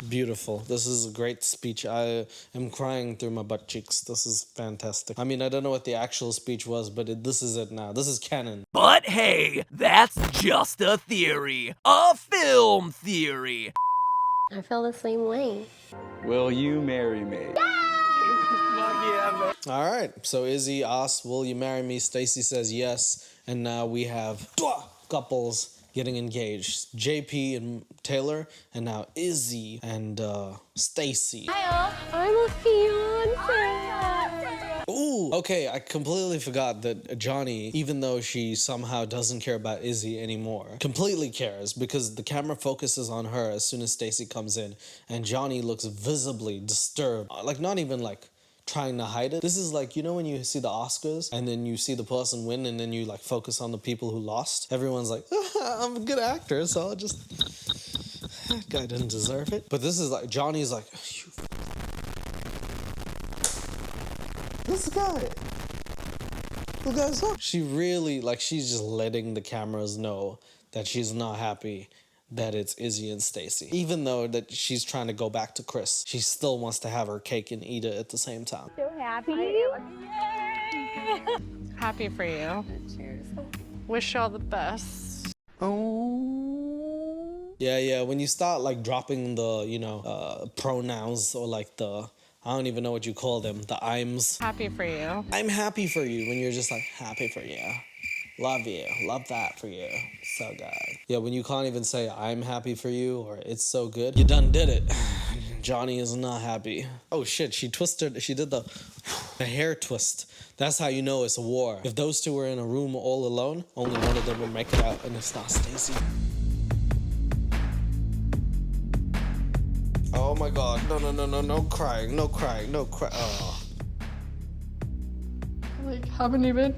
Beautiful. This is a great speech. I am crying through my butt cheeks. This is fantastic. I mean, I don't know what the actual speech was, but this is it now. This is canon. But hey, that's just a theory. A film theory. I feel the same way. Will you marry me? All right. So Izzy asks, will you marry me? Stacy says yes. And now we have couples getting engaged. JP and Taylor, and now Izzy and Stacy. I'm a fiance. Ooh, okay, I completely forgot that Johnny, even though she somehow doesn't care about Izzy anymore, completely cares because the camera focuses on her as soon as Stacy comes in, and Johnny looks visibly disturbed. Like, not even like trying to hide it. This is like, you know, when you see the Oscars and then you see the person win and then you like focus on the people who lost. Everyone's like, I'm a good actor, so I'll just, that guy didn't deserve it. But this is like, Johnny's like, this guy, the guy's up. She really, like, she's just letting the cameras know that she's not happy that it's Izzy and Stacy. Even though that she's trying to go back to Chris, she still wants to have her cake and eat it at the same time. So happy. Happy for you. Cheers. Wish you all the best. Yeah, when you start like dropping the, you know, pronouns or like the, I don't even know what you call them, the I'ms. Happy for you. I'm happy for you when you're just like, happy for you. Love you. Love that for you. So good. Yeah, when you can't even say I'm happy for you or it's so good, you done did it. Johnny is not happy. Oh shit, she did the hair twist. That's how you know it's a war. If those two were in a room all alone, only one of them would make it out, and it's not Stacy. Oh my god, no crying, no crying, no cry. Oh. Like, haven't even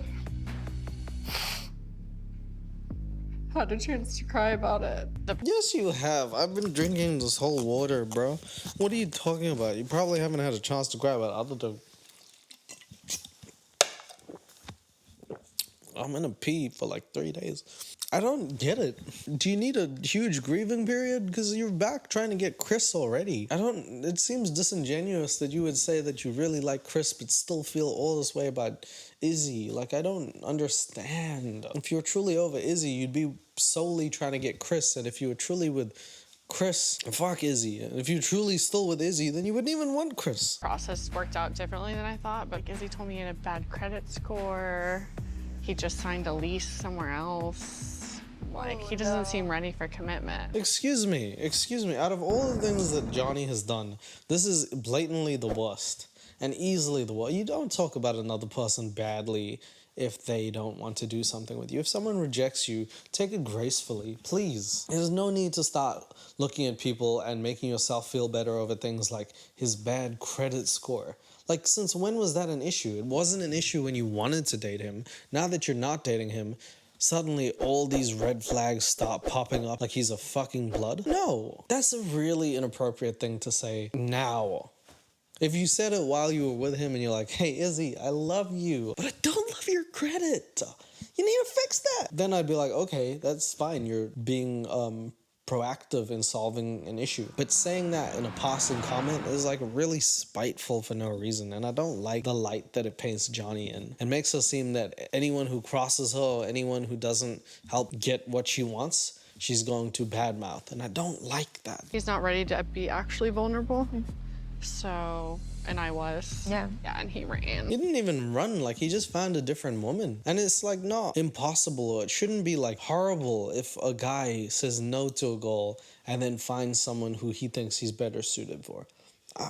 had a chance to cry about it. Yes, you have. I've been drinking this whole water, bro. What are you talking about? You probably haven't had a chance to cry about it other than I'm gonna pee for like 3 days. I don't get it. Do you need a huge grieving period? Because you're back trying to get Chris already. It seems disingenuous that you would say that you really like Chris but still feel all this way about Izzy. Like, I don't understand. If you're truly over Izzy, you'd be solely trying to get Chris. And if you were truly with Chris, fuck Izzy. And if you're truly still with Izzy, then you wouldn't even want Chris. Process worked out differently than I thought, but Izzy told me he had a bad credit score. He just signed a lease somewhere else. Like, he doesn't seem ready for commitment. Excuse me. Out of all the things that Johnny has done, this is blatantly the worst. And easily the worst. You don't talk about another person badly if they don't want to do something with you. If someone rejects you, take it gracefully, please. There's no need to start looking at people and making yourself feel better over things like his bad credit score. Like, since when was that an issue? It wasn't an issue when you wanted to date him. Now that you're not dating him, suddenly all these red flags start popping up like he's a fucking blood? No, that's a really inappropriate thing to say now. If you said it while you were with him and you're like, hey, Izzy, I love you, but I don't love your credit. You need to fix that. Then I'd be like, okay, that's fine. You're being proactive in solving an issue. But saying that in a passing comment is like really spiteful for no reason. And I don't like the light that it paints Johnny in. It makes her seem that anyone who crosses her or anyone who doesn't help get what she wants, she's going to badmouth. And I don't like that. He's not ready to be actually vulnerable. So, and I was. Yeah, and he ran. He didn't even run, like he just found a different woman. And it's like not impossible, or it shouldn't be like horrible if a guy says no to a goal and then finds someone who he thinks he's better suited for.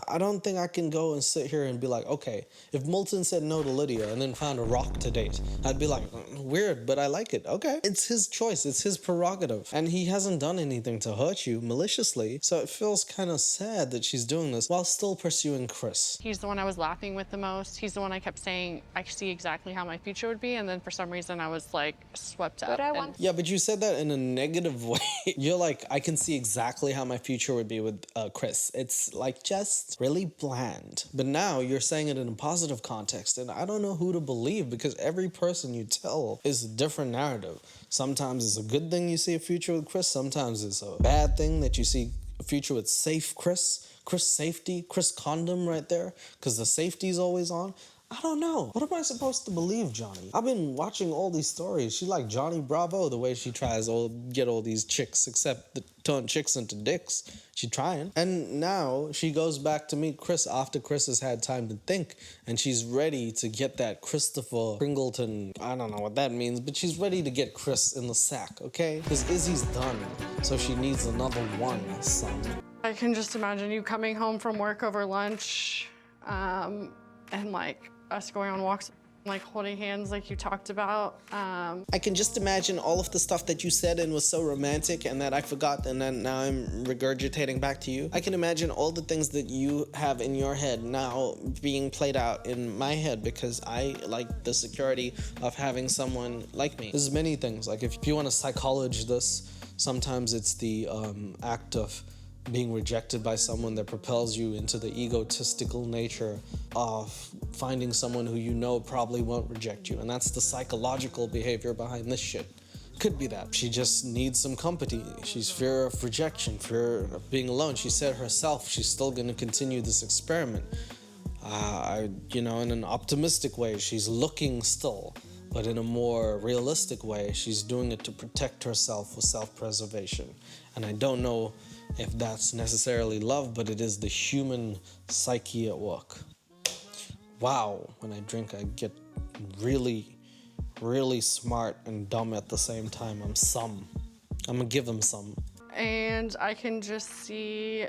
I don't think I can go and sit here and be like, okay, if Milton said no to Lydia and then found a rock to date, I'd be like, weird, but I like it. Okay, it's his choice, it's his prerogative. And he hasn't done anything to hurt you maliciously, so it feels kind of sad that she's doing this while still pursuing Chris. He's the one I was laughing with the most. He's the one I kept saying, I see exactly how my future would be, and then for some reason I was like swept up. Yeah, but you said that in a negative way. You're like, I can see exactly how my future would be with Chris. It's like just really bland. But now you're saying it in a positive context, and I don't know who to believe because every person you tell is a different narrative. Sometimes it's a good thing you see a future with Chris, sometimes it's a bad thing that you see a future with safe Chris safety, Chris condom right there, because the safety's always on. I don't know. What am I supposed to believe, Johnny? I've been watching all these stories. She like Johnny Bravo, the way she tries to get all these chicks, except the turn chicks into dicks. She trying. And now she goes back to meet Chris after Chris has had time to think, and she's ready to get that Christopher Pringleton, I don't know what that means, but she's ready to get Chris in the sack, okay? Because Izzy's done, so she needs another one, son. I can just imagine you coming home from work over lunch, and like us going on walks, like holding hands like you talked about. I can just imagine all of the stuff that you said and was so romantic and that I forgot and then now I'm regurgitating back to you. I can imagine all the things that you have in your head now being played out in my head because I like the security of having someone like me. There's many things, like if you want to psychology this, sometimes it's the act of being rejected by someone that propels you into the egotistical nature of finding someone who you know probably won't reject you. And that's the psychological behavior behind this shit. Could be that. She just needs some company. She's fear of rejection, fear of being alone. She said herself she's still going to continue this experiment. You know, in an optimistic way, she's looking still. But in a more realistic way, she's doing it to protect herself with self-preservation. And I don't know if that's necessarily love, but it is the human psyche at work. Wow, when I drink, I get really, really smart and dumb at the same time. I'm gonna give him some. And I can just see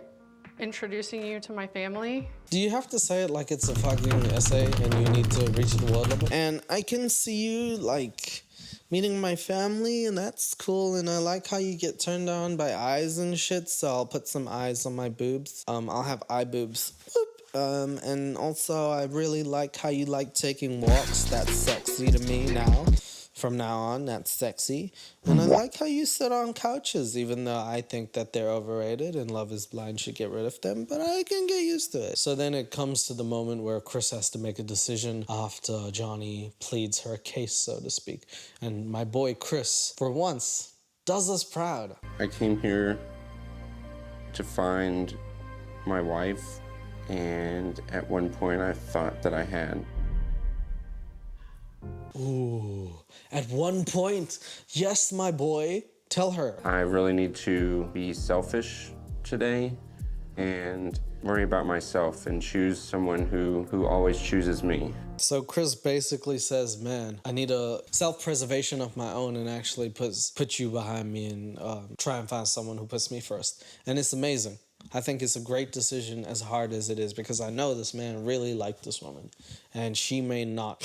introducing you to my family. Do you have to say it like it's a fucking essay and you need to reach the word limit? And I can see you like meeting my family, and that's cool, and I like how you get turned on by eyes and shit, so I'll put some eyes on my boobs. I'll have eye boobs. Whoop. And also I really like how you like taking walks. That's sexy to me now. From now on, that's sexy. And I like how you sit on couches, even though I think that they're overrated and Love is Blind should get rid of them, but I can get used to it. So then it comes to the moment where Chris has to make a decision after Johnny pleads her case, so to speak. And my boy Chris, for once, does us proud. I came here to find my wife, and at one point I thought that I had. Ooh, at one point, yes, my boy, tell her. I really need to be selfish today and worry about myself and choose someone who always chooses me. So Chris basically says, man, I need a self-preservation of my own and actually put you behind me and try and find someone who puts me first. And it's amazing. I think it's a great decision, as hard as it is, because I know this man really liked this woman. And she may not.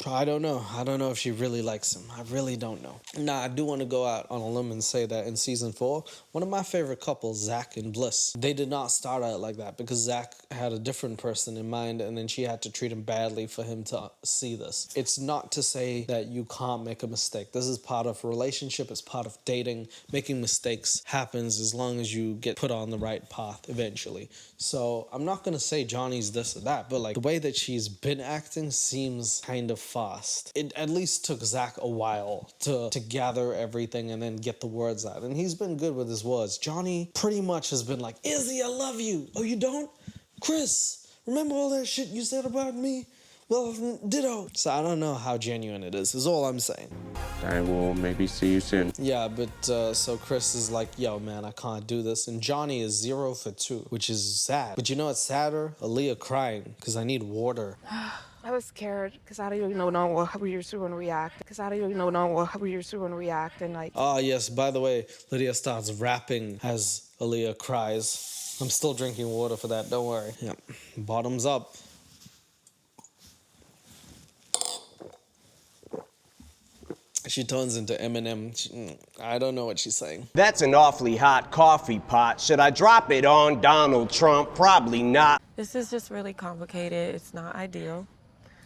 I don't know. I don't know if she really likes him. I really don't know. Now, I do want to go out on a limb and say that in season 4, one of my favorite couples, Zach and Bliss, they did not start out like that because Zach had a different person in mind and then she had to treat him badly for him to see this. It's not to say that you can't make a mistake. This is part of a relationship. It's part of dating. Making mistakes happens as long as you get put on the right path eventually. So I'm not going to say Johnny's this or that, but like the way that she's been acting seems kind of fast. It at least took Zach a while to gather everything and then get the words out. And he's been good with his words. Johnny pretty much has been like, Izzy, I love you. Oh, you don't? Chris, remember all that shit you said about me? Well, ditto. So I don't know how genuine it is all I'm saying. I will maybe see you soon. Yeah, but so Chris is like, yo, man, I can't do this. And Johnny is 0 for 2, which is sad. But you know what's sadder? Aaliyah crying, because I need water. I was scared because I didn't know how we were going to react. And like. Oh, yes, by the way, Lydia starts rapping as Aaliyah cries. I'm still drinking water for that, don't worry. Yeah, bottoms up. She turns into Eminem. I don't know what she's saying. That's an awfully hot coffee pot. Should I drop it on Donald Trump? Probably not. This is just really complicated. It's not ideal.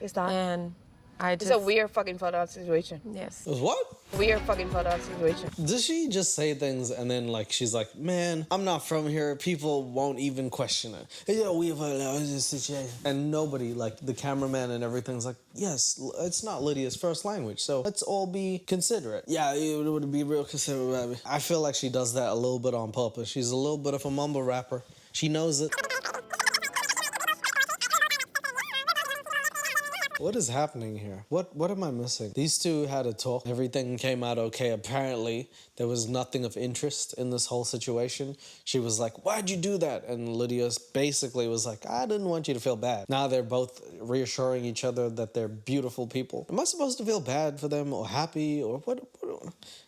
It's not. And It's a weird fucking photo situation. Yes. What? Weird fucking photo situation. Does she just say things and then like she's like, man, I'm not from here. People won't even question it. Yeah, we have a situation. And nobody, like the cameraman and everything's like, yes, it's not Lydia's first language, so let's all be considerate. Yeah, it would be real considerate, baby. I feel like she does that a little bit on purpose. She's a little bit of a mumble rapper. She knows it. What is happening here? What am I missing? These two had a talk. Everything came out okay. Apparently, there was nothing of interest in this whole situation. She was like, why'd you do that? And Lydia basically was like, I didn't want you to feel bad. Now they're both reassuring each other that they're beautiful people. Am I supposed to feel bad for them or happy or what?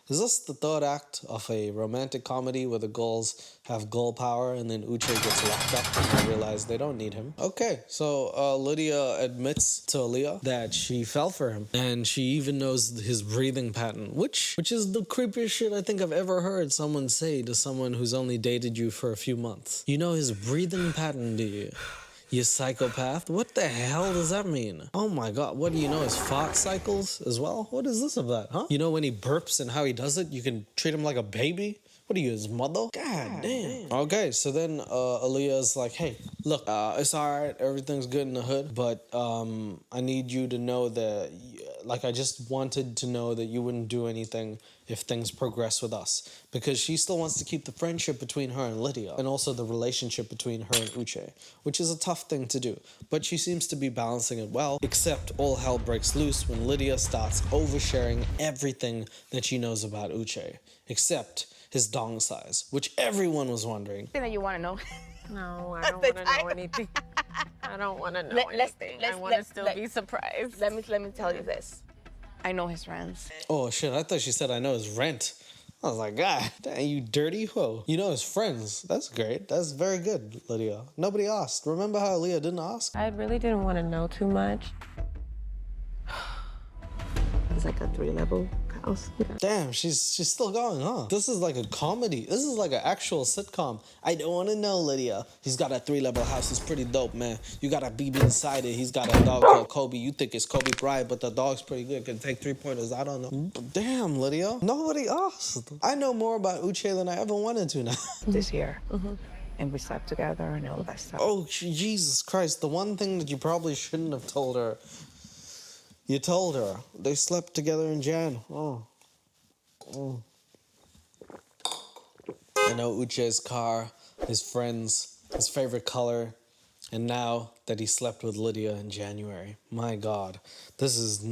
Is this the third act of a romantic comedy where the girls have girl power and then Uche gets locked up and they realize they don't need him? Okay, so Lydia admits to Aaliyah that she fell for him and she even knows his breathing pattern, which is the creepiest shit I think I've ever heard someone say to someone who's only dated you for a few months. You know his breathing pattern, do you? You psychopath? What the hell does that mean? Oh my god, what do you know? His fart cycles as well? What is this about, huh? You know when he burps and how he does it, you can treat him like a baby? What are you, his mother? God damn. Okay, so then Aaliyah's like, hey, look, it's alright, everything's good in the hood, but I need you to know that, like, I just wanted to know that you wouldn't do anything if things progress with us. Because she still wants to keep the friendship between her and Lydia, and also the relationship between her and Uche, which is a tough thing to do. But she seems to be balancing it well, except all hell breaks loose when Lydia starts oversharing everything that she knows about Uche, except his dong size, which everyone was wondering. Thing that you want to know? No, I don't want to know anything. I don't want to know anything. I want to still be surprised. Let me tell you this. I know his friends. Oh shit, I thought she said I know his rent. I was like, God, dang, you dirty hoe. You know his friends. That's great. That's very good, Lydia. Nobody asked. Remember how Aaliyah didn't ask? I really didn't want to know too much. It's like a 3-level house. Damn, she's still going, huh? This is like a comedy. This is like an actual sitcom. I don't want to know, Lydia. He's got a 3-level house. It's pretty dope, man. You got a BB inside it. He's got a dog called Kobe. You think it's Kobe Bryant, but the dog's pretty good. Can take 3-pointers. I don't know. Damn, Lydia. Nobody asked. I know more about Uche than I ever wanted to now. This year. And we slept together and all that stuff. Oh, Jesus Christ. The one thing that you probably shouldn't have told her. You told her. They slept together in Jan. Oh. I know Uche's car, his friends, his favorite color, and now that he slept with Lydia in January. My God. This is...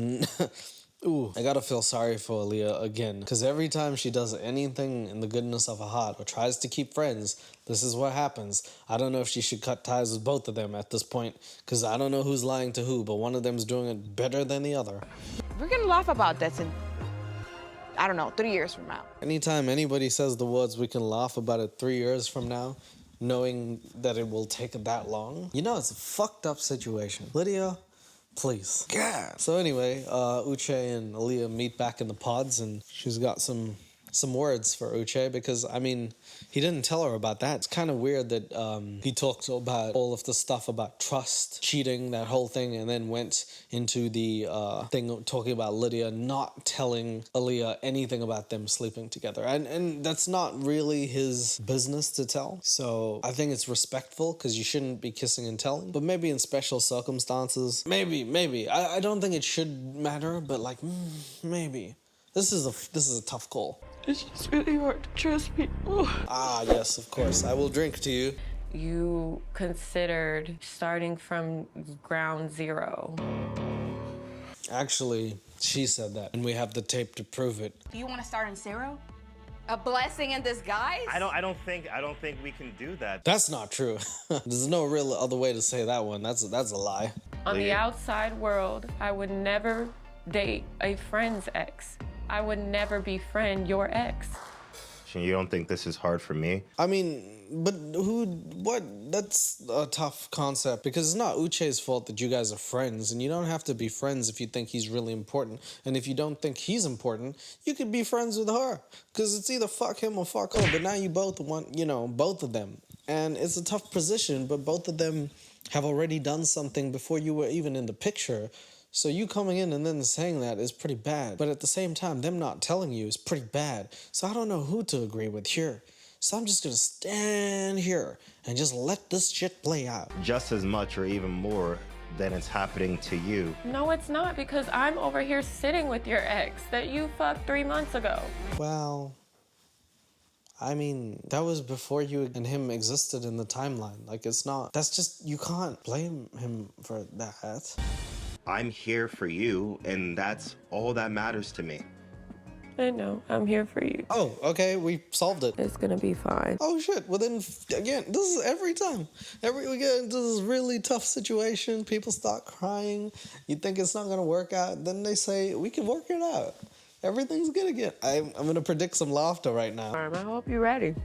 Ooh, I gotta feel sorry for Aaliyah again, because every time she does anything in the goodness of her heart or tries to keep friends, this is what happens. I don't know if she should cut ties with both of them at this point, because I don't know who's lying to who, but one of them's doing it better than the other. We're gonna laugh about this in, I don't know, 3 years from now. Anytime anybody says the words, we can laugh about it 3 years from now, knowing that it will take that long, you know it's a fucked up situation. Lydia, please. God. So anyway, Uche and Aaliyah meet back in the pods, and she's got some some words for Uche because, I mean, he didn't tell her about that. It's kind of weird that he talked about all of the stuff about trust, cheating, that whole thing, and then went into the thing talking about Lydia not telling Aaliyah anything about them sleeping together. And that's not really his business to tell. So I think it's respectful because you shouldn't be kissing and telling. But maybe in special circumstances, maybe. I don't think it should matter, but like, maybe. This is a tough call. It's just really hard to trust people. Ah, yes, of course. I will drink to you. You considered starting from ground zero. Actually, she said that, and we have the tape to prove it. Do you want to start in zero? A blessing in disguise? I don't think we can do that. That's not true. There's no real other way to say that one. That's a lie. On the outside world, I would never date a friend's ex. I would never befriend your ex. You don't think this is hard for me? I mean, but what? That's a tough concept because it's not Uche's fault that you guys are friends, and you don't have to be friends if you think he's really important. And if you don't think he's important, you could be friends with her because it's either fuck him or fuck her. But now you both want, both of them. And it's a tough position, but both of them have already done something before you were even in the picture. So you coming in and then saying that is pretty bad. But at the same time, them not telling you is pretty bad. So I don't know who to agree with here. So I'm just gonna stand here and just let this shit play out. Just as much or even more than it's happening to you. No, it's not, because I'm over here sitting with your ex that you fucked 3 months ago. Well, I mean, that was before you and him existed in the timeline. Like, it's not, that's just, you can't blame him for that. I'm here for you, and that's all that matters to me. I know, I'm here for you. Oh, okay, we solved it. It's gonna be fine. Oh shit, well then, again, this is every time. We get into this really tough situation, people start crying, you think it's not gonna work out, then they say, we can work it out. Everything's good again. I'm gonna predict some laughter right now. I hope you're ready.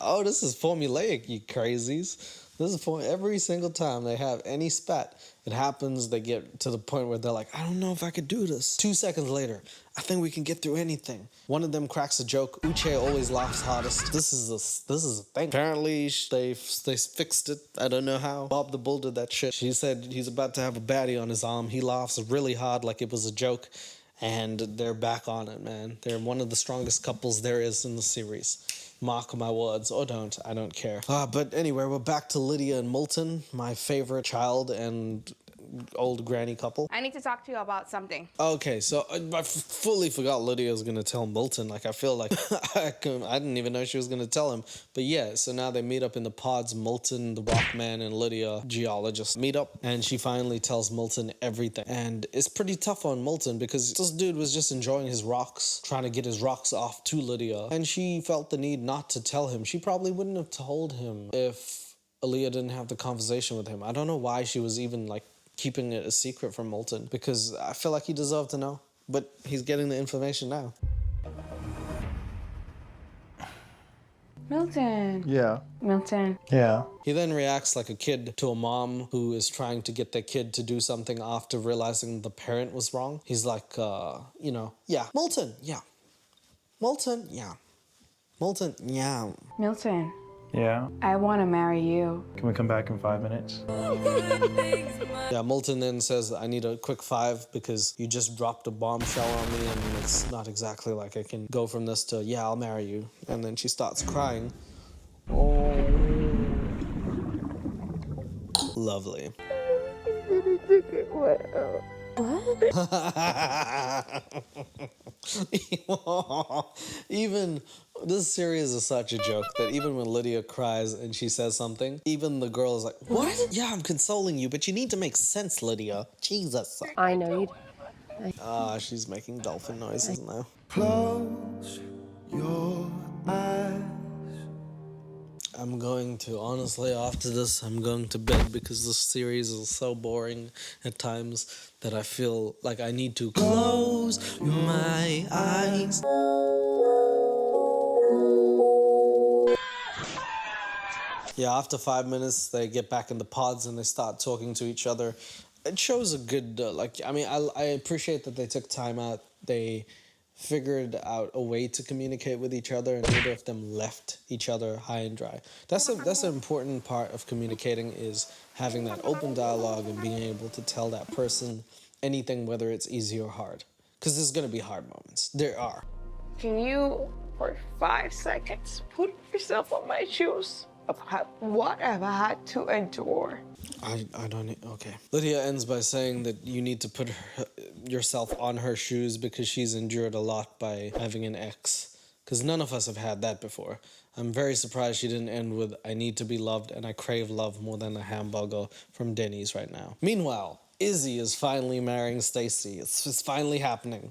Oh, this is formulaic, you crazies. This is for every single time they have any spat, it happens, they get to the point where they're like, I don't know if I could do this. 2 seconds later, I think we can get through anything. One of them cracks a joke. Uche always laughs hardest. This is a thing. Apparently, they fixed it. I don't know how. Bob the Bull did that shit. She said he's about to have a baddie on his arm. He laughs really hard like it was a joke. And they're back on it, man. They're one of the strongest couples there is in the series. Mark my words, or don't, I don't care. But anyway, we're back to Lydia and Milton, my favorite child and old granny couple. I need to talk to you about something. Okay, so I fully forgot Lydia was gonna tell Milton. Like, I feel like I didn't even know she was gonna tell him. But yeah, so now they meet up in the pods. Milton, the Rockman, and Lydia, geologist, meet up, and she finally tells Milton everything. And it's pretty tough on Milton because this dude was just enjoying his rocks, trying to get his rocks off to Lydia, and she felt the need not to tell him. She probably wouldn't have told him if Aaliyah didn't have the conversation with him. I don't know why she was even like keeping it a secret from Milton, because I feel like he deserved to know, but he's getting the information now. Milton. Yeah. Milton. Yeah. He then reacts like a kid to a mom who is trying to get their kid to do something after realizing the parent was wrong. He's like, yeah, Milton, yeah. Milton, yeah. Milton, yeah. Milton. Yeah. I want to marry you. Can we come back in 5 minutes? Yeah, Milton then says, I need a quick 5 because you just dropped a bombshell on me and it's not exactly like I can go from this to, yeah, I'll marry you. And then she starts crying. Oh. Lovely. Even this series is such a joke that even when Lydia cries and she says something, even the girl is like, what? Yeah, I'm consoling you, but you need to make sense, Lydia. Jesus. I know you. She's making dolphin noises now. Close your eyes. I'm going to, honestly, after this, I'm going to bed because this series is so boring at times that I feel like I need to close my eyes. Yeah, after 5 minutes, they get back in the pods and they start talking to each other. It shows a good, I appreciate that they took time out. They figured out a way to communicate with each other, and neither of them left each other high and dry. That's an important part of communicating, is having that open dialogue and being able to tell that person anything, whether it's easy or hard. Because there's gonna be hard moments. There are. Can you, for 5 seconds, put yourself on my shoes of what I've had to endure? I don't, okay. Lydia ends by saying that you need to put yourself on her shoes because she's endured a lot by having an ex. Because none of us have had that before. I'm very surprised she didn't end with, I need to be loved and I crave love more than a hamburger from Denny's right now. Meanwhile, Izzy is finally marrying Stacy. It's finally happening.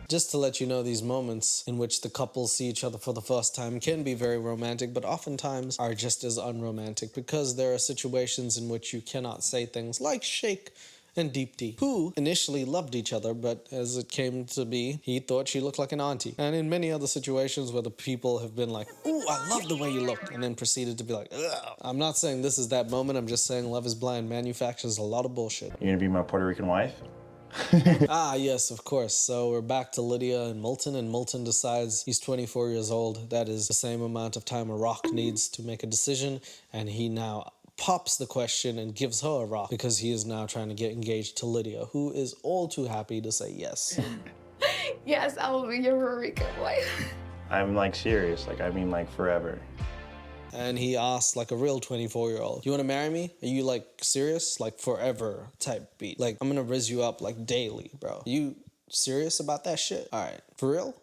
Just to let you know, these moments in which the couples see each other for the first time can be very romantic, but oftentimes are just as unromantic, because there are situations in which you cannot say things like Shake and Deep D, who initially loved each other, but as it came to be, he thought she looked like an auntie. And in many other situations where the people have been like, ooh, I love the way you look, and then proceeded to be like, ugh. I'm not saying this is that moment, I'm just saying Love is Blind manufactures a lot of bullshit. You gonna be my Puerto Rican wife? Ah, yes, of course. So we're back to Lydia and Milton decides he's 24 years old. That is the same amount of time a rock needs to make a decision, and he now pops the question and gives her a rock because he is now trying to get engaged to Lydia, who is all too happy to say yes. Yes, I will be your Puerto Rican wife. I'm like serious, like I mean like forever. And he asks like a real 24-year-old, you want to marry me? Are you like serious? Like forever type beat. Like I'm gonna rizz you up like daily, bro. You serious about that shit? All right, for real?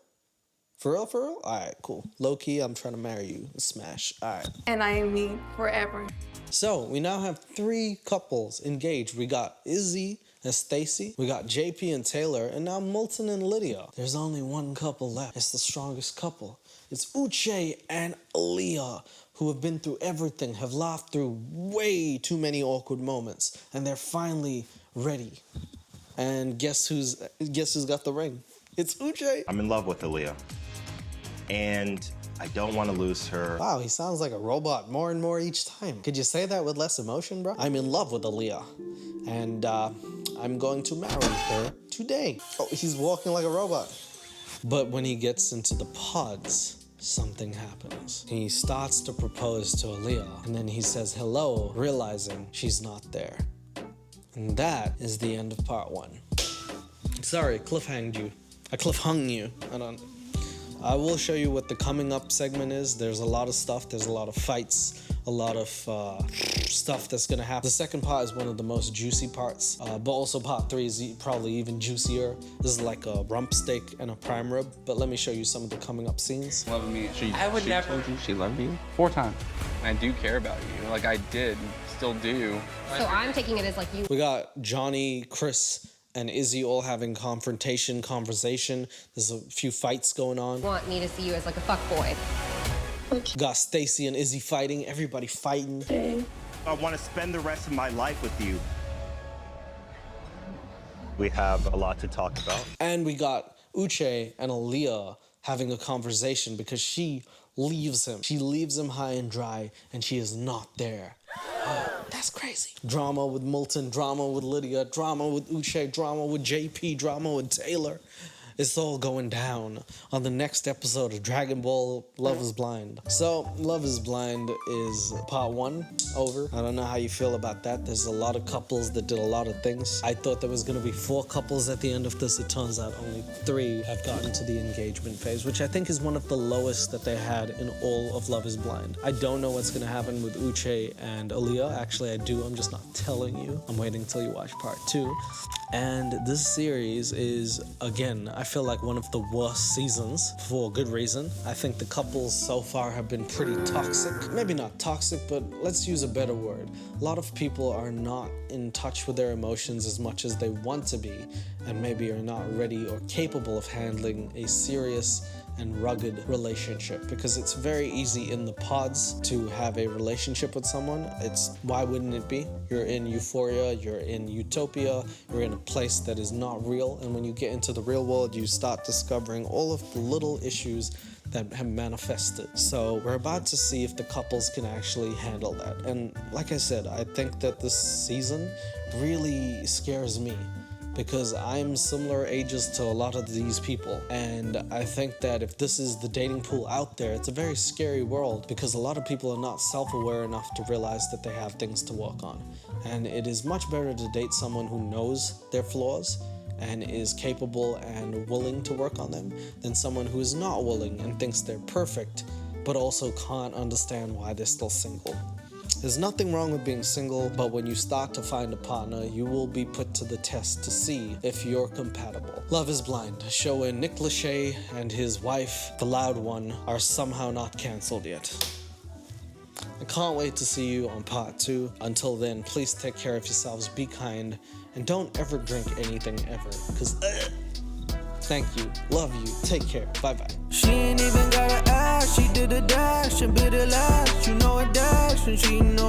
For real, for real? All right, cool. Low key, I'm trying to marry you. Smash. All right. And I mean forever. So we now have 3 couples engaged. We got Izzy and Stacy, we got JP and Taylor, and now Milton and Lydia. There's only one couple left. It's the strongest couple. It's Uche and Aaliyah, who have been through everything, have laughed through way too many awkward moments, and they're finally ready. And guess who's got the ring? It's Uche. I'm in love with Aaliyah, and I don't want to lose her. Wow, he sounds like a robot more and more each time. Could you say that with less emotion, bro? I'm in love with Aaliyah, and I'm going to marry her today. Oh, he's walking like a robot. But when he gets into the pods, something happens. He starts to propose to Aaliyah, and then he says hello, realizing she's not there. And that is the end of part 1. Sorry, cliffhanged you. I cliffhung you. I will show you what the coming up segment is. There's a lot of stuff. There's a lot of fights, a lot of stuff that's gonna happen. The second part is one of the most juicy parts, but also part 3 is probably even juicier. This is like a rump steak and a prime rib, but let me show you some of the coming up scenes. Loving me. I would never. Told you she loved you 4 times. I do care about you. Like I did, still do. So I'm taking it as like you. We got Johnny, Chris, and Izzy all having conversation. There's a few fights going on. Want me to see you as like a fuckboy. Got Stacy and Izzy fighting, everybody fighting. I want to spend the rest of my life with you. We have a lot to talk about. And we got Uche and Aaliyah having a conversation because she leaves him. She leaves him high and dry, and she is not there. That's crazy. Drama with Milton, drama with Lydia, drama with Uche, drama with JP, drama with Taylor. It's all going down on the next episode of Dragon Ball Love is Blind. So, Love is Blind is part 1 over. I don't know how you feel about that. There's a lot of couples that did a lot of things. I thought there was gonna be 4 couples at the end of this. It turns out only 3 have gotten to the engagement phase, which I think is one of the lowest that they had in all of Love is Blind. I don't know what's gonna happen with Uche and Aaliyah. Actually, I do. I'm just not telling you. I'm waiting till you watch part 2. And this series is, again, I feel like one of the worst seasons for good reason. I think the couples so far have been pretty toxic. Maybe not toxic, but let's use a better word. A lot of people are not in touch with their emotions as much as they want to be, and maybe are not ready or capable of handling a serious and rugged relationship, because it's very easy in the pods to have a relationship with someone. Why wouldn't it be? You're in euphoria, you're in utopia, you're in a place that is not real, and when you get into the real world, you start discovering all of the little issues that have manifested. So we're about to see if the couples can actually handle that. And like I said, I think that this season really scares me, because I'm similar ages to a lot of these people, and I think that if this is the dating pool out there, it's a very scary world, because a lot of people are not self-aware enough to realize that they have things to work on. And it is much better to date someone who knows their flaws and is capable and willing to work on them than someone who is not willing and thinks they're perfect but also can't understand why they're still single. There's nothing wrong with being single, but when you start to find a partner, you will be put to the test to see if you're compatible. Love is Blind, a show where Nick Lachey and his wife, the loud one, are somehow not cancelled yet. I can't wait to see you on part 2. Until then, please take care of yourselves, be kind, and don't ever drink anything ever, because thank you, love you, take care, bye-bye. She ain't even gotta ask, she did a dash and bit it last. You know a dash and she know